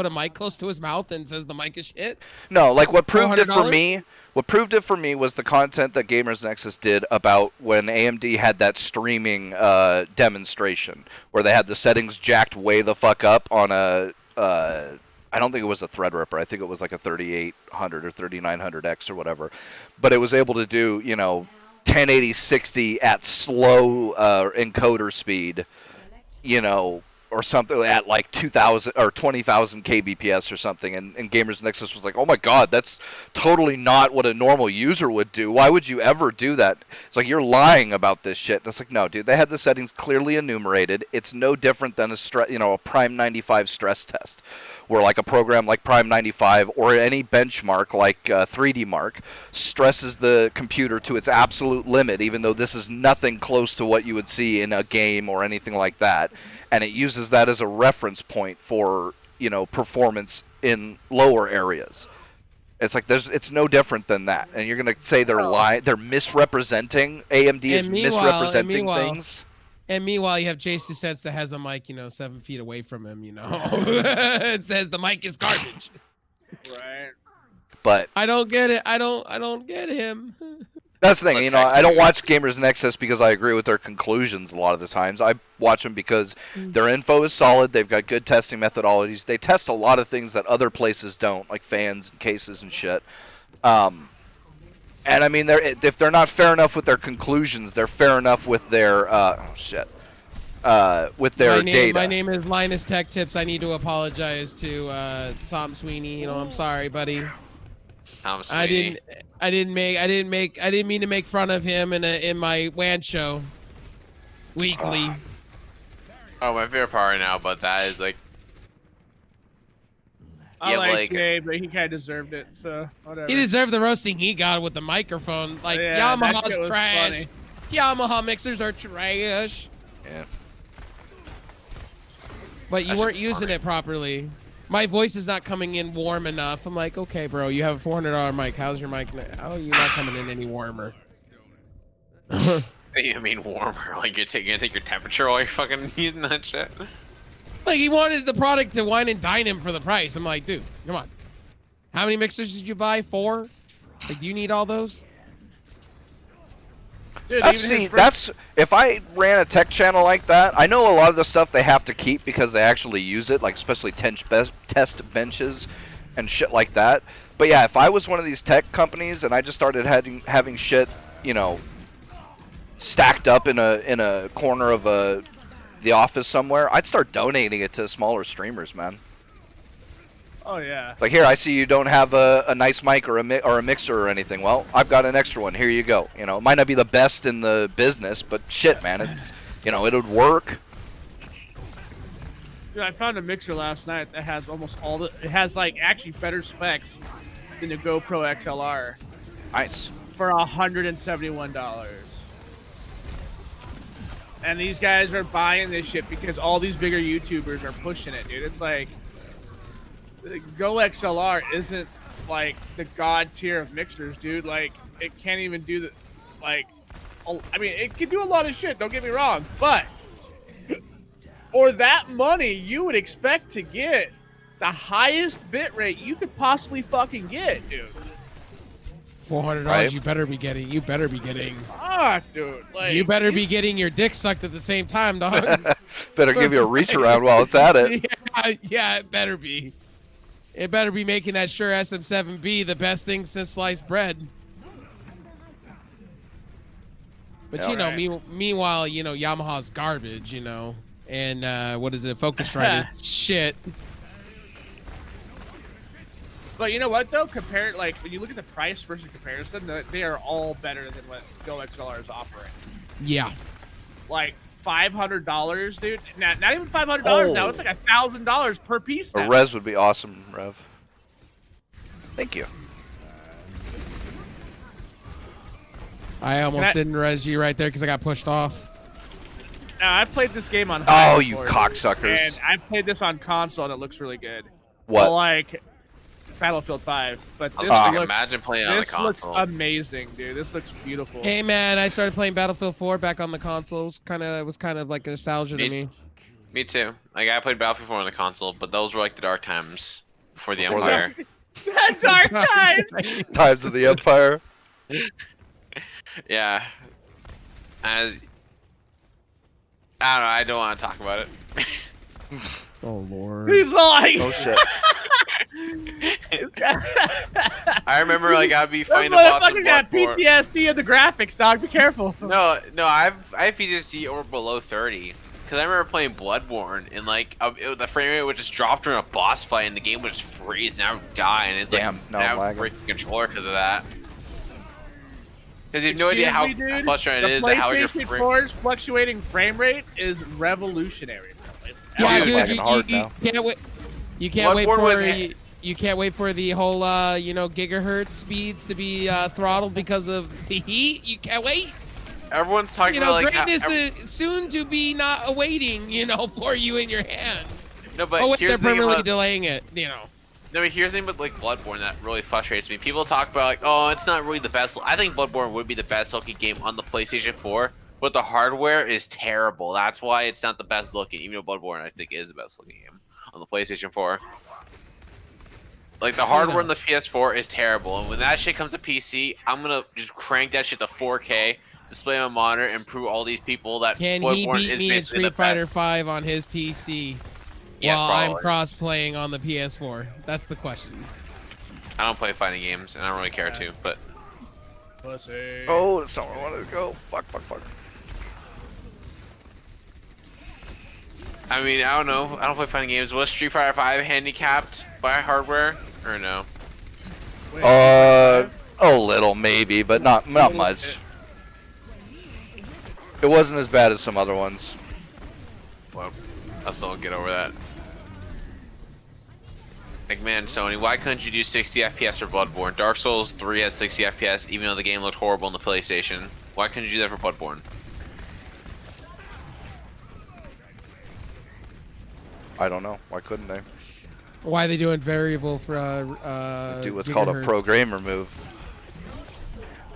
mic close to his mouth and says the mic is shit. No, like what proved it for $400? me. What proved it for me was the content that Gamers Nexus did about when AMD had that streaming demonstration where they had the settings jacked way the fuck up on a. I don't think it was a Threadripper. I think it was like a 3800 or 3900X or whatever. But it was able to do 1080 60 at slow encoder speed, or something at like 2,000 or 20,000 kbps or something, and Gamers Nexus was like, oh my god, that's totally not what a normal user would do. Why would you ever do that? It's like, you're lying about this shit. And it's like, no, dude, they had the settings clearly enumerated. It's no different than a Prime 95 stress test, where like a program like Prime 95 or any benchmark like 3D Mark stresses the computer to its absolute limit, even though this is nothing close to what you would see in a game or anything like that, and it uses that as a reference point for, performance in lower areas. It's like it's no different than that, and you're gonna say they're misrepresenting. AMD is misrepresenting things. And meanwhile, you have Jason Sets that has a mic, 7 feet away from him, It says the mic is garbage. Right. But I don't get it. I don't get him. that's the thing, I don't watch Gamers Nexus because I agree with their conclusions a lot of the times. I watch them because their info is solid. They've got good testing methodologies. They test a lot of things that other places don't, like fans and cases and shit. And I mean, if they're not fair enough with their conclusions, they're fair enough with their with their data. My name is Linus Tech Tips. I need to apologize to Tom Sweeney. I'm sorry, buddy. Tom Sweeney. I didn't mean to make fun of him in my WAN show weekly. Oh, my favorite part right now, but that is like. I like Jay, but he kind of deserved it, so whatever. He deserved the roasting he got with the microphone. Like, yeah, Yamaha's trash. Funny. Yamaha mixers are trash. Yeah. But you weren't using it properly. My voice is not coming in warm enough. I'm like, okay, bro, you have a $400 mic. How's your mic? How are you not coming in any warmer? You mean warmer? Like you're gonna take your temperature while you're fucking using that shit? Like, he wanted the product to wine and dine him for the price. I'm like, dude, come on. How many mixers did you buy? 4? Like, do you need all those? Dude, that's if I ran a tech channel like that, I know a lot of the stuff they have to keep because they actually use it, like especially test benches and shit like that. But yeah, if I was one of these tech companies and I just started having shit, stacked up in a corner of the office somewhere, I'd start donating it to smaller streamers, man. Oh yeah. Like, here, I see you don't have a nice mic or a mixer or anything. Well, I've got an extra one. Here you go. It might not be the best in the business, but shit, man, it's it would work. Dude, I found a mixer last night that has almost all it has like actually better specs than the GoPro XLR. Nice. For $171. And these guys are buying this shit because all these bigger YouTubers are pushing it, dude. It's like, the Go XLR isn't like the god tier of mixers, dude. Like, it can't even do the, like, I mean, it can do a lot of shit, don't get me wrong, but for that money, you would expect to get the highest bit rate you could possibly fucking get, dude. $400, right? You better be getting. Fuck, dude. Like, You better be getting your dick sucked at the same time, dog. Better give you a reach around while it's at it. Yeah, it better be. It better be making that Shure SM7B the best thing since sliced bread. But meanwhile, Yamaha's garbage, and what is it? Focusrite is shit. But you know what though? Compared, like when you look at the price versus comparison, they are all better than what Go XLR is offering. Yeah. Like $500, dude. Not even $500 now. It's like $1,000 per piece now. A res would be awesome, Rev. Thank you. I almost didn't res you right there because I got pushed off. Now I played this game on high Oh, you before, cocksuckers! and I played this on console and it looks really good. What? But, like Battlefield 5, but this Imagine playing on the this looks console. amazing, dude. This looks beautiful. Hey man, I started playing Battlefield 4 back on the consoles. It was kind of like a nostalgia to me. Me too. Like I played Battlefield 4 on the console, but those were like the dark times for the Empire. Dark times. Times of the Empire. Yeah. I don't know. I don't want to talk about it. Oh lord. He's like, Oh shit. I remember like I'd be this fighting a boss in motherfucker got Bloodborne. PTSD of the graphics, dog. Be careful. No, I have PTSD or below 30. Because I remember playing Bloodborne and like the frame rate would just drop during a boss fight and the game would just freeze and I would die and it's Damn, like now I'm now lagging. break the controller because of that. Because you have no idea how Excuse me, dude? frustrating it is The and how your PlayStation 4's fluctuating frame rate is revolutionary. Bro. It's Yeah, I'm dude, lagging you, hard you now. can't wait. You can't wait Bloodborne was for ha- you can't wait for the whole gigahertz speeds to be throttled because of the heat. You can't wait. everyone's talking You know, about like how, greatness is soon to be not awaiting. For you in your hand. no, but Oh wait, here's they're the thing permanently about delaying it. no, but here's the thing about like Bloodborne that really frustrates me. People talk about like, oh, it's not really the best. I think Bloodborne would be the best looking game on the PlayStation 4, but the hardware is terrible. That's why it's not the best looking. Even though Bloodborne, I think, is the best looking game on the PlayStation 4. Like the hardware on the PS4 is terrible, and when that shit comes to PC, I'm gonna just crank that shit to 4K, display on my monitor, and prove all these people that Can he Bloodborne beat is me in basically Street the Fighter best. 5 on his PC Yeah, while I'm probably. cross-playing on the PS4? That's the question. I don't play fighting games, and I don't really care to, but Pussy. Oh, that's not where I wanted to go. Fuck. I mean, I don't know. I don't play fighting games. Was Street Fighter 5 handicapped by hardware, or no? Wait, A little maybe, but not much. It wasn't as bad as some other ones. Well, I'll still get over that. Like, man, Sony, why couldn't you do 60 FPS for Bloodborne? Dark Souls 3 has 60 FPS, even though the game looked horrible on the PlayStation. Why couldn't you do that for Bloodborne? I don't know. Why couldn't they? Why are they doing variable for Do what's called a gigahertz? programmer move.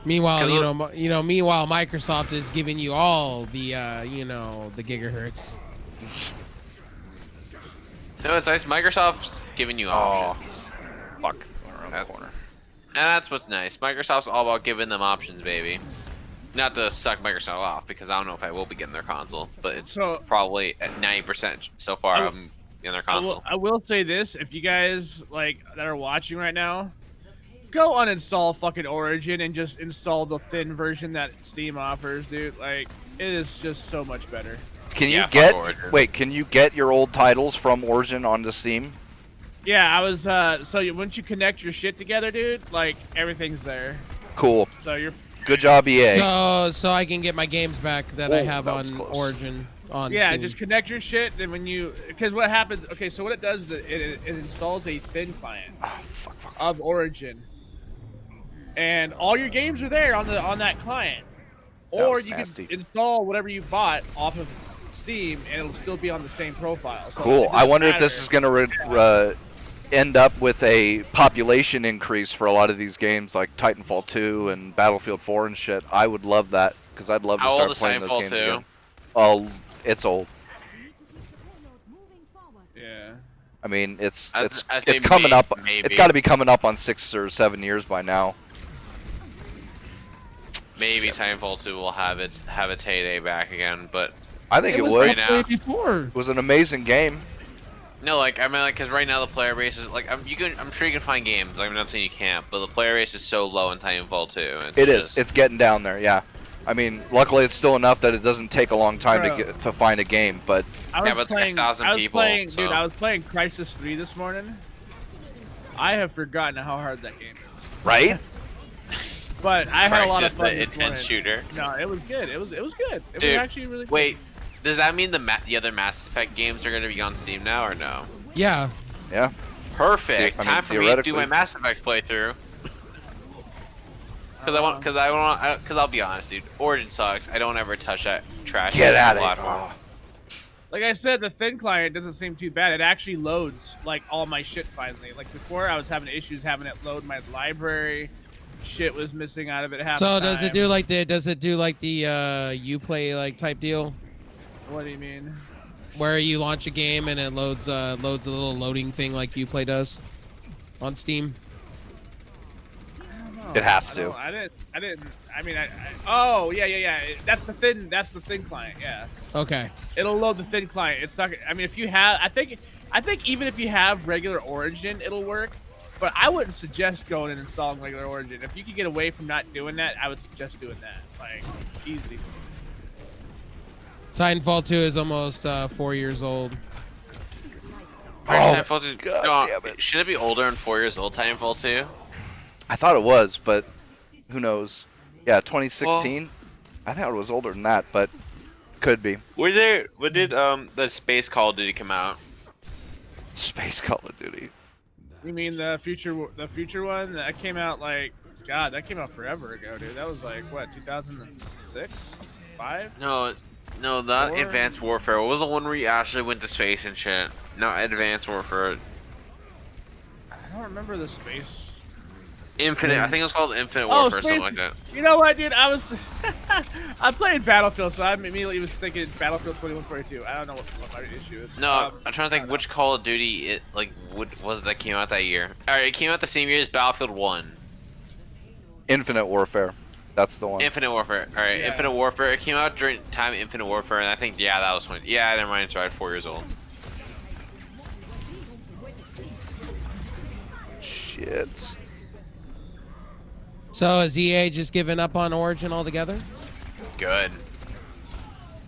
Meanwhile, 'Cause meanwhile, Microsoft is giving you all the the gigahertz. No, it's nice. Microsoft's giving you options. Fuck. Around the That's- corner. And that's what's nice. Microsoft's all about giving them options, baby. Not to suck Microsoft off, because I don't know if I will be getting their console, but it's So- probably at 90% so far I- I'm getting their console. I will say this: if you guys that are watching right now, go uninstall fucking Origin and just install the thin version that Steam offers, dude. Like, it is just so much better. Can you Yeah, fuck get Origin. wait? Can you get your old titles from Origin onto Steam? Yeah, I was. Once you connect your shit together, dude, like everything's there. Cool. So you're. Good job, EA. So I can get my games back that I Whoa, have that was on close. Origin on Yeah, Steam. just connect your shit. Then because what happens? Okay, so what it does is it installs a thin client Oh, fuck. of Origin, and all your games are there on that client. That Or was you nasty. can install whatever you bought off of Steam, and it'll still be on the same profile. So Cool. it I wonder if doesn't this is gonna end up with a population increase for a lot of these games like Titanfall 2 and Battlefield 4 and shit. I would love that because I'd love to How old start is playing those Titanfall games 2? again. Oh, it's old. Yeah. I mean, it's I it's think coming up. maybe. It's got to be coming up on 6 or 7 years by now. Maybe Titanfall 2 will have its heyday back again, but I think it was would. right upgraded now. before. It was an amazing game. no, like I mean, like because right now the player base is like I'm sure you can find games. I'm not saying you can't, but the player base is so low in Titanfall 2. It is. It's getting down there. Yeah. I mean, luckily it's still enough that it doesn't take a long time Bro. to find a game. But I Yeah, was but like playing. 1,000 I was people, playing, so- dude. I was playing Crisis 3 this morning. I have forgotten how hard that game is. right? But I had a lot of Crisis, fun. the this intense morning. shooter. No, it was good. It was good. It Dude, was actually really good. Wait, does that mean the other Mass Effect games are gonna be on Steam now or no? Yeah. Yeah. Perfect. I mean, Time for me to do my theoretically. Mass Effect playthrough. Because I'll be honest, dude. Origin sucks. I don't ever touch that trash. Get out of platform. here. Like I said, the thin client doesn't seem too bad. It actually loads like all my shit finally. Like before, I was having issues having it load my library. Shit was missing out of it half So the does it time. do like the Uplay like type deal What do you mean? where you launch a game and it loads a little loading thing like Uplay does on Steam? I don't know. It has I to. don't- I didn't. I mean, oh yeah. That's the thin. That's the thin client. Yeah. Okay. It'll load the thin client. It's not. I mean, if you have, I think even if you have regular Origin, it'll work. But I wouldn't suggest going and installing regular Origin. If you could get away from not doing that, I would suggest doing that. Like, easy. Titanfall 2 is almost 4 years old. Titanfall 2 God damn it. Should it be older than 4 years old? Titanfall 2. I thought it was, but who knows? Yeah, 2016. I thought it was older than that, but could be. When did the Space Call of Duty come out? Space Call of Duty. You mean the future one that came out like God? That came out forever ago, dude. That was like what 2006, 5? No, not 4? Advanced Warfare. What was the one where you actually went to space and shit? Not Advanced Warfare. I don't remember the space. Infinite. I think it was called Infinite Warfare, something like that. You know what, dude? I played Battlefield, so I immediately was thinking Battlefield 2142. I don't know what my issue is. No, I'm trying to think which Call of Duty what was it that came out that year? Alright, it came out the same year as Battlefield 1. Infinite Warfare. That's the one. Infinite Warfare. Alright, Yeah. Infinite Warfare. It came out during time of Infinite Warfare, and I think, yeah, that was 20. Yeah, never mind, it's right, 4 years old. Shit. So has EA just given up on Origin altogether? Good.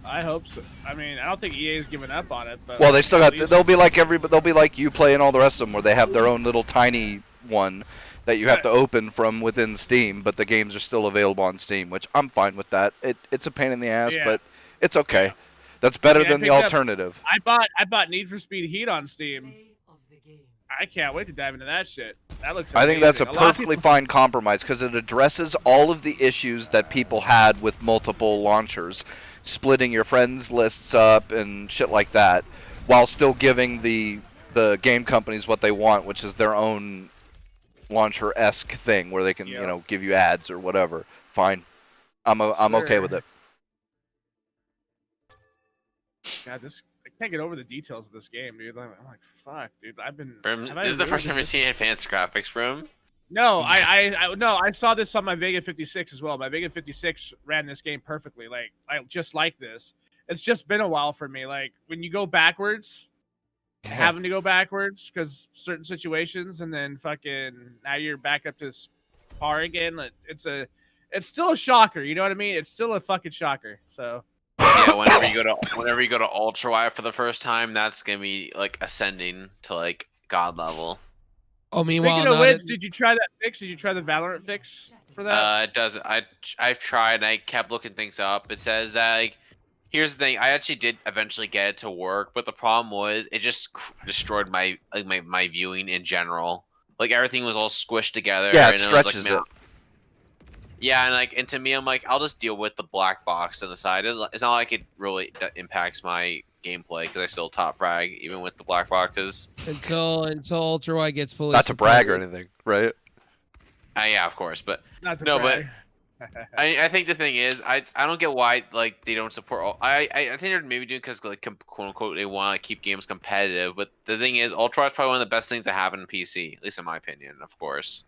I hope so. I mean, I don't think EA's given up on it, but Well, they still got. at least- They'll be like they'll be like Uplay and all the rest of them, where they have their own little tiny one that you have to open from within Steam, but the games are still available on Steam, which I'm fine with that. It's a pain in the ass, Yeah. but it's okay. That's better Yeah, I than the picked up- alternative. I bought Need for Speed Heat on Steam. Play of the game. I can't wait to dive into that shit. That looks. I think that's a amazing. lot of perfectly people- fine compromise because it addresses all of the issues that people had with multiple launchers, splitting your friends lists up and shit like that, while still giving the game companies what they want, which is their own launcher-esque thing where they can Yeah. give you ads or whatever. Fine, I'm okay Sure. with it. God, I can't get over the details of this game, dude. I'm like, fuck, dude. Brim, have I this is the really first time been- you've seen advanced graphics from. No, I saw this on my Vega 56 as well. My Vega 56 ran this game perfectly, just like this. It's just been a while for me. Like when you go backwards, having to go backwards because certain situations, and then fucking now you're back up to par again. It's still a shocker. You know what I mean? It's still a fucking shocker. So Yeah, whenever you go to ultra wide for the first time, that's gonna be like ascending to like god level. Oh, meanwhile, speaking of not which, it- did you try that fix? Did you try the Valorant fix for that? It does. I've tried and I kept looking things up. It says that like, here's the thing. I actually did eventually get it to work, but the problem was it just destroyed my my viewing in general. Like everything was all squished together. Yeah, it and was like, stretches man, it. Yeah, and to me, I'm like, I'll just deal with the black box on the side. It's not like it really impacts my gameplay because I still top frag even with the black boxes. until Ultra Wide gets fully. Not to brag or supported. anything, right? Yeah, of course, but Not to no, brag. I think the thing is, I don't get why like they don't support. I think they're maybe doing because like quote unquote they want to keep games competitive. But the thing is, Ultra is probably one of the best things that happen in PC, at least in my opinion, of course.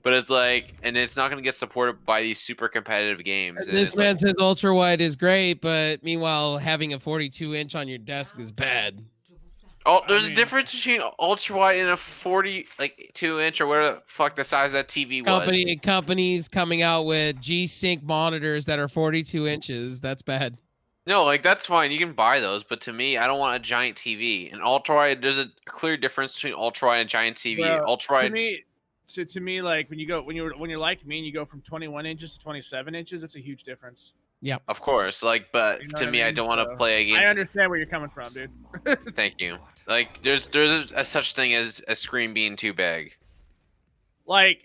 But it's like, and it's not going to get supported by these super competitive games. And This it's man like, says Ultra Wide is great, but meanwhile, having a 42-inch on your desk is bad. oh, there's mean- a difference between ultra wide and a 2-inch or whatever the fuck the size of that TV was. Companies coming out with G-Sync monitors that are 42 inches. That's bad. No, like that's fine. You can buy those, but to me, I don't want a giant TV. And ultra wide, there's a clear difference between ultra wide and giant TV. Bro, Ultra wide. To me, like when you're like me and you go from 21 inches to 27 inches, it's a huge difference. Of course, like, but You know to what I me, I mean? don't want to So, play a game. I understand where you're coming from, dude. Thank you. Like, there's a such thing as a screen being too big. Like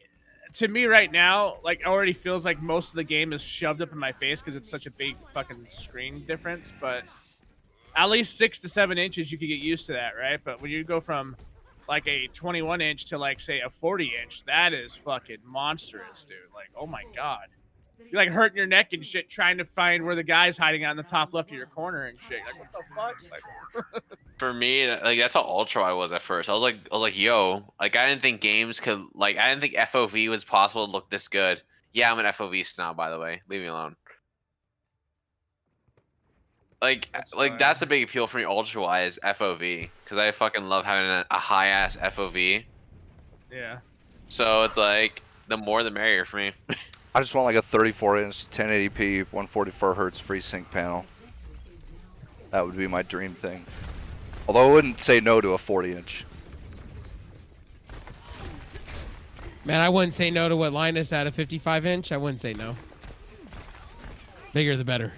to me right now, like it already feels like most of the game is shoved up in my face because it's such a big fucking screen difference. But at least 6 to 7 inches, you could get used to that, right? But when you go from like a 21 inch to like say a 40 inch, that is fucking monstrous, dude. Like, oh my god. You're like hurting your neck and shit trying to find where the guy's hiding out in the top left of your corner and shit. Like, what the fuck? Like, For me, like that's how ultra I was at first. I was like, yo, like I didn't think games could, like I didn't think FOV was possible to look this good. Yeah, I'm an FOV snob, by the way. Leave me alone. Like, That's that's a fine. big appeal for me. Ultra wide is FOV because I fucking love having a high ass FOV. yeah. So it's like the more the merrier for me. I just want like a 34-inch 1080p 144 hertz FreeSync panel. That would be my dream thing. Although I wouldn't say no to a 40-inch. Man, I wouldn't say no to what Linus had, a 55-inch. I wouldn't say no. Bigger the better.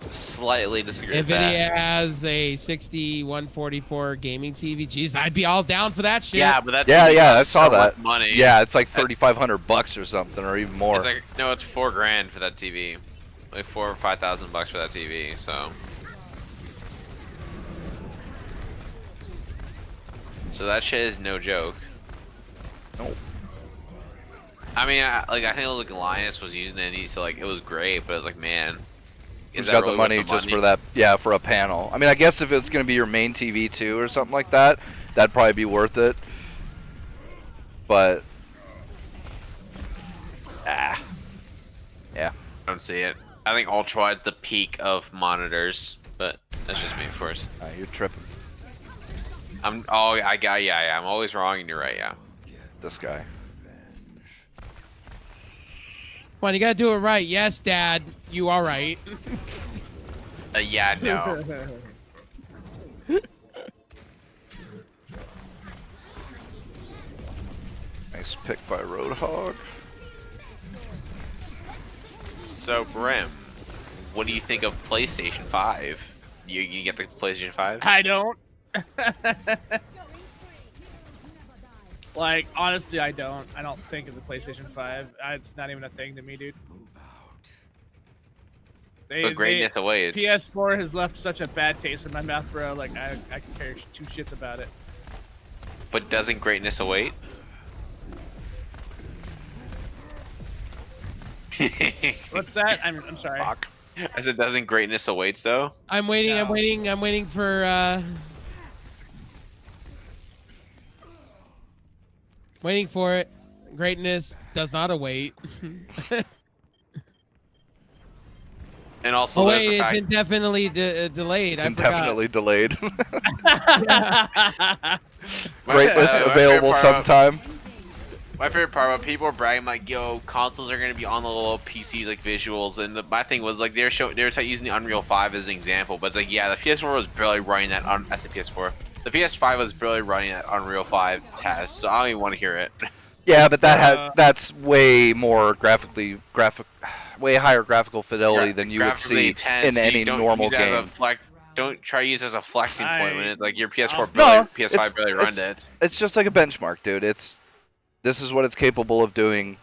Slightly disagree with that. Nvidia has a 6144 gaming TV. Jeez, I'd be all down for that shit. Yeah, but that's Yeah, I saw so that. much money. Yeah, it's like $3,500 or something, or even more. It's like no, it's $4,000 for that TV, like $4,000 or $5,000 for that TV. So that shit is no joke. Nope. I mean, I think it was like Linus was using it, and he said like it was great, but it was like, man, Who's is that got really the worth money just for that? Yeah, for a panel. I mean, I guess if it's going to be your main TV too or something like that, that'd probably be worth it. But yeah, I don't see it. I think ultra wide's the peak of monitors, but that's just me, of course. you're tripping. I'm always wrong, and you're right. Yeah. This guy. Come on, you gotta do it right. Yes, Dad, you are right. Yeah, no. Nice pick by Roadhog. So, Brim, what do you think of PlayStation 5? You get the PlayStation 5? I don't. Like, honestly, I don't. I don't think of the PlayStation 5. It's not even a thing to me, dude. But greatness awaits. PS4 has left such a bad taste in my mouth, bro. Like, I can care two shits about it. But doesn't greatness await? What's that? I'm sorry. Fuck. I said, doesn't greatness awaits though? I'm waiting. No. I'm waiting for. Waiting for it. Greatness does not await. And also, Oh there's wait, the it's fact, indefinitely delayed. It's I forgot. indefinitely delayed. My- Greatness my available favorite part sometime. my favorite part about people are bragging like, "Yo, consoles are gonna be on the little PC like visuals," and my thing was like they were using the Unreal 5 as an example, but it's like, yeah, the PS4 was barely running that on. That's the PS4. The PS5 was barely running that Unreal 5 test, so I don't even want to hear it. Yeah, but that's way more way higher graphical fidelity than you would see Graphically intense, in but any you don't normal use it as a game. Don't try to use it as a flexing point when it's like your PS4 No, barely, PS5 barely it's- runned it. It's just like a benchmark, dude. This is what it's capable of doing.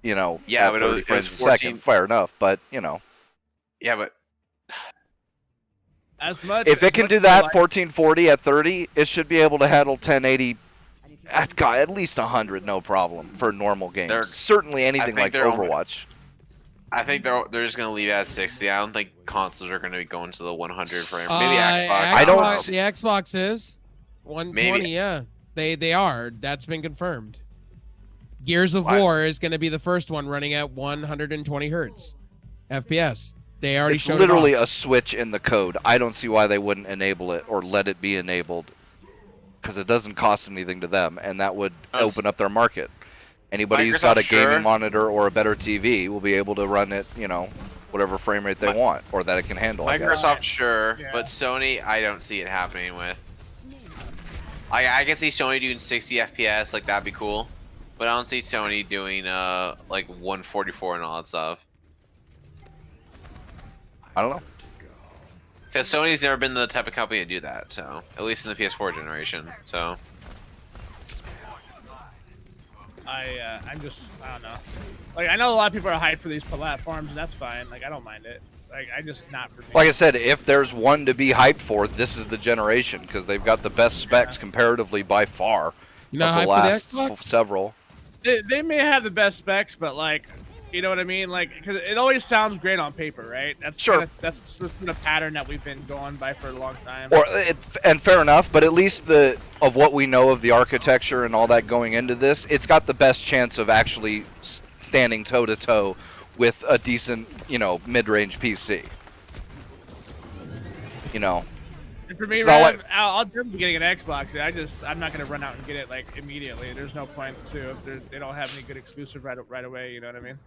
You know, Yeah, at but 30 it was frames a 14 second. Fair enough, but you know, Yeah, but As much. if as it can much do as I that like- 1440 at 30, it should be able to handle 1080. At least 100, no problem for normal games. Certainly anything think like they're only- Overwatch. I think they're just gonna leave it at 60. I don't think consoles are gonna be going to the 100 frame. Maybe Xbox. I don't Xbox- s- The Xbox is 120. Maybe. Yeah, they are. That's been confirmed. Gears of Why? War is going to be the first one running at 120 hertz FPS. They already It's showed literally it off. a switch in the code. I don't see why they wouldn't enable it or let it be enabled, because it doesn't cost anything to them, and that would That's- open up their market. Anybody who's got a Microsoft, sure. gaming monitor or a better TV will be able to run it, you know, whatever frame rate they want, or that it can handle. I guess. Microsoft, sure, Yeah. but Sony, I don't see it happening with. I can see Sony doing 60 FPS, like that'd be cool, but I don't see Sony doing like 144 and all that stuff. I don't know. Because Sony's never been the type of company to do that, so at least in the PS4 generation. So I don't know. Like, I know a lot of people are hyped for these platforms, and that's fine. Like, I don't mind it. Like, I just not for me. Like I said, if there's one to be hyped for, this is the generation, because they've got the best specs comparatively by far You know, of hype the for the last Xbox? several. They may have the best specs, but like, you know what I mean? Like, because it always sounds great on paper, right? That's Sure. that's the pattern that we've been going by for a long time. And fair enough, but at least of what we know of the architecture and all that going into this, it's got the best chance of actually standing toe to toe with a decent, you know, mid-range PC. You know, And for me, it's not Rev, like- I'll jump to getting an Xbox. I'm not gonna run out and get it like immediately. There's no point to if they don't have any good exclusive right away. You know what I mean?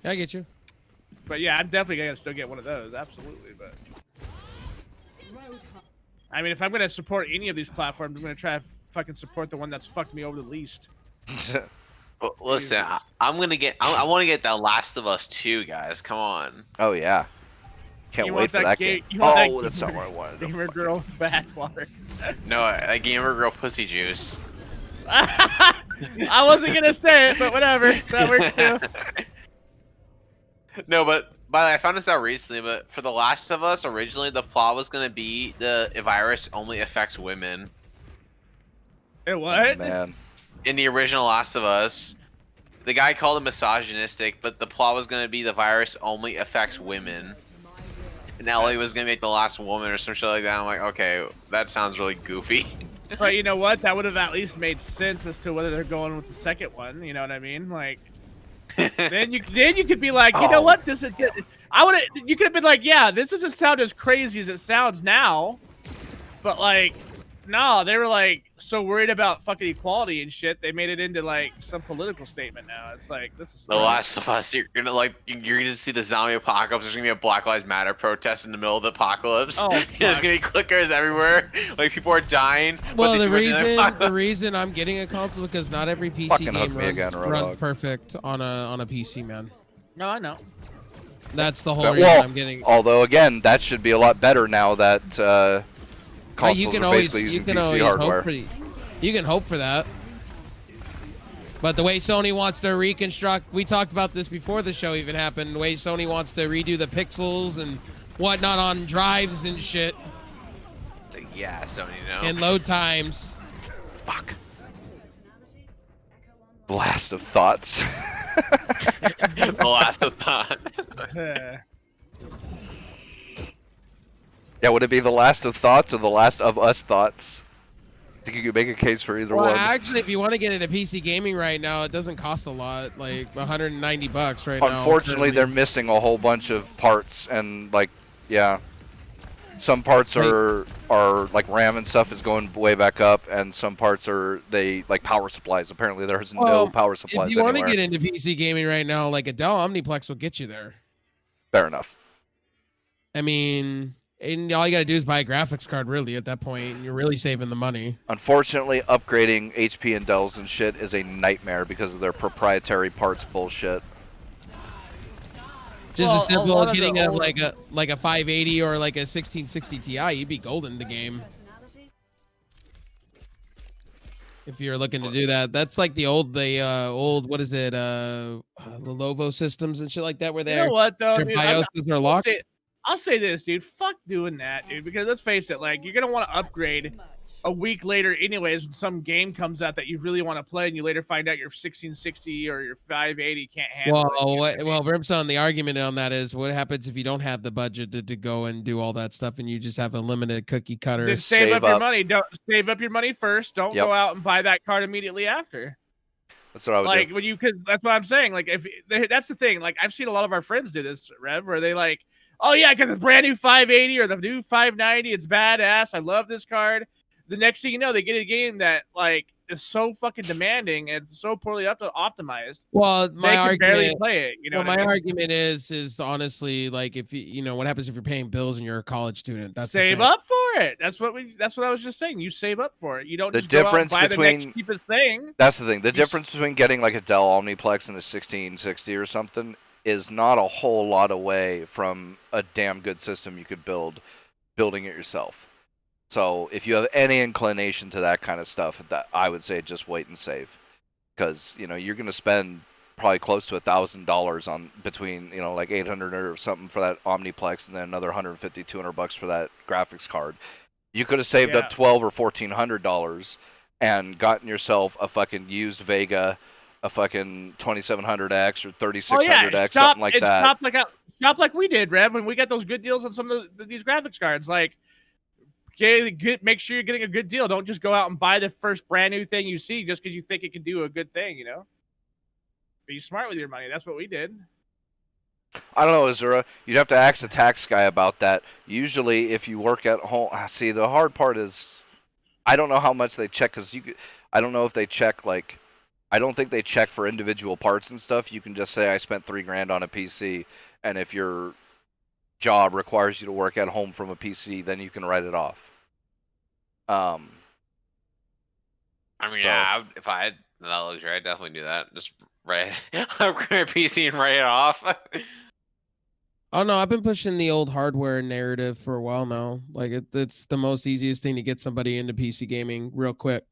I get you. But yeah, I'm definitely gonna still get one of those, absolutely. But I mean, if I'm gonna support any of these platforms, I'm gonna try to fucking support the one that's fucked me over the least. Well, listen, I'm gonna get. I want to get The Last of Us 2, guys. Come on. Oh yeah. Can't You wait want for that that ga- game. you want that Oh, that's not what I wanted. to Gamer fucking- girl backwater. No, a gamer girl pussy juice. I wasn't gonna say it, but whatever. That works too. No, but by the way, I found this out recently. But for The Last of Us, originally the plot was gonna be the virus only affects women. It what? Man. In the original Last of Us, the guy called it misogynistic, but the plot was gonna be the virus only affects women. And Ellie was gonna make the last woman or some shit like that. I'm like, okay, that sounds really goofy. But you know what? That would have at least made sense as to whether they're going with the second one. You know what I mean? Like, then you could be like, you know what? This is good. You could have been like, yeah, this doesn't sound as crazy as it sounds now. But like, no, they were like so worried about fucking equality and shit. They made it into like some political statement now. It's like this is The Last of Us, you're gonna see the zombie apocalypse. There's gonna be a Black Lives Matter protest in the middle of the apocalypse. Oh, There's fuck. gonna be clickers everywhere. Like people are dying. but Well, they the keep pushing the reason I'm getting a console because not every PC Fucking game hook me again, runs Roadhog. perfect on a PC, man. No, I know. That's the whole But- reason well, I'm getting. although again, that should be a lot better now that consoles You can are always basically using PC always hardware. hope for you can hope for that. But the way Sony wants to reconstruct, we talked about this before the show even happened. The way Sony wants to redo the pixels and whatnot on drives and shit It's like, yeah, Sony, no. and load times. Fuck. Blast of thoughts. The Last of Us. Yeah, would it be the last of thoughts or the last of us thoughts? I think you could make a case for either Well, one. actually, if you want to get into PC gaming right now, it doesn't cost a lot, like $190 right now. Unfortunately, they're currently. missing a whole bunch of parts, and like, yeah, some parts are like RAM and stuff is going way back up, and some parts are like power supplies. Apparently, there's no Well, power supplies If you want to anywhere. get into PC gaming right now, like a Dell Omniplex will get you there. Fair enough. I mean, and all you gotta do is buy a graphics card. Really, at that point, you're really saving the money. Unfortunately, upgrading HP and Dells and shit is a nightmare because of their proprietary parts bullshit. Just Well, as a simple lot as of getting the a old- like a 580 or like a 1660 Ti, you'd be golden in the game. If you're looking to do that, that's like the old what is it, the Lenovo systems and shit like that, where You their know what though? their Dude, BIOSes are locked. I'll say this, dude. Fuck doing that, dude. Because let's face it, like you're gonna want to upgrade a week later, anyways, when some game comes out that you really want to play, and you later find out your 1660 or your 580 can't handle it. You know what I mean? Well, Brimstone, the argument on that is what happens if you don't have the budget to go and do all that stuff, and you just have a limited cookie cutter. Just save Save up your up. money. Don't save up your money first. Don't Yep. go out and buy that card immediately after. That's what I would Like do. when you could. That's what I'm saying. Like that's the thing. Like I've seen a lot of our friends do this, Rev, where they like, oh yeah, because it's brand new 580 or the new 590. It's badass. I love this card. The next thing you know, they get a game that like is so fucking demanding and so poorly optimized. Well, They my can barely argument. play it. You know Well, what I my mean? argument is honestly like if you know what happens if you're paying bills and you're a college student. That's the Save thing. up for it. That's what I was just saying. You save up for it. You don't The just go out and difference buy the next between- cheapest thing. That's the thing. The You s- difference between getting like a Dell Omniplex and a 1660 or something is not a whole lot away from a damn good system you could building it yourself. So if you have any inclination to that kind of stuff, that I would say just wait and save, because you know you're going to spend probably close to $1,000 on between like 800 or something for that Omniplex and then another 150, 200 bucks for that graphics card. You could have saved Yeah. up $1,200 or $1,400 and gotten yourself a fucking used Vega, a fucking 2700X or 3600X, something like that. Shop like we did, Rev, when we got those good deals on some of these graphics cards. Like, make sure you're getting a good deal. Don't just go out and buy the first brand new thing you see just because you think it can do a good thing. Be smart with your money. That's what we did. I don't know, Azura. You'd have to ask the tax guy about that. Usually, if you work at home, see, the hard part is, I don't know how much they check, because I don't know if they check, like, I don't think they check for individual parts and stuff. You can just say I spent $3,000 on a PC, and if your job requires you to work at home from a PC, then you can write it off. I mean, So- yeah, if I had that luxury, I'd definitely do that. Just upgrade my PC and write it off. Oh no, I've been pushing the old hardware narrative for a while now. Like it's the most easiest thing to get somebody into PC gaming real quick.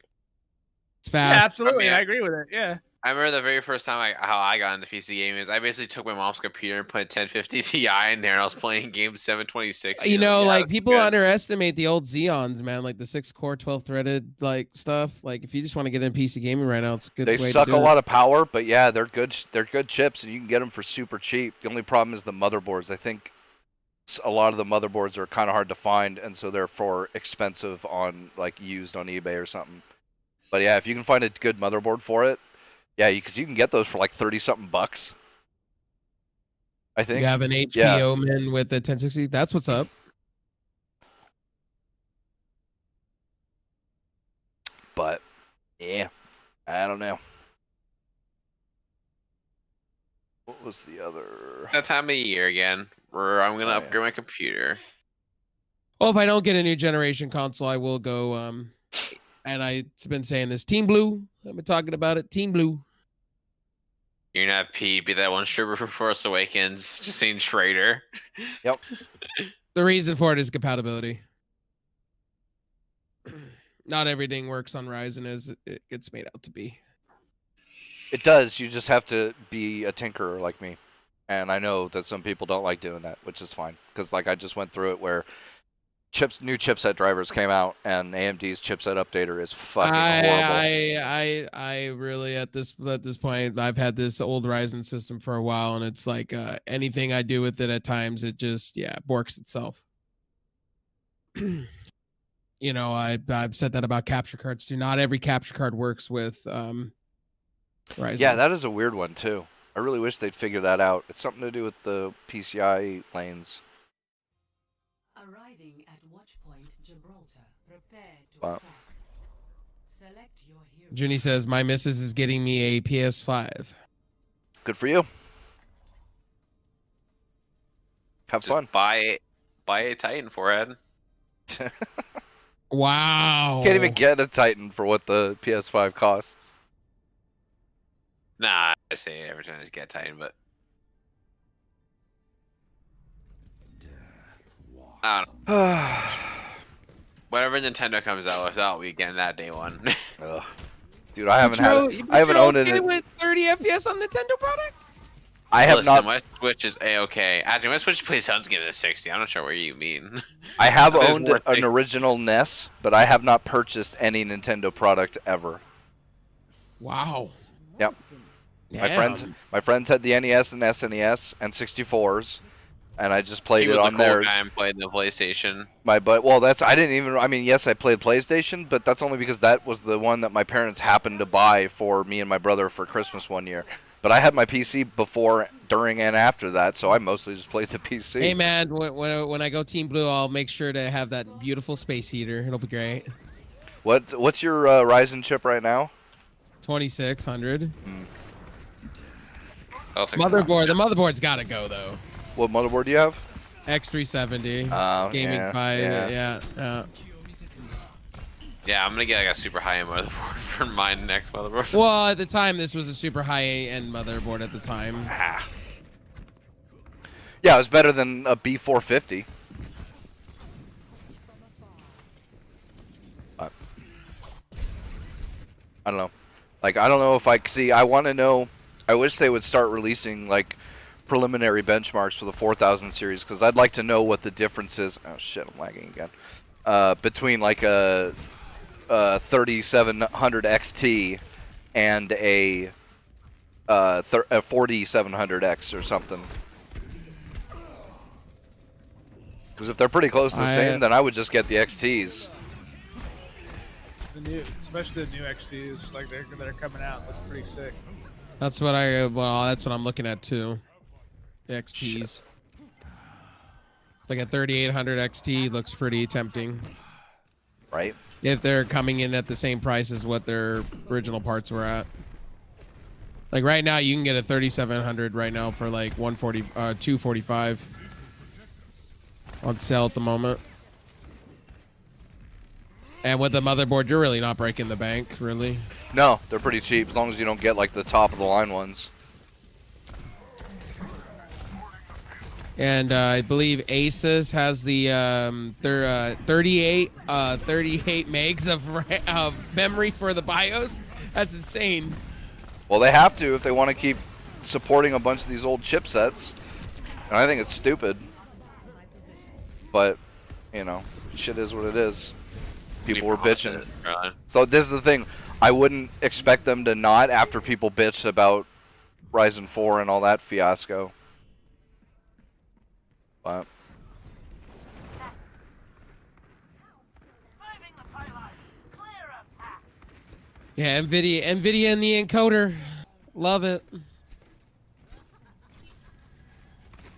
It's Yeah, fast. absolutely. I I mean, agree with it. Yeah. I remember the very first time how I got into PC gaming is I basically took my mom's computer and put 1050 Ti in there, and I was playing games 720-60. You know, Yeah, like that's people good. underestimate the old Xeons, man. Like the 6-core, 12-threaded like stuff. Like if you just want to get into PC gaming right now, it's a good They way suck to do a it. lot of power, but yeah, they're good. They're good chips, and you can get them for super cheap. The only problem is the motherboards. I think a lot of the motherboards are kind of hard to find, and so therefore expensive on like used on eBay or something. But yeah, if you can find a good motherboard for it, yeah, because you can get those for like 30-something bucks. I think. You have an HP Omen with the 1060. That's what's up. But yeah, I don't know. What was the other? That time of year again, where I'm gonna Oh, yeah. upgrade my computer. Well, if I don't get a new generation console, I will go. And I've been saying this. Team Blue. I've been talking about it. Team Blue. You're gonna have Pete be that one stripper for Force Awakens, just seeing Schrader. The reason for it is compatibility. Not everything works on Ryzen as it gets made out to be. It does. You just have to be a tinkerer like me, and I know that some people don't like doing that, which is fine. Because like I just went through it where new chipset drivers came out, and AMD's chipset updater is fucking horrible. I really at this point I've had this old Ryzen system for a while, and it's like anything I do with it at times it just borks itself. You know, I've said that about capture cards too. Not every capture card works with Ryzen. Yeah, that is a weird one too. I really wish they'd figure that out. It's something to do with the PCI lanes. Arriving at Watchpoint Gibraltar. Prepare to Wow. attack. Select your hero. Junie says my missus is getting me a PS5. Good for you. Have Just fun. buy a Titan forehead. Wow. Can't even get a Titan for what the PS5 costs. Nah, I say it every time I get a Titan, but I don't know. Ugh. Whatever Nintendo comes out with, I'll be getting that day one. Dude, I haven't had it. I haven't owned it. With 30 FPS on Nintendo products. I have Listen, not. my Switch is a-okay. Actually, my Switch plays sounds getting a 60. I'm not sure what you mean. I have That is owned worth an it. original NES, but I have not purchased any Nintendo product ever. Wow. Yep. My friends had the NES and SNES and 64s, and I just played He it was on the cool theirs. guy and played the PlayStation. I didn't even. I mean, yes, I played PlayStation, but that's only because that was the one that my parents happened to buy for me and my brother for Christmas one year. But I had my PC before, during, and after that, so I mostly just played the PC. Hey man, when I go Team Blue, I'll make sure to have that beautiful space heater. It'll be great. What's your Ryzen chip right now? 2600. I'll take Motherboard. The motherboard's got to go though. What motherboard do you have? X370. Gaming yeah, 5. yeah. Yeah. Yeah, I'm gonna get like a super high-end motherboard for my next motherboard. Well, at the time, this was a super high-end motherboard at the time. Ah. Yeah, it was better than a B450. I don't know. Like, I don't know if I want to know. I wish they would start releasing like preliminary benchmarks for the 4000 series, because I'd like to know what the difference is. Oh shit, I'm lagging again. Between like a 3700 XT and a 4700X or something. Because if they're pretty close to the same, then I would just get the XTs. Especially the new XTs, like that are coming out, looks pretty sick. That's what that's what I'm looking at too. The XTs. Like a 3800 XT looks pretty tempting. Right? If they're coming in at the same price as what their original parts were at. Like right now, you can get a 3700 right now for like 245 on sale at the moment. And with the motherboard, you're really not breaking the bank, really. No, they're pretty cheap as long as you don't get like the top of the line ones. And I believe Asus has the 38 megs of memory for the BIOS. That's insane. Well, they have to if they want to keep supporting a bunch of these old chipsets. And I think it's stupid. But, you know, shit is what it is. People were bitching. So this is the thing. I wouldn't expect them to not after people bitch about Ryzen 4 and all that fiasco. But Yeah, Nvidia and the encoder. Love it.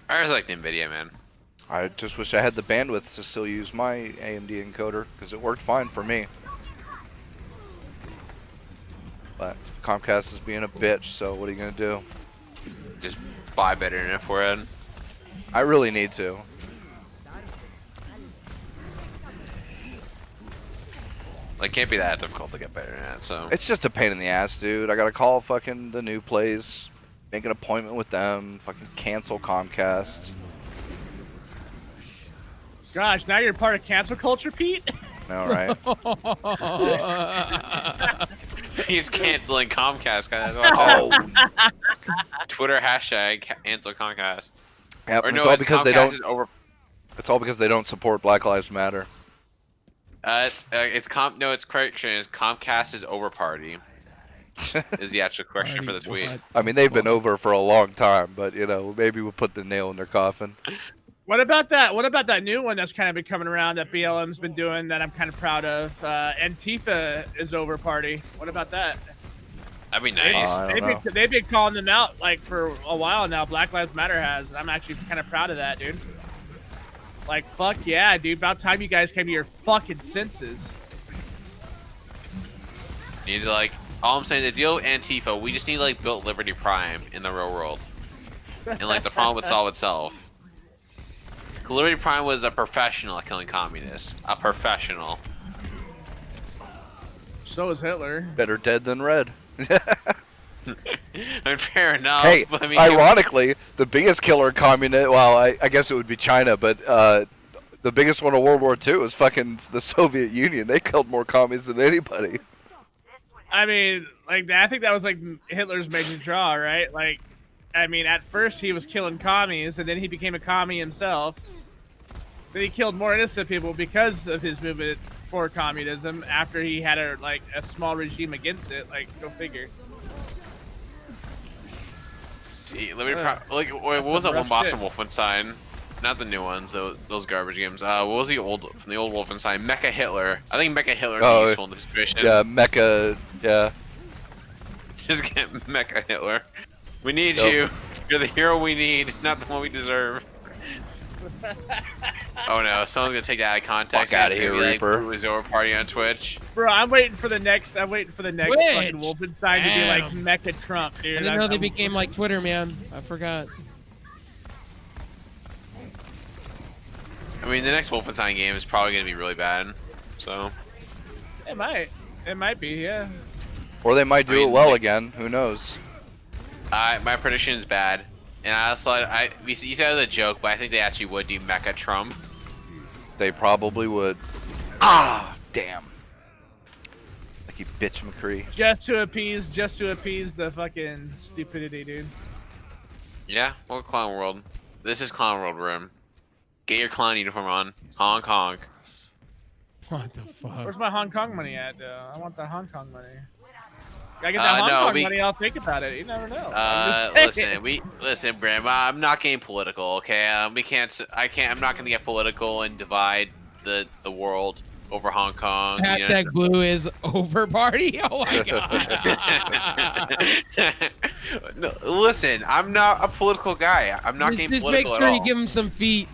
I always liked Nvidia, man. I just wish I had the bandwidth to still use my AMD encoder because it worked fine for me. But Comcast is being a bitch, so what are you gonna do? Just buy better internet for it. I really need to. Like, can't be that difficult to get better internet, so. It's just a pain in the ass, dude. I gotta call fucking the new place, make an appointment with them, fucking cancel Comcast. Gosh, now you're part of cancel culture, Pete? No, right? He's canceling Comcast, guys. Oh, Twitter hashtag cancel Comcast. yeah, Or it's no, all it's because Comcast they don't. is over. It's all because they don't support Black Lives Matter. It's correction. It's Comcast is over party. Is the actual correction for the tweet. What? I mean, they've been over for a long time, but you know, maybe we'll put the nail in their coffin. What about that? What about that new one that's kind of been coming around that BLM's been doing that I'm kind of proud of? Antifa is over party. What about that? That'd be nice. I don't know. They've been calling them out like for a while now. Black Lives Matter has. I'm actually kind of proud of that, dude. Like, fuck yeah, dude. About time you guys came to your fucking senses. Need to like. All I'm saying, the deal with Antifa, we just need to like build Liberty Prime in the real world, and like the problem would solve itself. Liberty Prime was a professional at killing communists. A professional. So is Hitler. Better dead than red. I mean, fair enough. Hey, but I mean, ironically, the biggest killer communist, well, I guess it would be China, but the biggest one of World War II was fucking the Soviet Union. They killed more commies than anybody. I mean, like, I think that was like Hitler's major draw, right? Like, I mean, at first he was killing commies, and then he became a commie himself. Then he killed more innocent people because of his movement for communism. After he had a small regime against it, like, go figure. see, Liberty Prime. Like, what was that one rough Boston shit. Wolfenstein? Not the new ones, those garbage games. What was the old from the old Wolfenstein? Mecha Hitler. I think Mecha Hitler is useful in this situation. Yeah, Mecha, yeah. Just get Mecha Hitler. We need Yep. you. You're the hero we need, not the one we deserve. Oh no, someone's gonna take that out of context. Fuck and outta it's here, gonna be Reaper. Like, Who's over party on Twitch? Bro, I'm waiting for the next fucking Wolfenstein to be like Damn. Mecha Trump, dude. I didn't know they became like Twitter, man. I forgot. I mean, the next Wolfenstein game is probably gonna be really bad. So, It might be, yeah. Or they might do I mean, it well like- again. Who knows? my prediction is bad. And I also, you said it was a joke, but I think they actually would do Mecha Trump. They probably would. Ah, damn. Like you bitch, McCree. Just to appease the fucking stupidity, dude. Yeah, well, Clown World. This is Clown World room. Get your clown uniform on. Honk honk. What the fuck? Where's my Hong Kong money at, though? I want the Hong Kong money. I get that Hong no, Kong money, I'll think about it. You never know. I'm just saying. Listen, Grandma. I'm not getting political, okay? I'm not gonna get political and divide the world over Hong Kong. you know? Hashtag blue is over party. Oh my god. No, listen, I'm not a political guy. I'm not getting just make political sure at you all. give him some feet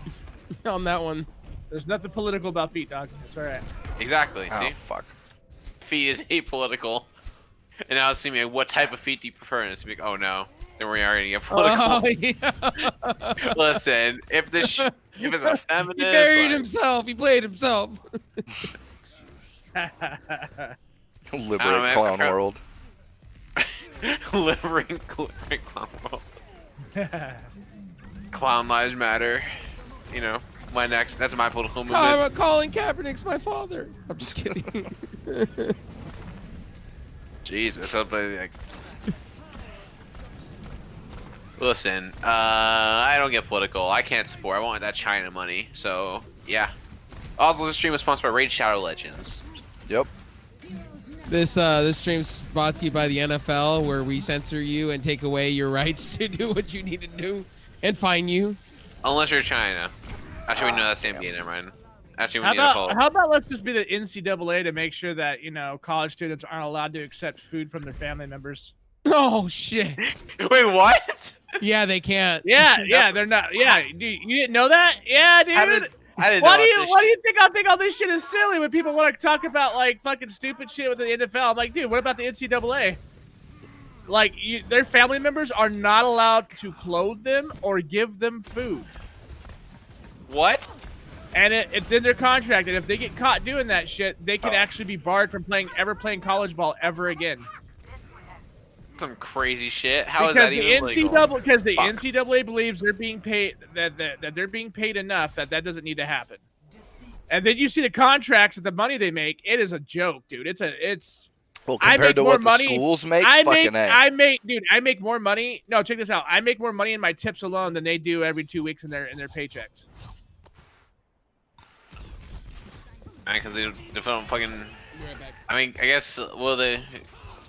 on that one. There's nothing political about feet, dog. It's alright. Exactly. Oh, See, fuck. feet is apolitical. And now it's gonna be like, what type of feet do you prefer? And it's gonna be like, oh no, then we're already get political. Oh yeah. Listen, if this if it's a feminist, He buried like, himself. He played himself. Liberate man, clown I- world. Living clown world. Clown lives matter. You know, that's my political movement. Colin Kaepernick's my father. I'm just kidding. Jesus, somebody like. Listen, I don't get political. I can't support. I want that China money. So yeah. Also, this stream was sponsored by Raid Shadow Legends. Yep. This stream's brought to you by the NFL, where we censor you and take away your rights to do what you need to do and fine you. Unless you're China. Actually, we know that's NBA. Never mind. Actually, we How need to call. about, how about let's just be the NCAA to make sure that, you know, college students aren't allowed to accept food from their family members. Oh shit! Wait, what? Yeah, they can't. Yeah, they're not. Yeah, dude, you didn't know that? Yeah, dude. I didn't Why know do about this you think I think all this shit is silly when people want to talk about like fucking stupid shit with the NFL? I'm like, dude, what about the NCAA? Like, their family members are not allowed to clothe them or give them food, What? and it's in their contract. And if they get caught doing that shit, they can actually be barred from ever playing college ball ever again. Some crazy shit. How is that even legal? Because the Fuck. NCAA believes they're being paid that they're being paid enough that doesn't need to happen. And then you see the contracts and the money they make. It is a joke, dude. It's. Well, I compared make to more what money- the schools make, I fucking A. make more money. No, check this out. I make more money in my tips alone than they do every 2 weeks in their paychecks. Because they don't fucking. I mean, I guess will they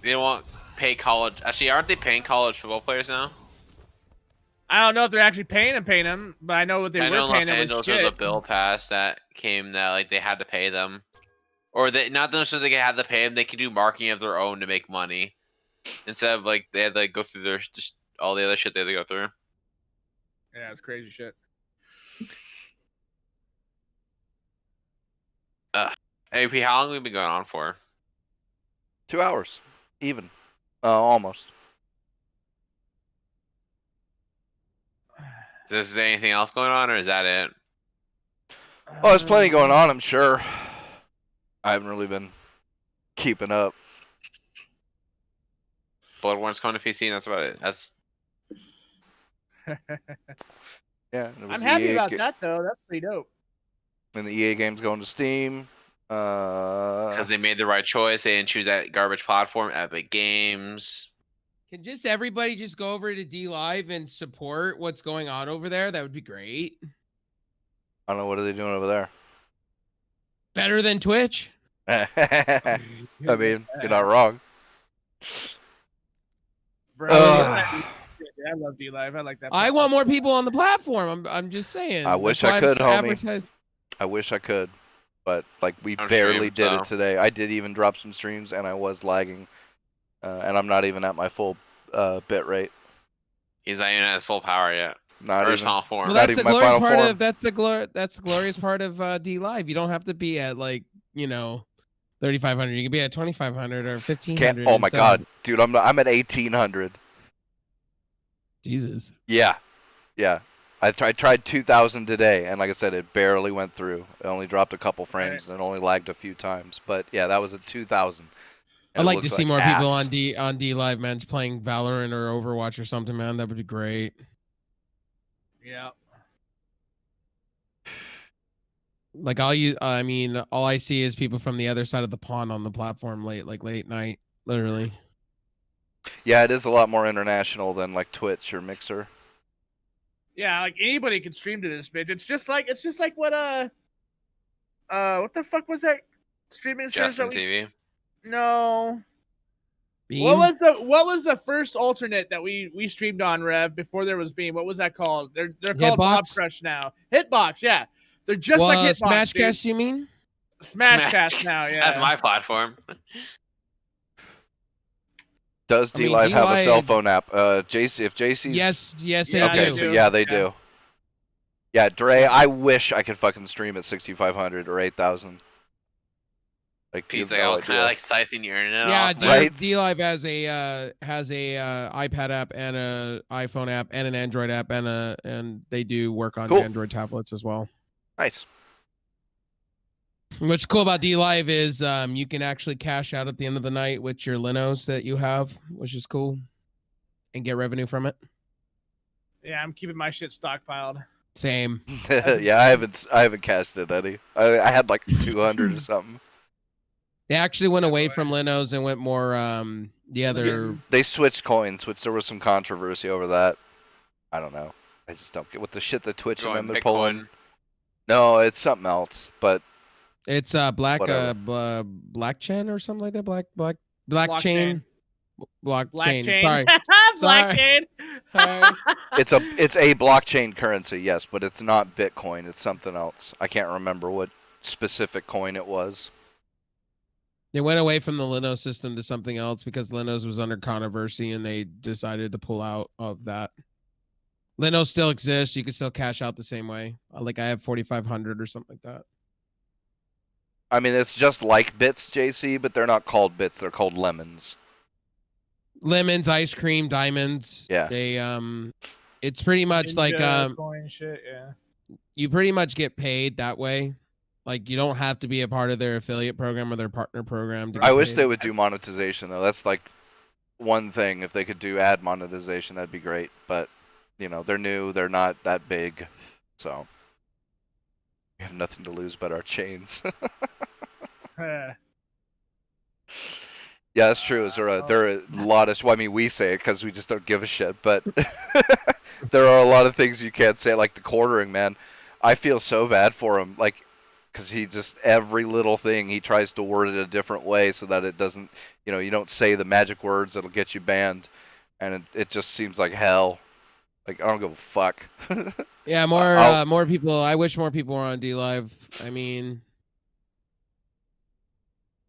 don't want pay college. Actually, aren't they paying college football players now? I don't know if they're actually paying them, but I know what they I were know in paying Los them. Angeles there was a bill passed that came that like they had to pay them, or they not necessarily they had to pay them. They could do marketing of their own to make money instead of like they had to like, go through their just all the other shit they had to go through. Yeah, it's crazy shit. AP, how long have we been going on for? 2 hours, even, almost. Is there anything else going on, or is that it? Oh, there's plenty going on, I'm sure. I haven't really been keeping up. Bloodborne's coming to PC, and that's about it. That's Yeah, and it was I'm happy EA about that though. That's pretty dope. And the EA game's going to Steam. because they made the right choice. They didn't choose that garbage platform. Epic Games. Can just everybody just go over to D Live and support what's going on over there? That would be great. I don't know, what are they doing over there? Better than Twitch. I mean, you're not wrong. Bro, Ugh. I love D Live. I like that. I want more people on the platform. I'm just saying. I wish That's I why I'm could, homie. advertised- I wish I could, but like we I'm barely streamed, did so. it today. I did even drop some streams, and I was lagging, and I'm not even at my full bit rate. He's not even at his full power yet. Not Or his even. final form. Well, not that's the even my glorious final part form. of that's the glorious part of D Live. You don't have to be at like 3,500. You can be at 2,500 or 1,500. Can't. Oh my instead god, of- dude, I'm at 1,800. Jesus. Yeah. I tried 2,000 today, and like I said, it barely went through. It only dropped a couple frames, and it only lagged a few times. But yeah, that was at 2,000. I'd like to see more people ass. on D Live, man, just playing Valorant or Overwatch or something, man. That would be great. Yeah. Like all I see is people from the other side of the pond on the platform late night, literally. Yeah, it is a lot more international than like Twitch or Mixer. Yeah, like anybody can stream to this bitch. It's just like what the fuck was that streaming service Justin that we... TV. No. Beam? What was the first alternate that we streamed on, Rev, before there was Beam? What was that called? They're called Bob Hitbox? Crush now. Hitbox, yeah. They're just like Hitbox. Smashcast, you mean? Smashcast now, yeah. That's my platform. Does I mean, D Live have a D-Live- cell phone app? If JC's Yes, Yeah, they okay, do. so do. yeah, they Yeah. do. Yeah, Dre, I wish I could fucking stream at 6,500 or 8,000. Like you He's have like, no oh, kind idea. of like siphoning your internet Yeah, off. Right. D-Live has a iPad app and a iPhone app and an Android app and they do work on Cool. Android tablets as well. Nice. What's cool about D-Live is you can actually cash out at the end of the night with your Linos that you have, which is cool, and get revenue from it. Yeah, I'm keeping my shit stockpiled. Same. Yeah, I haven't cashed it any. I had like 200 or something. They actually went Yeah, away boy. from Linos and went more the other. They switched coins, which there was some controversy over that. I don't know. I just don't get with the shit that Twitch and Going them they're pulling. Bitcoin. No, it's something else. But It's Whatever. Blackchain or something like that. Blockchain. Blockchain. Sorry. Blockchain. Sorry. it's a blockchain currency, yes, but it's not Bitcoin. It's something else. I can't remember what specific coin it was. They went away from the Linos system to something else because Linos was under controversy and they decided to pull out of that. Linos still exists. You can still cash out the same way. Like I have 4,500 or something like that. I mean, it's just like bits, JC, but they're not called bits. They're called lemons. Lemons, ice cream, diamonds. Yeah. They it's pretty much like Ninja coin shit, yeah. you pretty much get paid that way. Like you don't have to be a part of their affiliate program or their partner program. To get I wish paid. they would do monetization though. That's like one thing. If they could do ad monetization, that'd be great. But you know, they're new. They're not that big, so we have nothing to lose but our chains. Yeah, that's true. There are a lot of. Well, I mean, we say it because we just don't give a shit. But there are a lot of things you can't say, like the quartering, man. I feel so bad for him, like, because he just every little thing he tries to word it a different way so that it doesn't, you know, you don't say the magic words that'll get you banned, and it just seems like hell. Like I don't give a fuck. Yeah, more people. I wish more people were on D-Live. I mean,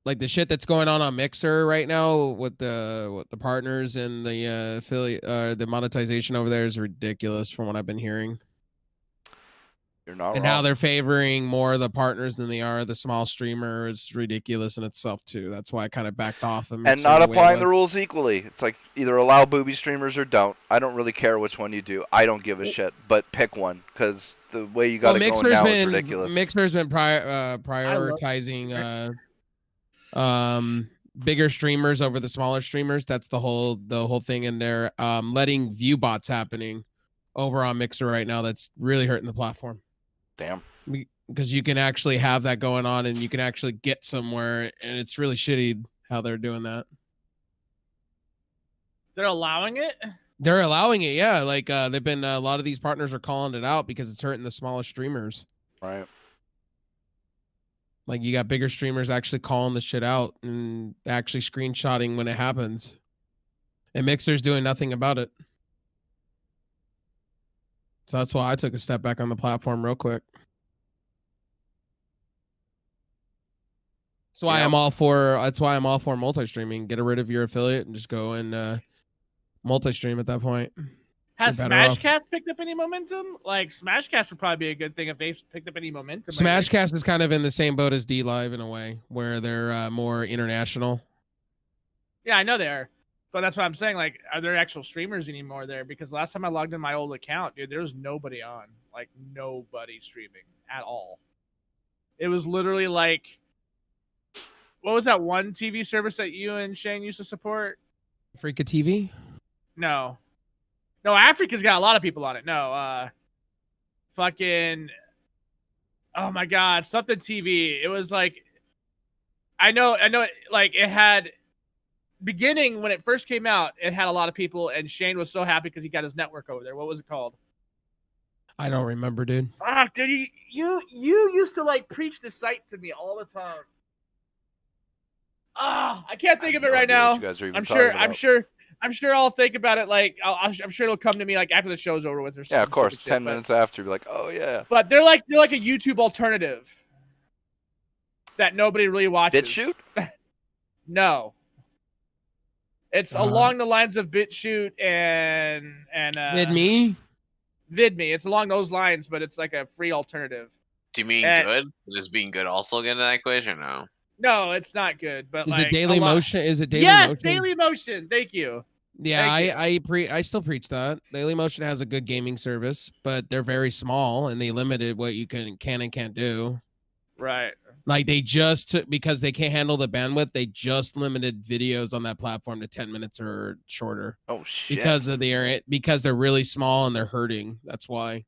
like the shit that's going on Mixer right now with the partners and the affiliate, the monetization over there is ridiculous from what I've been hearing. You're not And wrong. how they're favoring more of the partners than they are the small streamer is ridiculous in itself too. That's why I kind of backed off of And Mixer not the way it applying the was. rules equally. It's like either allow booby streamers or don't. I don't really care which one you do. I don't give a shit. But pick one, because the way you got it going now is ridiculous. Mixer's been prioritizing bigger streamers over the smaller streamers. That's the whole thing in there. Letting view bots happening over on Mixer right now. That's really hurting the platform. Damn. Because you can actually have that going on and you can actually get somewhere, and it's really shitty how they're doing that. They're allowing it? They're allowing it, yeah. Like they've been a lot of these partners are calling it out because it's hurting the smallest streamers. Right. Like you got bigger streamers actually calling the shit out and actually screenshotting when it happens. And Mixer's doing nothing about it. So that's why I took a step back on the platform real quick. That's why I'm all for multi-streaming. Get rid of your affiliate and just go and multi-stream at that point. Has You're better off. Smashcast picked up any momentum? Like Smashcast would probably be a good thing if they picked up any momentum. Smashcast is kind of in the same boat as D-Live in a way, where they're more international. Yeah, I know they are. But that's what I'm saying. Like, are there actual streamers anymore there? Because last time I logged in my old account, dude, there was nobody on. Like, nobody streaming at all. It was literally like, what was that one TV service that you and Shane used to support? Freaka TV? No, Africa's got a lot of people on it. No, fucking, oh my God, something TV. It was like, I know, like it had, beginning when it first came out, it had a lot of people, and Shane was so happy because he got his network over there. What was it called? I don't remember, dude. Fuck, dude, you used to like preach the site to me all the time. Ah, I can't think of it right now. I'm sure I'll think about it. Like, I'm sure it'll come to me like after the show's over with or something. Yeah, of course. Shit, 10 minutes after, be like, oh yeah. But they're like a YouTube alternative that nobody really watches. BitChute? No. It's along the lines of BitChute and VidMe? VidMe. It's along those lines, but it's like a free alternative. Do you mean good? Is being good also get into that equation or no? No, it's not good. But Is like it Daily a lot- Motion? Is it Daily Yes, Motion? Daily Motion. Thank you. Yeah, Thank I still preach that. Daily Motion has a good gaming service, but they're very small and they limited what you can and can't do. Right. Like they just took, because they can't handle the bandwidth, they just limited videos on that platform to 10 minutes or shorter Oh shit. because they're really small and they're hurting. That's why.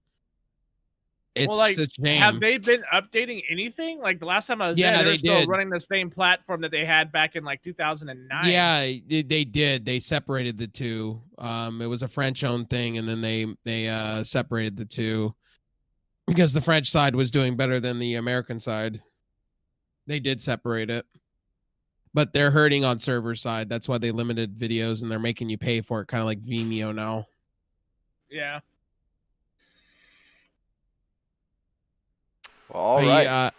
It's Well, like, a shame. have they been updating anything? Like the last time I was Yeah, there, they they were still did. running the same platform that they had back in like 2009. Yeah, they did. They separated the two. It was a French-owned thing, and then they separated the two because the French side was doing better than the American side. They did separate it, but they're hurting on server side. That's why they limited videos, and they're making you pay for it, kind of like Vimeo now. Yeah. Well, all right.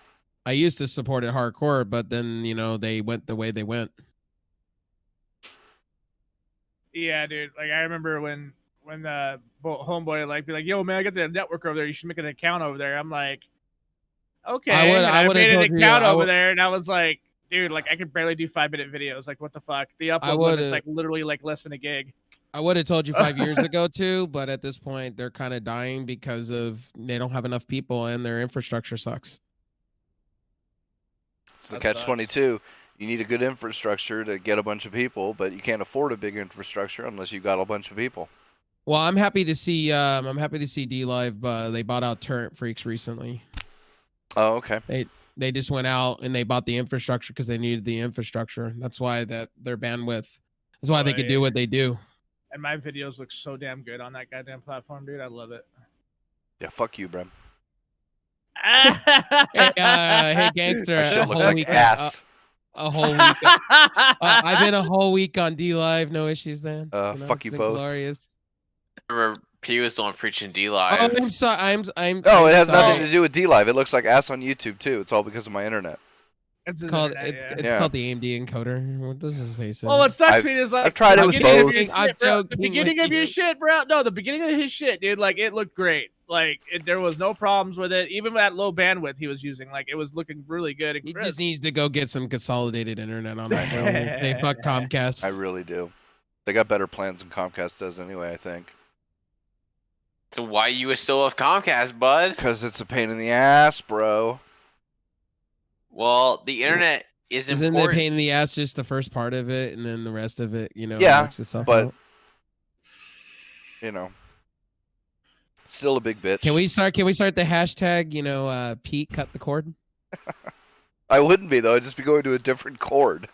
I used to support it hardcore, but then they went the way they went. Yeah, dude. Like I remember when the homeboy like be like, "Yo, man, I got the network over there. You should make an account over there." I'm like, "Okay." I I would've made an told you- account I over would- there, and I was like, "Dude, like I could barely do 5-minute videos. Like, what the fuck? The I upload would've- limit's like literally like less than a gig." I would have told you 5 years ago too, but at this point they're kind of dying because they don't have enough people and their infrastructure sucks. It's the That catch sucks. 22. You need a good infrastructure to get a bunch of people, but you can't afford a big infrastructure unless you got a bunch of people. Well, I'm happy to see D Live. They bought out Turret Freaks recently. Oh, okay. They just went out and they bought the infrastructure because they needed the infrastructure. That's why their bandwidth. That's why they could do what they do. And my videos look so damn good on that goddamn platform, dude. I love it. Yeah, fuck you, Brem. Hey, gangster! That shit a looks whole like week, ass. a whole week. I've been a whole week on D Live. No issues, then. Fuck it's you been both. Glorious. Remember, P was the one preaching D Oh, Live. I'm sorry. I'm. No, it has sorry. nothing to do with D Live. It looks like ass on YouTube too. It's all because of my internet. It's It's called Yeah. called the AMD encoder. What does his face say? Well, what sucks I've- me is like I've tried it the with beginning of both. your shit, I'm bro. joking The beginning with of your you. shit, bro. No, the beginning of his shit, dude. Like it looked great. Like there was no problems with it. Even with that low bandwidth he was using, like it was looking really good and He crisp. just needs to go get some consolidated internet on his phone. Say fuck Comcast. I really do. They got better plans than Comcast does anyway, I think. So why you still have Comcast, bud? Because it's a pain in the ass, bro. Well, the internet is Isn't the important. pain in the ass just the first part of it, and then the rest of it, Yeah, works itself but- out? You know. Still a big bitch. Can we start the hashtag? Pete cut the cord. I wouldn't be though. I'd just be going to a different cord.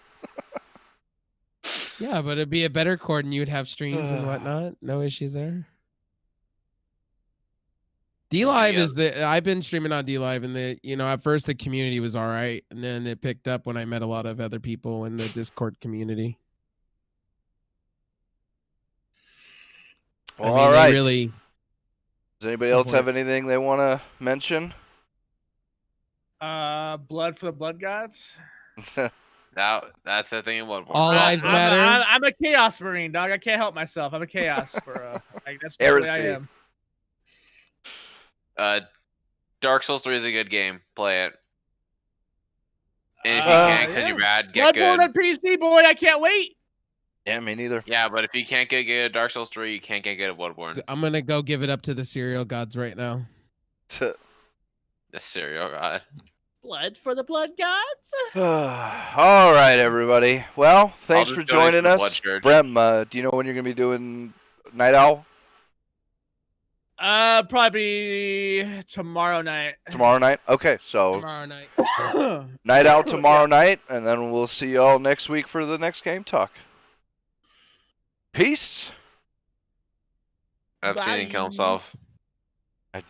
Yeah, but it'd be a better cord, and you would have streams and whatnot. No issues there. D Live I've been streaming on D Live, and at first the community was all right, and then it picked up when I met a lot of other people in the Discord community. Well, I mean, all right. they really. Does anybody else have anything they want to mention? Blood for the blood gods. That's the thing in Bloodborne. All lives matter. I'm a chaos marine, dog. I can't help myself. I'm a chaos bro. Like, that's the way I Heresy. am. Dark Souls 3 is a good game. Play it. And if you Uh, can't because yeah. you're bad, get Bloodborne good. on PC, boy. I can't wait. Yeah, me neither. Yeah, but if you can't get good at Dark Souls 3, you can't get good at Bloodborne. I'm gonna go give it up to the cereal gods right now. The cereal god. Blood for the blood gods. All right, everybody. Well, thanks just for donate to joining the us. Blood Church. Brem, do you know when you're going to be doing Night Owl? Probably tomorrow night. Tomorrow night? Okay, so Tomorrow night. Night Owl tomorrow night, and then we'll see you all next week for the next game talk. Peace. Obsidian kill himself.